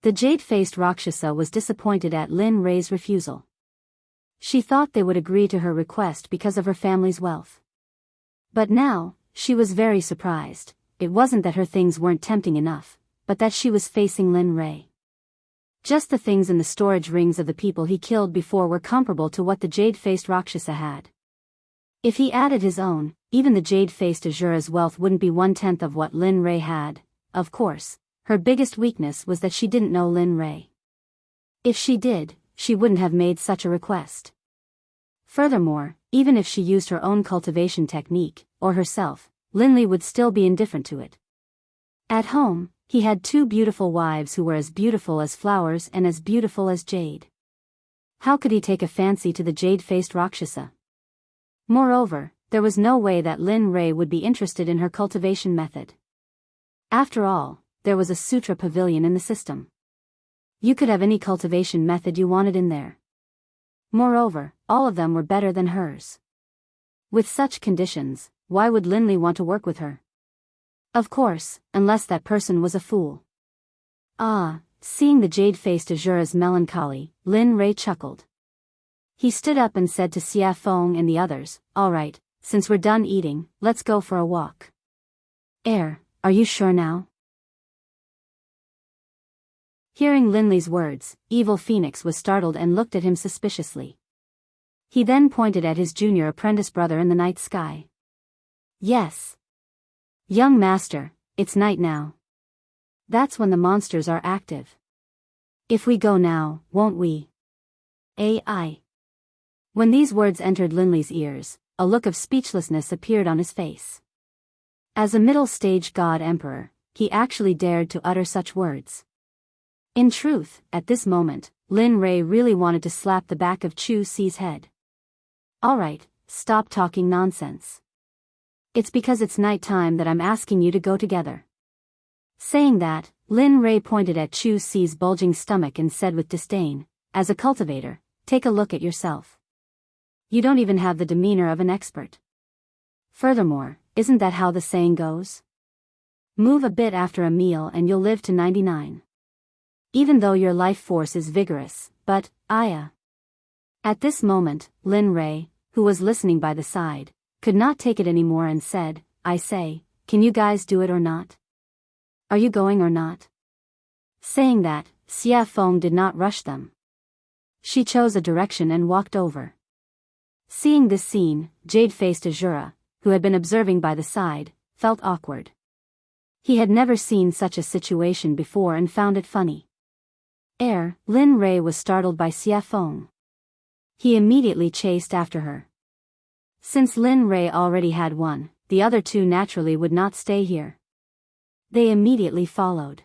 The jade-faced Rakshasa was disappointed at Lin Ray's refusal. She thought they would agree to her request because of her family's wealth. But now, she was very surprised. It wasn't that her things weren't tempting enough, but that she was facing Lin Ray. Just the things in the storage rings of the people he killed before were comparable to what the jade-faced Rakshasa had. If he added his own, even the jade-faced Azura's wealth wouldn't be 1/10 of what Lin Ray had. Of course, her biggest weakness was that she didn't know Lin Ray. If she did, she wouldn't have made such a request. Furthermore, even if she used her own cultivation technique, or herself, Linley would still be indifferent to it. At home, he had 2 beautiful wives who were as beautiful as flowers and as beautiful as jade. How could he take a fancy to the jade-faced Rakshasa? Moreover, there was no way that Lin Ray would be interested in her cultivation method. After all, there was a sutra pavilion in the system. You could have any cultivation method you wanted in there. Moreover, all of them were better than hers. With such conditions, why would Linley want to work with her? Of course, unless that person was a fool. Seeing the jade-faced Azura's melancholy, Lin Ray chuckled. He stood up and said to Xia Feng and the others, "All right, since we're done eating, let's go for a walk." Are you sure now? Hearing Linley's words, Evil Phoenix was startled and looked at him suspiciously. He then pointed at his junior apprentice brother in the night sky. "Yes. Young master, it's night now. That's when the monsters are active. If we go now, won't we?" Ai. When these words entered Linley's ears, a look of speechlessness appeared on his face. As a middle-stage god-emperor, he actually dared to utter such words. In truth, at this moment, Lin Ray really wanted to slap the back of Chu Xi's head. "All right, stop talking nonsense. It's because it's night time that I'm asking you to go together." Saying that, Lin Ray pointed at Chu Xi's bulging stomach and said with disdain, "As a cultivator, take a look at yourself. You don't even have the demeanor of an expert. Furthermore, isn't that how the saying goes? Move a bit after a meal and you'll live to 99. Even though your life force is vigorous, but, Aya." At this moment, Lin Ray, who was listening by the side, could not take it anymore and said, "I say, can you guys do it or not? Are you going or not?" Saying that, Xia Feng did not rush them. She chose a direction and walked over. Seeing this scene, jade-faced Azura, who had been observing by the side, felt awkward. He had never seen such a situation before and found it funny. Lin Ray was startled by Xia Feng. He immediately chased after her. Since Lin Ray already had one, the other 2 naturally would not stay here. They immediately followed.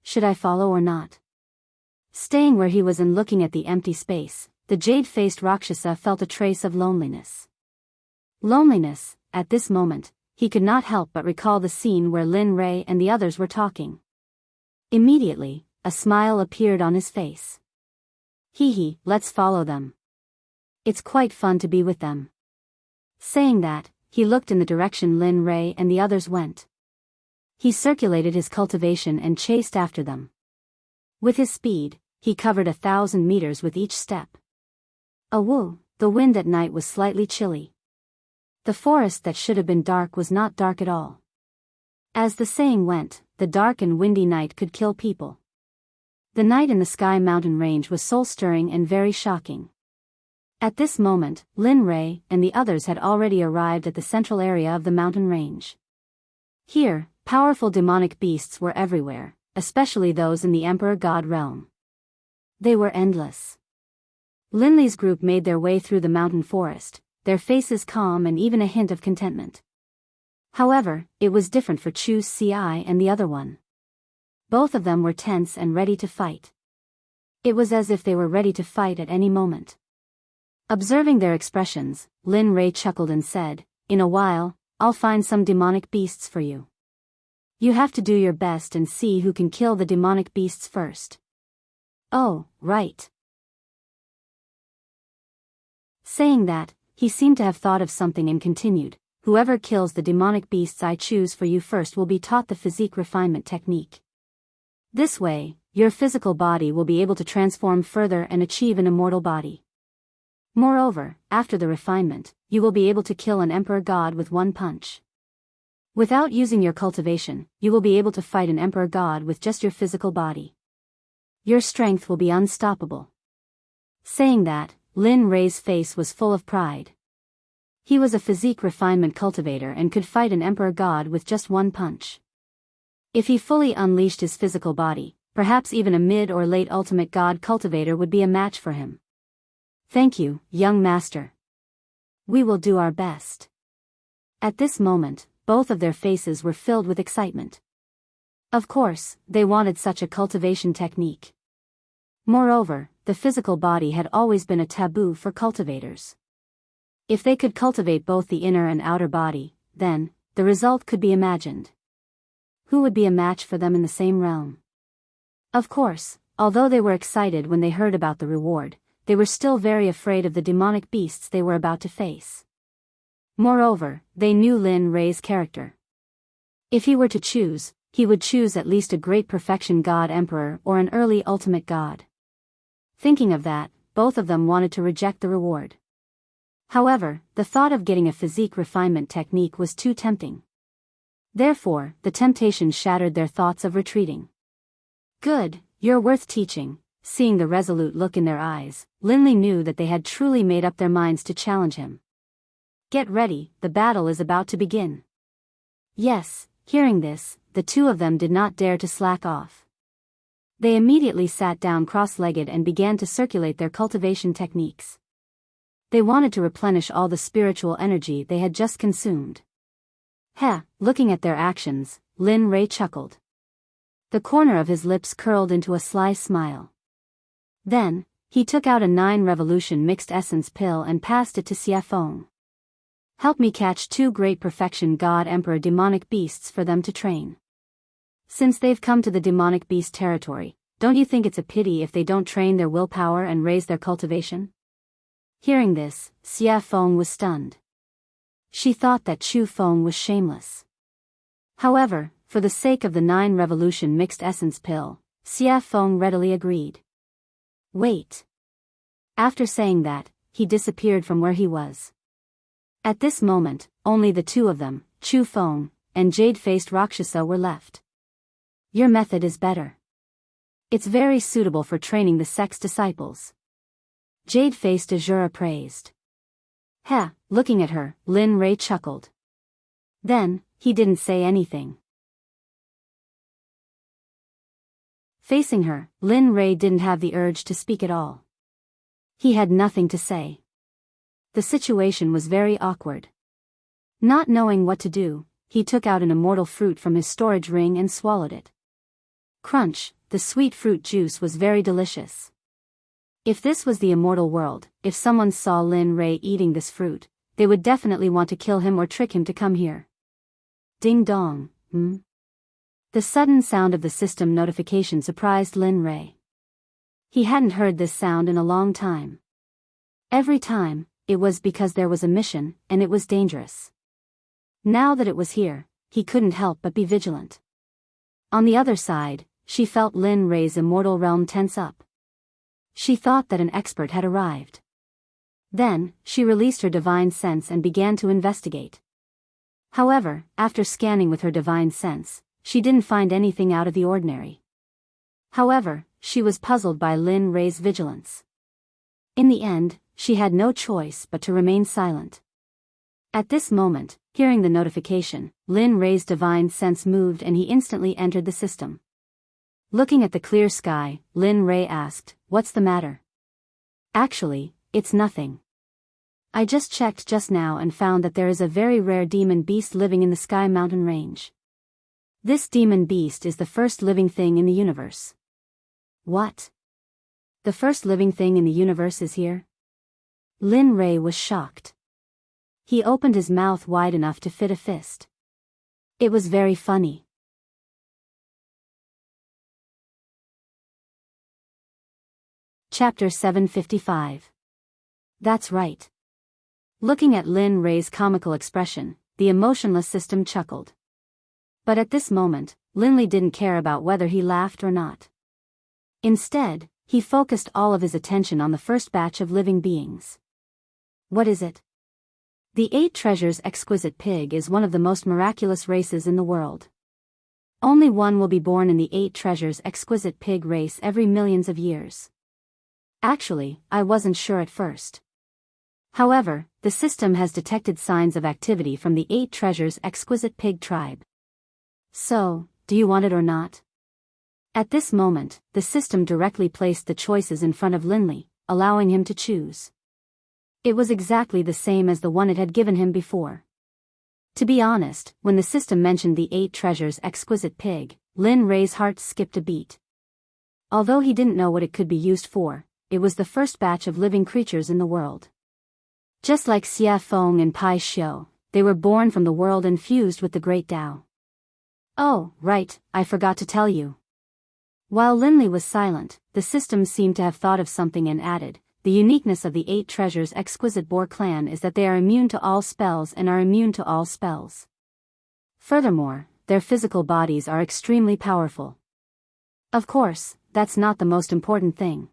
Should I follow or not? Staying where he was and looking at the empty space, the jade-faced Rakshasa felt a trace of loneliness. At this moment, he could not help but recall the scene where Lin Ray and the others were talking. Immediately, a smile appeared on his face. "Hee, let's follow them. It's quite fun to be with them." Saying that, he looked in the direction Lin Ray and the others went. He circulated his cultivation and chased after them. With his speed, he covered 1,000 meters with each step. Awoo, the wind at night was slightly chilly. The forest that should have been dark was not dark at all. As the saying went, the dark and windy night could kill people. The night in the Sky Mountain Range was soul-stirring and very shocking. At this moment, Lin Rei and the others had already arrived at the central area of the mountain range. Here, powerful demonic beasts were everywhere, especially those in the Emperor God realm. They were endless. Linley's group made their way through the mountain forest, their faces calm and even a hint of contentment. However, it was different for Chu Ci and the other one. Both of them were tense and ready to fight. It was as if they were ready to fight at any moment. Observing their expressions, Lin Rei chuckled and said, "In a while, I'll find some demonic beasts for you. You have to do your best and see who can kill the demonic beasts first." "Oh, right." Saying that, he seemed to have thought of something and continued, "Whoever kills the demonic beasts I choose for you first will be taught the physique refinement technique. This way, your physical body will be able to transform further and achieve an immortal body. Moreover, after the refinement, you will be able to kill an emperor god with one punch. Without using your cultivation, you will be able to fight an emperor god with just your physical body. Your strength will be unstoppable." Saying that, Lin Rei's face was full of pride. He was a physique refinement cultivator and could fight an emperor god with just one punch. If he fully unleashed his physical body, perhaps even a mid or late ultimate god cultivator would be a match for him. "Thank you, young master. We will do our best." At this moment, both of their faces were filled with excitement. Of course, they wanted such a cultivation technique. Moreover, the physical body had always been a taboo for cultivators. If they could cultivate both the inner and outer body, then, the result could be imagined. Who would be a match for them in the same realm? Of course, although they were excited when they heard about the reward, they were still very afraid of the demonic beasts they were about to face. Moreover, they knew Lin Rei's character. If he were to choose, he would choose at least a great perfection god emperor or an early ultimate god. Thinking of that, both of them wanted to reject the reward. However, the thought of getting a physique refinement technique was too tempting. Therefore, the temptation shattered their thoughts of retreating. "Good, you're worth teaching." Seeing the resolute look in their eyes, Linley knew that they had truly made up their minds to challenge him. "Get ready, the battle is about to begin." Yes, hearing this, the two of them did not dare to slack off. They immediately sat down cross-legged and began to circulate their cultivation techniques. They wanted to replenish all the spiritual energy they had just consumed. Looking at their actions, Lin Rei chuckled. The corner of his lips curled into a sly smile. Then, he took out a 9-revolution mixed essence pill and passed it to Xie Feng. "Help me catch 2 great perfection god emperor demonic beasts for them to train. Since they've come to the demonic beast territory, don't you think it's a pity if they don't train their willpower and raise their cultivation?" Hearing this, Xie Feng was stunned. She thought that Chu Feng was shameless. However, for the sake of the 9-revolution mixed essence pill, Xie Feng readily agreed. "Wait." After saying that, he disappeared from where he was. At this moment, only the two of them, Chu Feng and jade-faced Rakshasa, were left. "Your method is better. It's very suitable for training the Sect's disciples." Jade-faced Azura praised. Looking at her, Lin Rei chuckled. Then, he didn't say anything. Facing her, Lin Rei didn't have the urge to speak at all. He had nothing to say. The situation was very awkward. Not knowing what to do, he took out an immortal fruit from his storage ring and swallowed it. Crunch, the sweet fruit juice was very delicious. If this was the immortal world, if someone saw Lin Rei eating this fruit, they would definitely want to kill him or trick him to come here. Ding dong, The sudden sound of the system notification surprised Lin Rei. He hadn't heard this sound in a long time. Every time, it was because there was a mission, and it was dangerous. Now that it was here, he couldn't help but be vigilant. On the other side, she felt Lin Rei's immortal realm tense up. She thought that an expert had arrived. Then, she released her divine sense and began to investigate. However, after scanning with her divine sense, she didn't find anything out of the ordinary. However, she was puzzled by Lin Rei's vigilance. In the end, she had no choice but to remain silent. At this moment, hearing the notification, Lin Rei's divine sense moved and he instantly entered the system. Looking at the clear sky, Lin Rei asked, "What's the matter?" "Actually, it's nothing. I just checked just now and found that there is a very rare demon beast living in the Sky Mountain range. This demon beast is the first living thing in the universe." "What? The first living thing in the universe is here?" Lin Rei was shocked. He opened his mouth wide enough to fit a fist. It was very funny. Chapter 755. That's right. Looking at Lin Rei's comical expression, the emotionless system chuckled. But at this moment, Lin Li didn't care about whether he laughed or not. Instead, he focused all of his attention on the first batch of living beings. What is it? The 8 Treasures Exquisite Pig is one of the most miraculous races in the world. Only one will be born in the 8 Treasures Exquisite Pig race every millions of years. Actually, I wasn't sure at first. However, the system has detected signs of activity from the 8 Treasures Exquisite Pig tribe. So, do you want it or not? At this moment, the system directly placed the choices in front of Lin Li, allowing him to choose. It was exactly the same as the one it had given him before. To be honest, when the system mentioned the 8 Treasures Exquisite Pig, Lin Rei's heart skipped a beat. Although he didn't know what it could be used for, it was the first batch of living creatures in the world. Just like Xia Feng and Pai Xiu, they were born from the world and fused with the Great Tao. Oh, right, I forgot to tell you. While Lin Li was silent, the system seemed to have thought of something and added, "The uniqueness of the 8 Treasures Exquisite Boar clan is that they are immune to all spells and are immune to all spells. Furthermore, their physical bodies are extremely powerful. Of course, that's not the most important thing.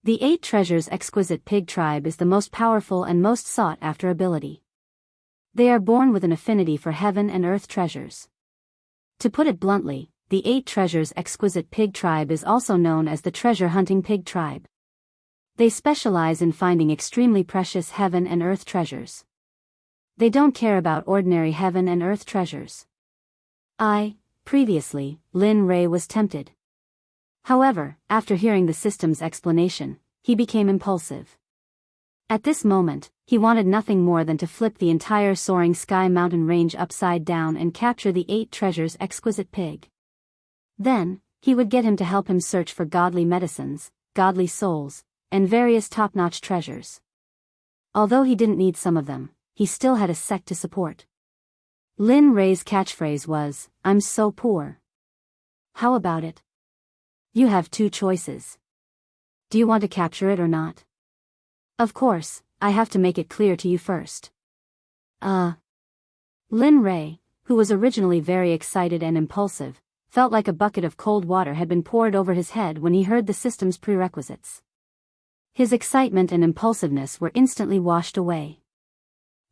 The 8 Treasures Exquisite Pig tribe is the most powerful and most sought-after ability. They are born with an affinity for heaven and earth treasures. To put it bluntly, the 8 Treasures Exquisite Pig tribe is also known as the treasure-hunting pig tribe. They specialize in finding extremely precious heaven and earth treasures. They don't care about ordinary heaven and earth treasures." Previously, Lin Rei was tempted. However, after hearing the system's explanation, he became impulsive. At this moment, he wanted nothing more than to flip the entire soaring Sky Mountain range upside down and capture the 8 Treasures Exquisite Pig. Then, he would get him to help him search for godly medicines, godly souls, and various top-notch treasures. Although he didn't need some of them, he still had a sect to support. Lin Rei's catchphrase was, "I'm so poor." How about it? You have 2 choices. Do you want to capture it or not? Of course, I have to make it clear to you first. Lin Rei, who was originally very excited and impulsive, felt like a bucket of cold water had been poured over his head when he heard the system's prerequisites. His excitement and impulsiveness were instantly washed away.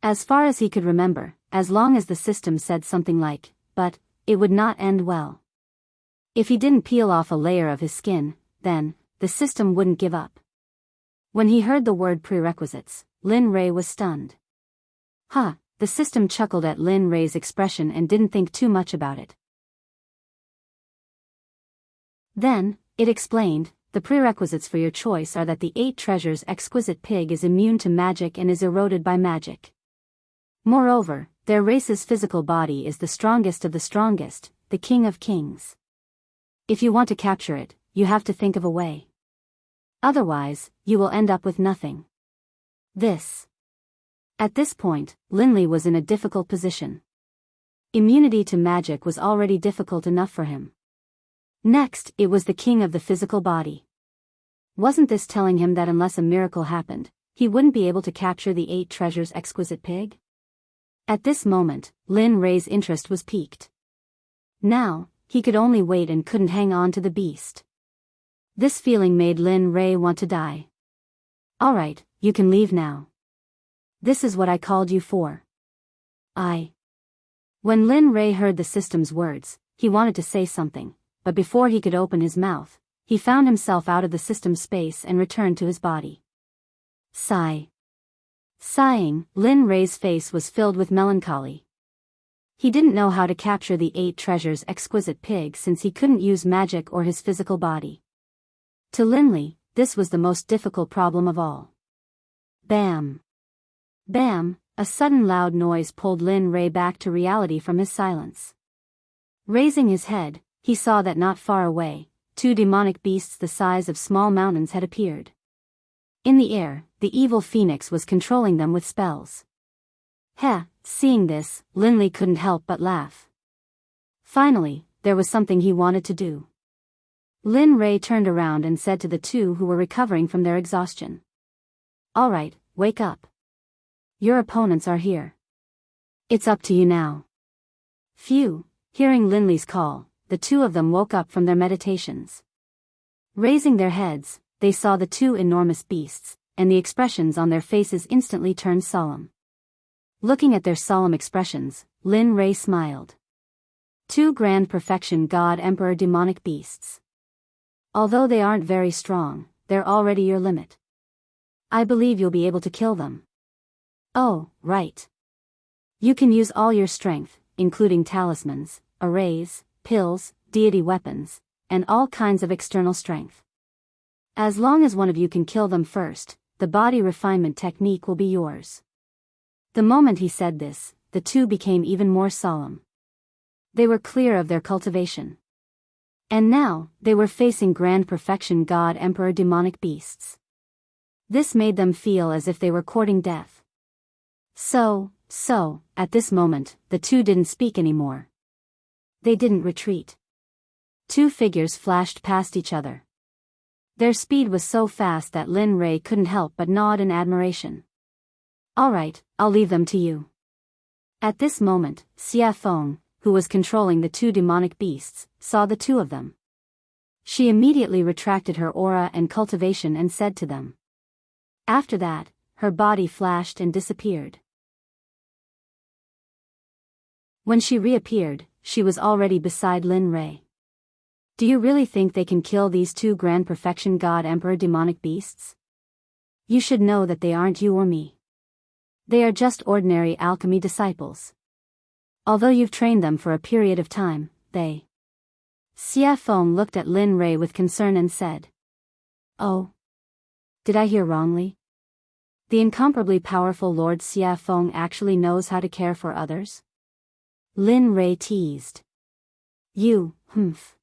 As far as he could remember, as long as the system said something like, "but," it would not end well. If he didn't peel off a layer of his skin, then, the system wouldn't give up. When he heard the word prerequisites, Lin Rei was stunned. The system chuckled at Lin Rei's expression and didn't think too much about it. Then, it explained, "The prerequisites for your choice are that the 8 Treasures Exquisite Pig is immune to magic and is eroded by magic. Moreover, their race's physical body is the strongest of the strongest, the king of kings. If you want to capture it, you have to think of a way. Otherwise, you will end up with nothing." At this point, Lin Li was in a difficult position. Immunity to magic was already difficult enough for him. Next, it was the king of the physical body. Wasn't this telling him that unless a miracle happened, he wouldn't be able to capture the 8 Treasures Exquisite Pig? At this moment, Lin Rei's interest was piqued. Now, he could only wait and couldn't hang on to the beast. This feeling made Lin Rei want to die. "Alright, you can leave now. This is what I called you for. When Lin Rei heard the system's words, he wanted to say something, but before he could open his mouth, he found himself out of the system's space and returned to his body. Sigh. Sighing, Lin Rei's face was filled with melancholy. He didn't know how to capture the 8 treasures exquisite pig since he couldn't use magic or his physical body. To Linley, this was the most difficult problem of all. Bam! Bam! A sudden loud noise pulled Lin Rei back to reality from his silence. Raising his head, he saw that not far away, 2 demonic beasts the size of small mountains had appeared. In the air, the evil phoenix was controlling them with spells. Seeing this, Linley couldn't help but laugh. Finally, there was something he wanted to do. Lin Rei turned around and said to the 2 who were recovering from their exhaustion. All right, wake up. Your opponents are here. It's up to you now. Phew, hearing Linley's call, the 2 of them woke up from their meditations. Raising their heads, they saw the 2 enormous beasts, and the expressions on their faces instantly turned solemn. Looking at their solemn expressions, Lin Rei smiled. 2 grand perfection God Emperor demonic beasts. Although they aren't very strong, they're already your limit. I believe you'll be able to kill them. Oh, right. You can use all your strength, including talismans, arrays, pills, deity weapons, and all kinds of external strength. As long as one of you can kill them first, the body refinement technique will be yours. The moment he said this, the 2 became even more solemn. They were clear of their cultivation. And now, they were facing grand perfection God Emperor demonic beasts. This made them feel as if they were courting death. So, at this moment, the 2 didn't speak anymore. They didn't retreat. 2 figures flashed past each other. Their speed was so fast that Lin Rei couldn't help but nod in admiration. All right, I'll leave them to you. At this moment, Xia Feng, who was controlling the 2 demonic beasts, saw the 2 of them. She immediately retracted her aura and cultivation and said to them. After that, her body flashed and disappeared. When she reappeared, she was already beside Lin Rei. Do you really think they can kill these 2 grand perfection God Emperor demonic beasts? You should know that they aren't you or me. They are just ordinary alchemy disciples. Although you've trained them for a period of time, they... Xia Feng looked at Lin Rei with concern and said. Oh. Did I hear wrongly? The incomparably powerful Lord Xia Feng actually knows how to care for others? Lin Rei teased. You, humph.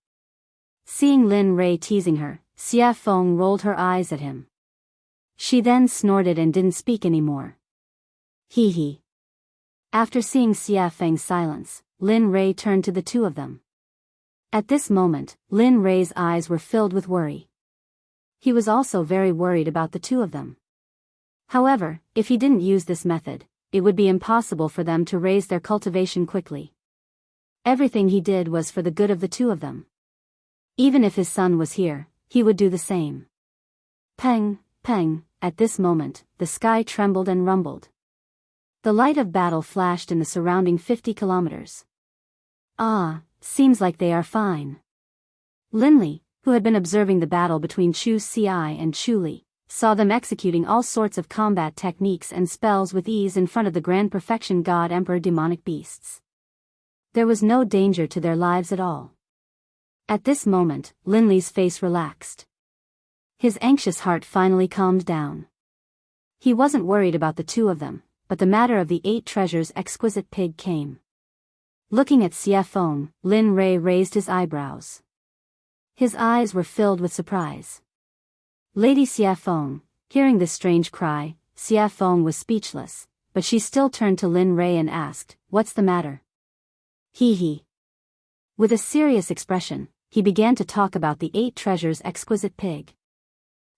Seeing Lin Rei teasing her, Xia Feng rolled her eyes at him. She then snorted and didn't speak anymore. Hee hee. After seeing Xia Feng's silence, Lin Rei turned to the 2 of them. At this moment, Lin Rei's eyes were filled with worry. He was also very worried about the 2 of them. However, if he didn't use this method, it would be impossible for them to raise their cultivation quickly. Everything he did was for the good of the 2 of them. Even if his son was here, he would do the same. Peng, peng, at this moment, the sky trembled and rumbled. The light of battle flashed in the surrounding 50 kilometers. Seems like they are fine. Linley, who had been observing the battle between Chu Xi and Chu Li, saw them executing all sorts of combat techniques and spells with ease in front of the Grand Perfection God Emperor demonic beasts. There was no danger to their lives at all. At this moment, Linley's face relaxed. His anxious heart finally calmed down. He wasn't worried about the 2 of them, but the matter of the 8 treasures exquisite pig came. Looking at Xia Feng, Lin Rei raised his eyebrows. His eyes were filled with surprise. Lady Xia Feng, hearing this strange cry, Xia Feng was speechless, but she still turned to Lin Rei and asked, "What's the matter?" Hee hee. With a serious expression, he began to talk about the 8 treasures exquisite pig.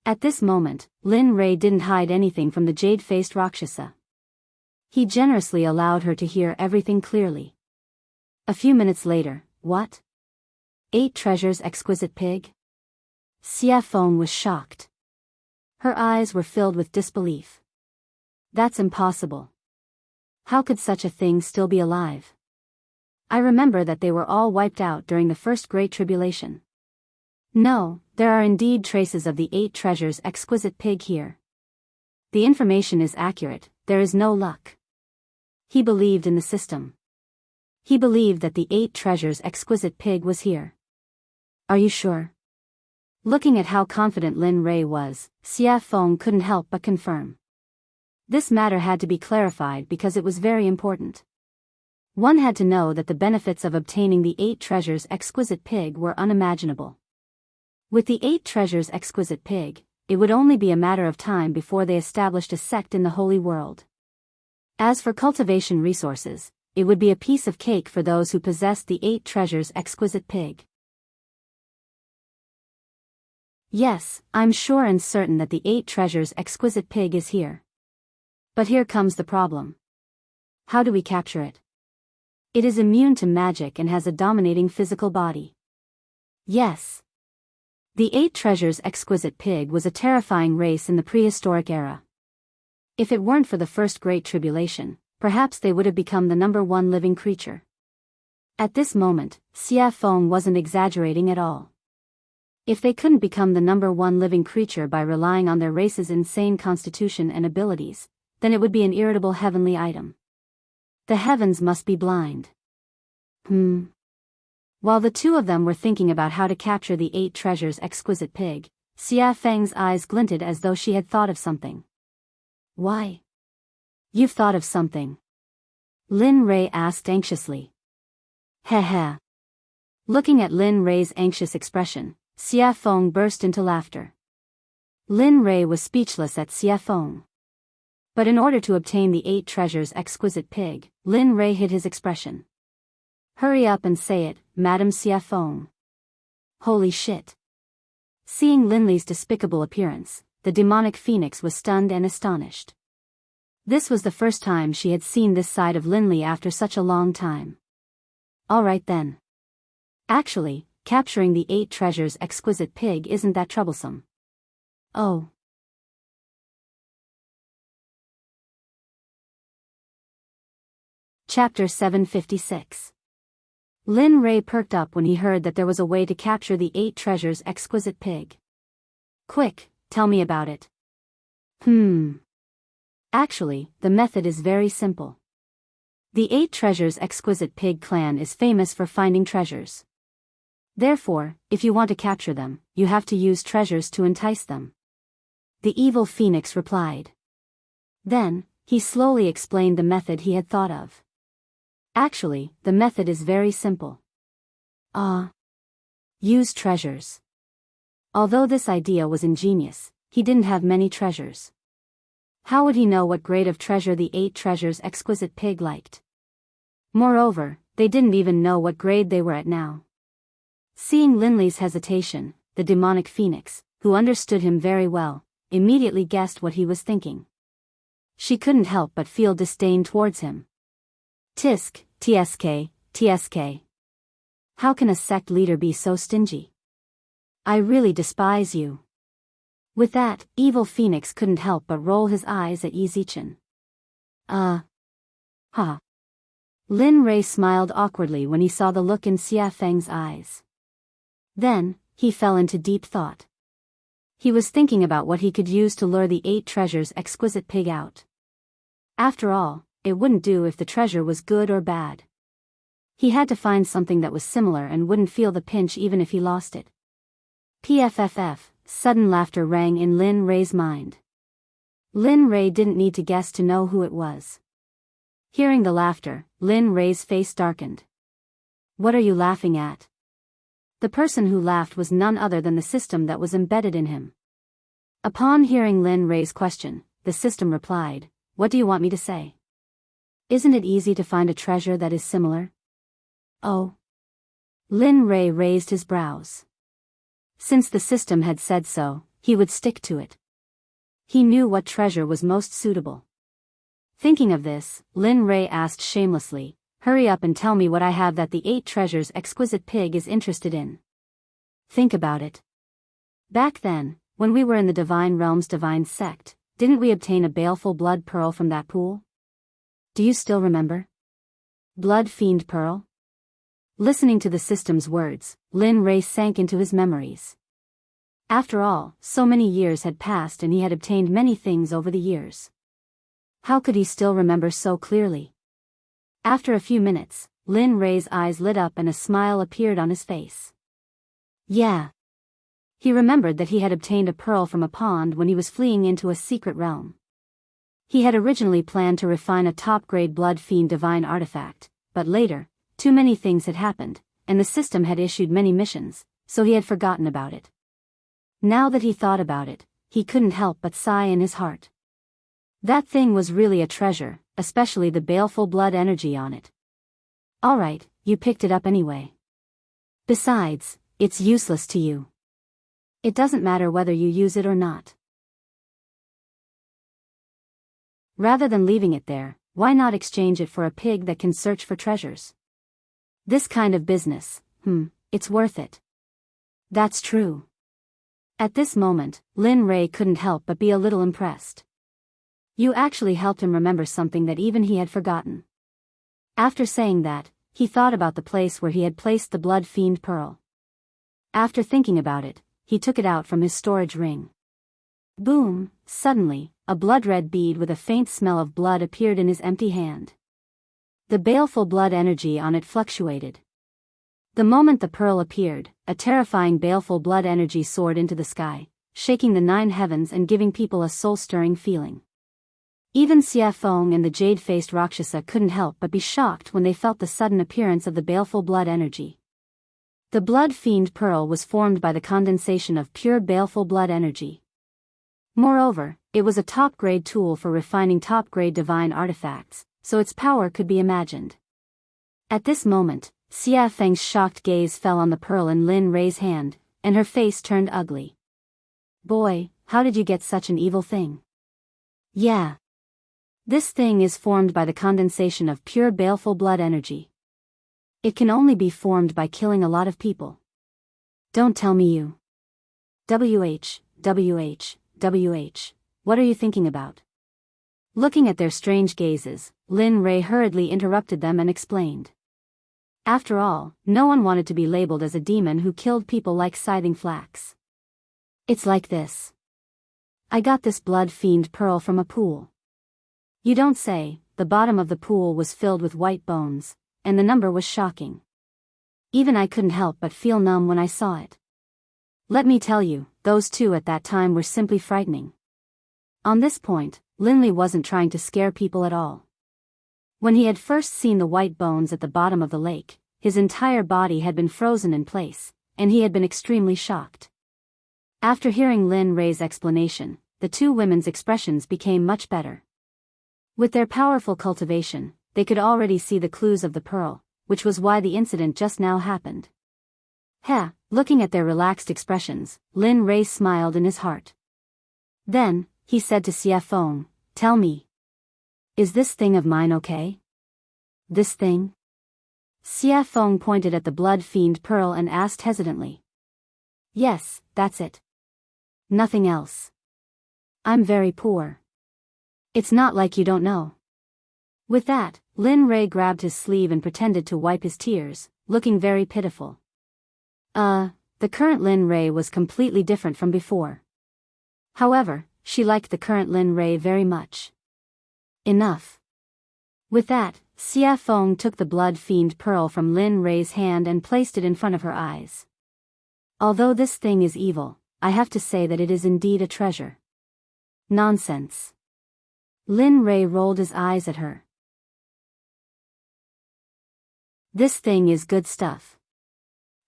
At this moment, Lin Rei didn't hide anything from the jade-faced Rakshasa. He generously allowed her to hear everything clearly. A few minutes later, what? 8 treasures exquisite pig? Xia Feng was shocked. Her eyes were filled with disbelief. That's impossible. How could such a thing still be alive? I remember that they were all wiped out during the first Great Tribulation. No, there are indeed traces of the 8 treasures exquisite pig here. The information is accurate, there is no luck. He believed in the system. He believed that the 8 treasures exquisite pig was here. Are you sure? Looking at how confident Lin Rei was, Xia Feng couldn't help but confirm. This matter had to be clarified because it was very important. One had to know that the benefits of obtaining the 8 treasures exquisite pig were unimaginable. With the 8 treasures exquisite pig, it would only be a matter of time before they established a sect in the Holy World. As for cultivation resources, it would be a piece of cake for those who possessed the 8 treasures exquisite pig. Yes, I'm sure and certain that the 8 treasures exquisite pig is here. But here comes the problem. How do we capture it? It is immune to magic and has a dominating physical body. Yes. The 8 treasures exquisite pig was a terrifying race in the prehistoric era. If it weren't for the first Great Tribulation, perhaps they would have become the #1 living creature. At this moment, Xia Feng wasn't exaggerating at all. If they couldn't become the #1 living creature by relying on their race's insane constitution and abilities, then it would be an irritable heavenly item. The heavens must be blind. While the two of them were thinking about how to capture the 8 treasures exquisite pig, Xia Feng's eyes glinted as though she had thought of something. Why? You've thought of something? Lin Rei asked anxiously. Heh. Looking at Lin Rei's anxious expression, Xia Feng burst into laughter. Lin Rei was speechless at Xia Feng. But in order to obtain the 8 treasures exquisite pig, Lin Rei hid his expression. Hurry up and say it, Madame Xia Feng. Holy shit. Seeing Linley's despicable appearance, the demonic phoenix was stunned and astonished. This was the first time she had seen this side of Linley after such a long time. Alright then. Actually, capturing the 8 treasures exquisite pig isn't that troublesome. Oh. Chapter 756. Lin Rei perked up when he heard that there was a way to capture the 8 treasures exquisite pig. Quick, tell me about it. Actually, the method is very simple. The 8 treasures exquisite pig clan is famous for finding treasures. Therefore, if you want to capture them, you have to use treasures to entice them. The evil phoenix replied. Then, he slowly explained the method he had thought of. Actually, the method is very simple. Use treasures. Although this idea was ingenious, he didn't have many treasures. How would he know what grade of treasure the 8 treasures exquisite pig liked? Moreover, they didn't even know what grade they were at now. Seeing Linley's hesitation, the demonic phoenix, who understood him very well, immediately guessed what he was thinking. She couldn't help but feel disdain towards him. TSK. How can a sect leader be so stingy? I really despise you. With that, evil phoenix couldn't help but roll his eyes at Yi Zichen. Lin Rei smiled awkwardly when he saw the look in Xia Feng's eyes. Then, he fell into deep thought. He was thinking about what he could use to lure the 8 treasures exquisite pig out. After all, it wouldn't do if the treasure was good or bad. He had to find something that was similar and wouldn't feel the pinch even if he lost it. PFFF, sudden laughter rang in Lin Rei's mind. Lin Rei didn't need to guess to know who it was. Hearing the laughter, Lin Rei's face darkened. What are you laughing at? The person who laughed was none other than the system that was embedded in him. Upon hearing Lin Rei's question, the system replied, What do you want me to say? Isn't it easy to find a treasure that is similar? Oh. Lin Rei raised his brows. Since the system had said so, he would stick to it. He knew what treasure was most suitable. Thinking of this, Lin Rei asked shamelessly, Hurry up and tell me what I have that the 8 treasures exquisite pig is interested in. Think about it. Back then, when we were in the Divine Realm's Divine Sect, didn't we obtain a baleful blood pearl from that pool? Do you still remember? Blood Fiend Pearl? Listening to the system's words, Lin Ray sank into his memories. After all, so many years had passed and he had obtained many things over the years. How could he still remember so clearly? After a few minutes, Lin Ray's eyes lit up and a smile appeared on his face. Yeah. He remembered that he had obtained a pearl from a pond when he was fleeing into a secret realm. He had originally planned to refine a top-grade Blood Fiend divine artifact, but later, too many things had happened, and the system had issued many missions, so he had forgotten about it. Now that he thought about it, he couldn't help but sigh in his heart. That thing was really a treasure, especially the baleful blood energy on it. Alright, you picked it up anyway. Besides, it's useless to you. It doesn't matter whether you use it or not. Rather than leaving it there, why not exchange it for a pig that can search for treasures? This kind of business, it's worth it. That's true. At this moment, Lin Ray couldn't help but be a little impressed. You actually helped him remember something that even he had forgotten. After saying that, he thought about the place where he had placed the Blood Fiend Pearl. After thinking about it, he took it out from his storage ring. Boom! Suddenly, a blood-red bead with a faint smell of blood appeared in his empty hand. The baleful blood energy on it fluctuated. The moment the pearl appeared, a terrifying baleful blood energy soared into the sky, shaking the 9 heavens and giving people a soul-stirring feeling. Even Xia Feng and the jade-faced Rakshasa couldn't help but be shocked when they felt the sudden appearance of the baleful blood energy. The Blood Fiend Pearl was formed by the condensation of pure baleful blood energy. Moreover, it was a top-grade tool for refining top-grade divine artifacts, so its power could be imagined. At this moment, Xia Feng's shocked gaze fell on the pearl in Lin Ray's hand, and her face turned ugly. Boy, how did you get such an evil thing? Yeah. This thing is formed by the condensation of pure baleful blood energy. It can only be formed by killing a lot of people. Don't tell me you. WH, what are you thinking about? Looking at their strange gazes, Lin Ray hurriedly interrupted them and explained. After all, no one wanted to be labeled as a demon who killed people like scything flax. It's like this. I got this Blood Fiend Pearl from a pool. You don't say. The bottom of the pool was filled with white bones, and the number was shocking. Even I couldn't help but feel numb when I saw it. Let me tell you, those two at that time were simply frightening. On this point, Linley wasn't trying to scare people at all. When he had first seen the white bones at the bottom of the lake, his entire body had been frozen in place, and he had been extremely shocked. After hearing Lin Ray's explanation, the two women's expressions became much better. With their powerful cultivation, they could already see the clues of the pearl, which was why the incident just now happened. Looking at their relaxed expressions, Lin Ray smiled in his heart. Then, he said to Xia Feng, tell me. Is this thing of mine okay? This thing? Xia Feng pointed at the Blood Fiend Pearl and asked hesitantly. Yes, that's it. Nothing else. I'm very poor. It's not like you don't know. With that, Lin Ray grabbed his sleeve and pretended to wipe his tears, looking very pitiful. The current Lin Ray was completely different from before. However, she liked the current Lin Ray very much. Enough. With that, Xia Feng took the Blood Fiend Pearl from Lin Ray's hand and placed it in front of her eyes. Although this thing is evil, I have to say that it is indeed a treasure. Nonsense. Lin Ray rolled his eyes at her. This thing is good stuff.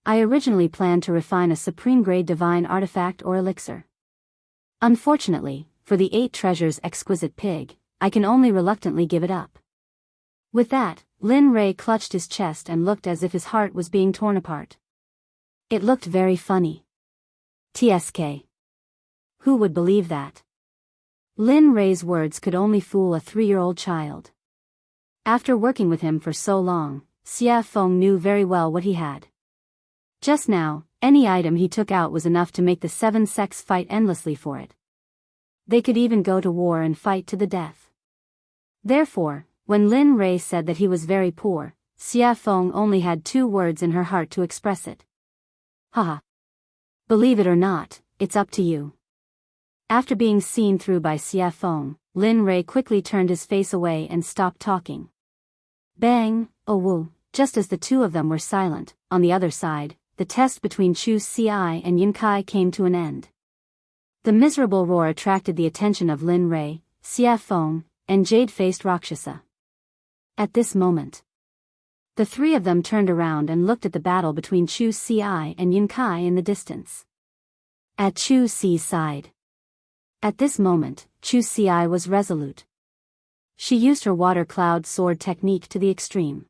I originally planned to refine a supreme-grade divine artifact or elixir. Unfortunately, for the 8 treasures exquisite pig, I can only reluctantly give it up. With that, Lin Ray clutched his chest and looked as if his heart was being torn apart. It looked very funny. TSK. Who would believe that? Lin Ray's words could only fool a 3-year-old child. After working with him for so long, Xia Feng knew very well what he had. Just now, any item he took out was enough to make the 7 sects fight endlessly for it. They could even go to war and fight to the death. Therefore, when Lin Rei said that he was very poor, Xia Feng only had 2 words in her heart to express it. Haha. Believe it or not, it's up to you. After being seen through by Xia Feng, Lin Rei quickly turned his face away and stopped talking. Bang, oh woo, just as the 2 of them were silent, on the other side, the test between Chu Xi and Yun Kai came to an end. The miserable roar attracted the attention of Lin Rei, Xia Feng, and jade-faced Rakshasa. At this moment, the 3 of them turned around and looked at the battle between Chu Xi and Yun Kai in the distance. At Chu Xi's side. At this moment, Chu Xi was resolute. She used her water cloud sword technique to the extreme.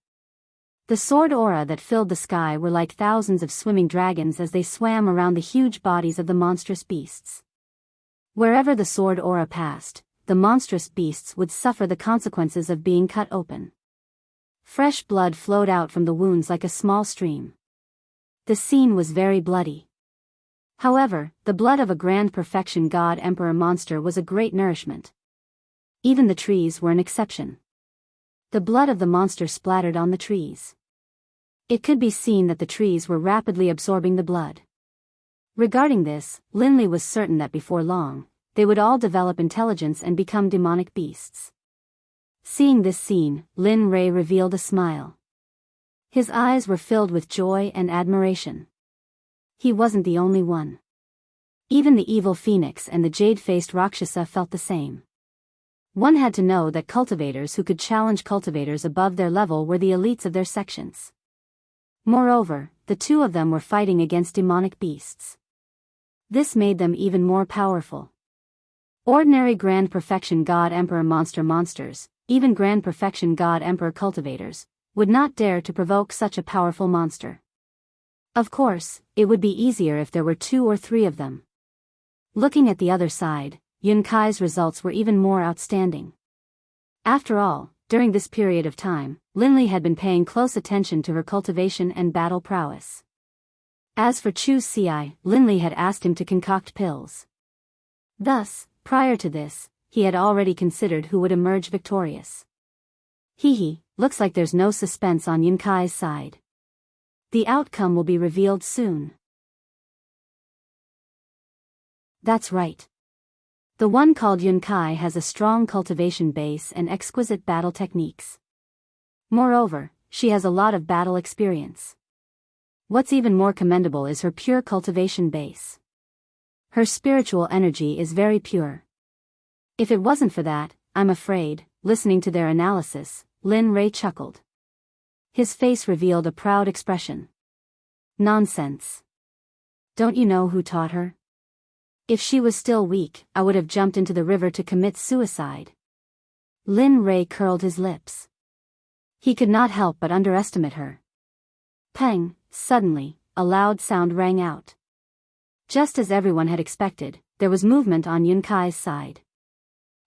The sword aura that filled the sky were like thousands of swimming dragons as they swam around the huge bodies of the monstrous beasts. Wherever the sword aura passed, the monstrous beasts would suffer the consequences of being cut open. Fresh blood flowed out from the wounds like a small stream. The scene was very bloody. However, the blood of a grand perfection god emperor monster was a great nourishment. Even the trees were an exception. The blood of the monster splattered on the trees. It could be seen that the trees were rapidly absorbing the blood. Regarding this, Linley was certain that before long, they would all develop intelligence and become demonic beasts. Seeing this scene, Lin Rei revealed a smile. His eyes were filled with joy and admiration. He wasn't the only one. Even the evil phoenix and the jade-faced Rakshasa felt the same. One had to know that cultivators who could challenge cultivators above their level were the elites of their sections. Moreover, the 2 of them were fighting against demonic beasts. This made them even more powerful. Ordinary Grand Perfection God Emperor monsters, even Grand Perfection God Emperor cultivators, would not dare to provoke such a powerful monster. Of course, it would be easier if there were 2 or 3 of them. Looking at the other side, Yun Kai's results were even more outstanding. After all, during this period of time, Linley had been paying close attention to her cultivation and battle prowess. As for Chu Xi, Linley had asked him to concoct pills. Thus, prior to this, he had already considered who would emerge victorious. Looks like there's no suspense on Yun Kai's side. The outcome will be revealed soon. That's right. The one called Yun Kai has a strong cultivation base and exquisite battle techniques. Moreover, she has a lot of battle experience. What's even more commendable is her pure cultivation base. Her spiritual energy is very pure. If it wasn't for that, I'm afraid, listening to their analysis, Lin Rei chuckled. His face revealed a proud expression. Nonsense. Don't you know who taught her? If she was still weak, I would have jumped into the river to commit suicide. Lin Rei curled his lips. He could not help but underestimate her. Pang, suddenly, a loud sound rang out. Just as everyone had expected, there was movement on Yun Kai's side.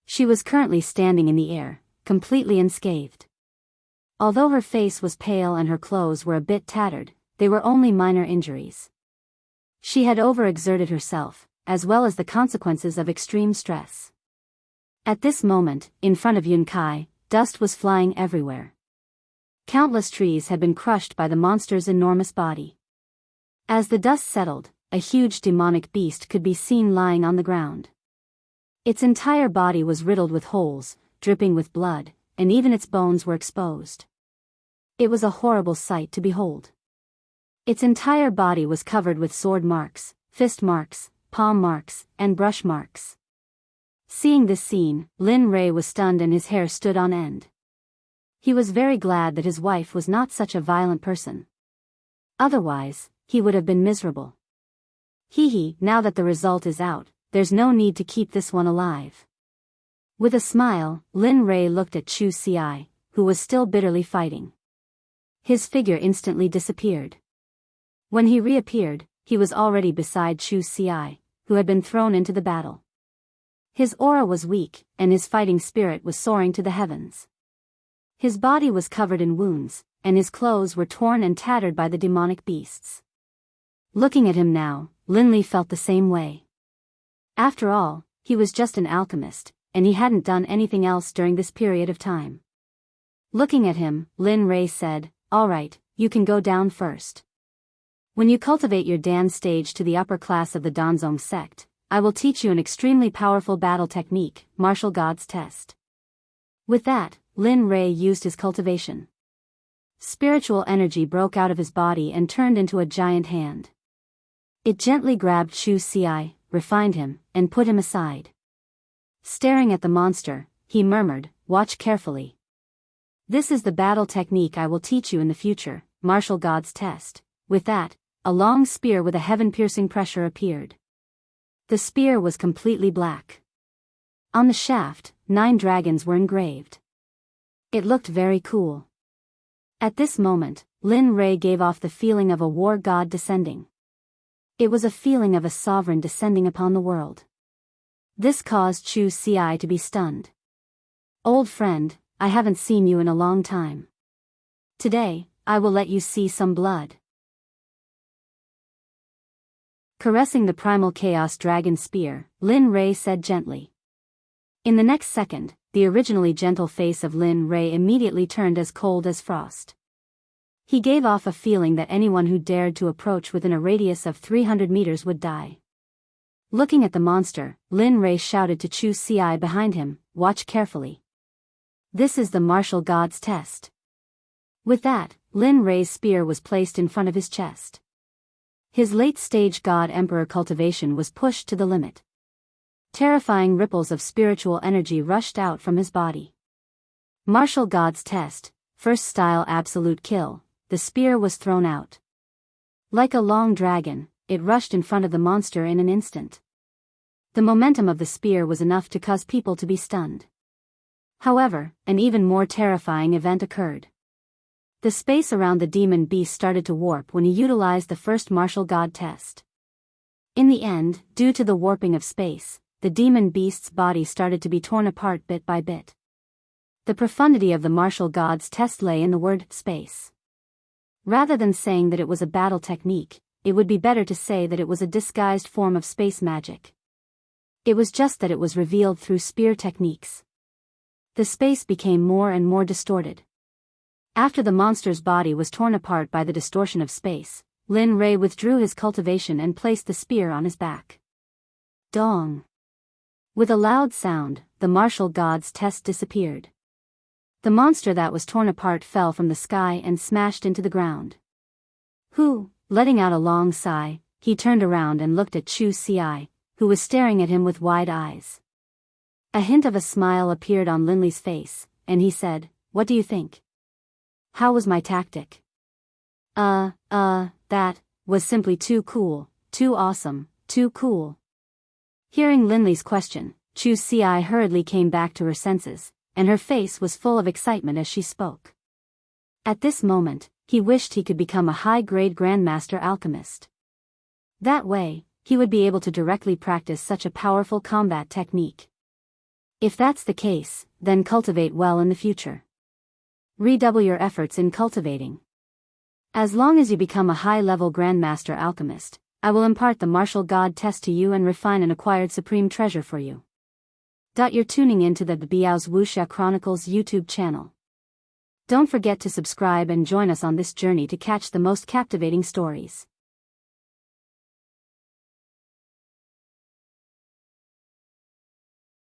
She was currently standing in the air, completely unscathed. Although her face was pale and her clothes were a bit tattered, they were only minor injuries. She had overexerted herself, as well as the consequences of extreme stress. At this moment, in front of Yun Kai, dust was flying everywhere. Countless trees had been crushed by the monster's enormous body. As the dust settled, a huge demonic beast could be seen lying on the ground. Its entire body was riddled with holes, dripping with blood, and even its bones were exposed. It was a horrible sight to behold. Its entire body was covered with sword marks, fist marks, palm marks, and brush marks. Seeing this scene, Lin Rei was stunned and his hair stood on end. He was very glad that his wife was not such a violent person. Otherwise, he would have been miserable. Now that the result is out, there's no need to keep this one alive. With a smile, Lin Rei looked at Chu Xi, who was still bitterly fighting. His figure instantly disappeared. When he reappeared, he was already beside Chu Xi, who had been thrown into the battle. His aura was weak, and his fighting spirit was soaring to the heavens. His body was covered in wounds, and his clothes were torn and tattered by the demonic beasts. Looking at him now, Linley felt the same way. After all, he was just an alchemist, and he hadn't done anything else during this period of time. Looking at him, Lin Ray said, "All right, you can go down first. When you cultivate your Dan stage to the upper class of the Danzong sect, I will teach you an extremely powerful battle technique, Martial God's Test." With that, Lin Ray used his cultivation. Spiritual energy broke out of his body and turned into a giant hand. It gently grabbed Chu Ci, refined him, and put him aside. Staring at the monster, he murmured, "Watch carefully. This is the battle technique I will teach you in the future, Martial God's Test." With that, a long spear with a heaven-piercing pressure appeared. The spear was completely black. On the shaft, 9 dragons were engraved. It looked very cool. At this moment, Lin Ray gave off the feeling of a war god descending. It was a feeling of a sovereign descending upon the world. This caused Chu Ci to be stunned. "Old friend, I haven't seen you in a long time. Today, I will let you see some blood." Caressing the primal chaos dragon spear, Lin Ray said gently. In the next second, the originally gentle face of Lin Ray immediately turned as cold as frost. He gave off a feeling that anyone who dared to approach within a radius of 300 meters would die. Looking at the monster, Lin Ray shouted to Chu Ci behind him, "Watch carefully. This is the Martial God's Test." With that, Lin Ray's spear was placed in front of his chest. His late-stage God-Emperor cultivation was pushed to the limit. Terrifying ripples of spiritual energy rushed out from his body. Martial God's Test, first style absolute kill. The spear was thrown out. Like a long dragon, it rushed in front of the monster in an instant. The momentum of the spear was enough to cause people to be stunned. However, an even more terrifying event occurred. The space around the demon beast started to warp when he utilized the first martial god test. In the end, due to the warping of space, the demon beast's body started to be torn apart bit by bit. The profundity of the martial god's test lay in the word space. Rather than saying that it was a battle technique, it would be better to say that it was a disguised form of space magic. It was just that it was revealed through spear techniques. The space became more and more distorted. After the monster's body was torn apart by the distortion of space, Lin Ray withdrew his cultivation and placed the spear on his back. Dong! With a loud sound, the martial god's test disappeared. The monster that was torn apart fell from the sky and smashed into the ground. Letting out a long sigh, he turned around and looked at Chu Ci, who was staring at him with wide eyes. A hint of a smile appeared on Linley's face, and he said, "What do you think? How was my tactic?" That was simply too cool, too awesome, too cool." Hearing Linley's question, Chu Ci hurriedly came back to her senses, and her face was full of excitement as she spoke. At this moment, he wished he could become a high-grade Grandmaster Alchemist. That way, he would be able to directly practice such a powerful combat technique. If that's the case, then cultivate well in the future. Redouble your efforts in cultivating. As long as you become a high-level Grandmaster Alchemist, I will impart the martial god test to you and refine an acquired supreme treasure for you. You're tuning into the Biyao's Wuxia Chronicles YouTube channel. Don't forget to subscribe and join us on this journey to catch the most captivating stories.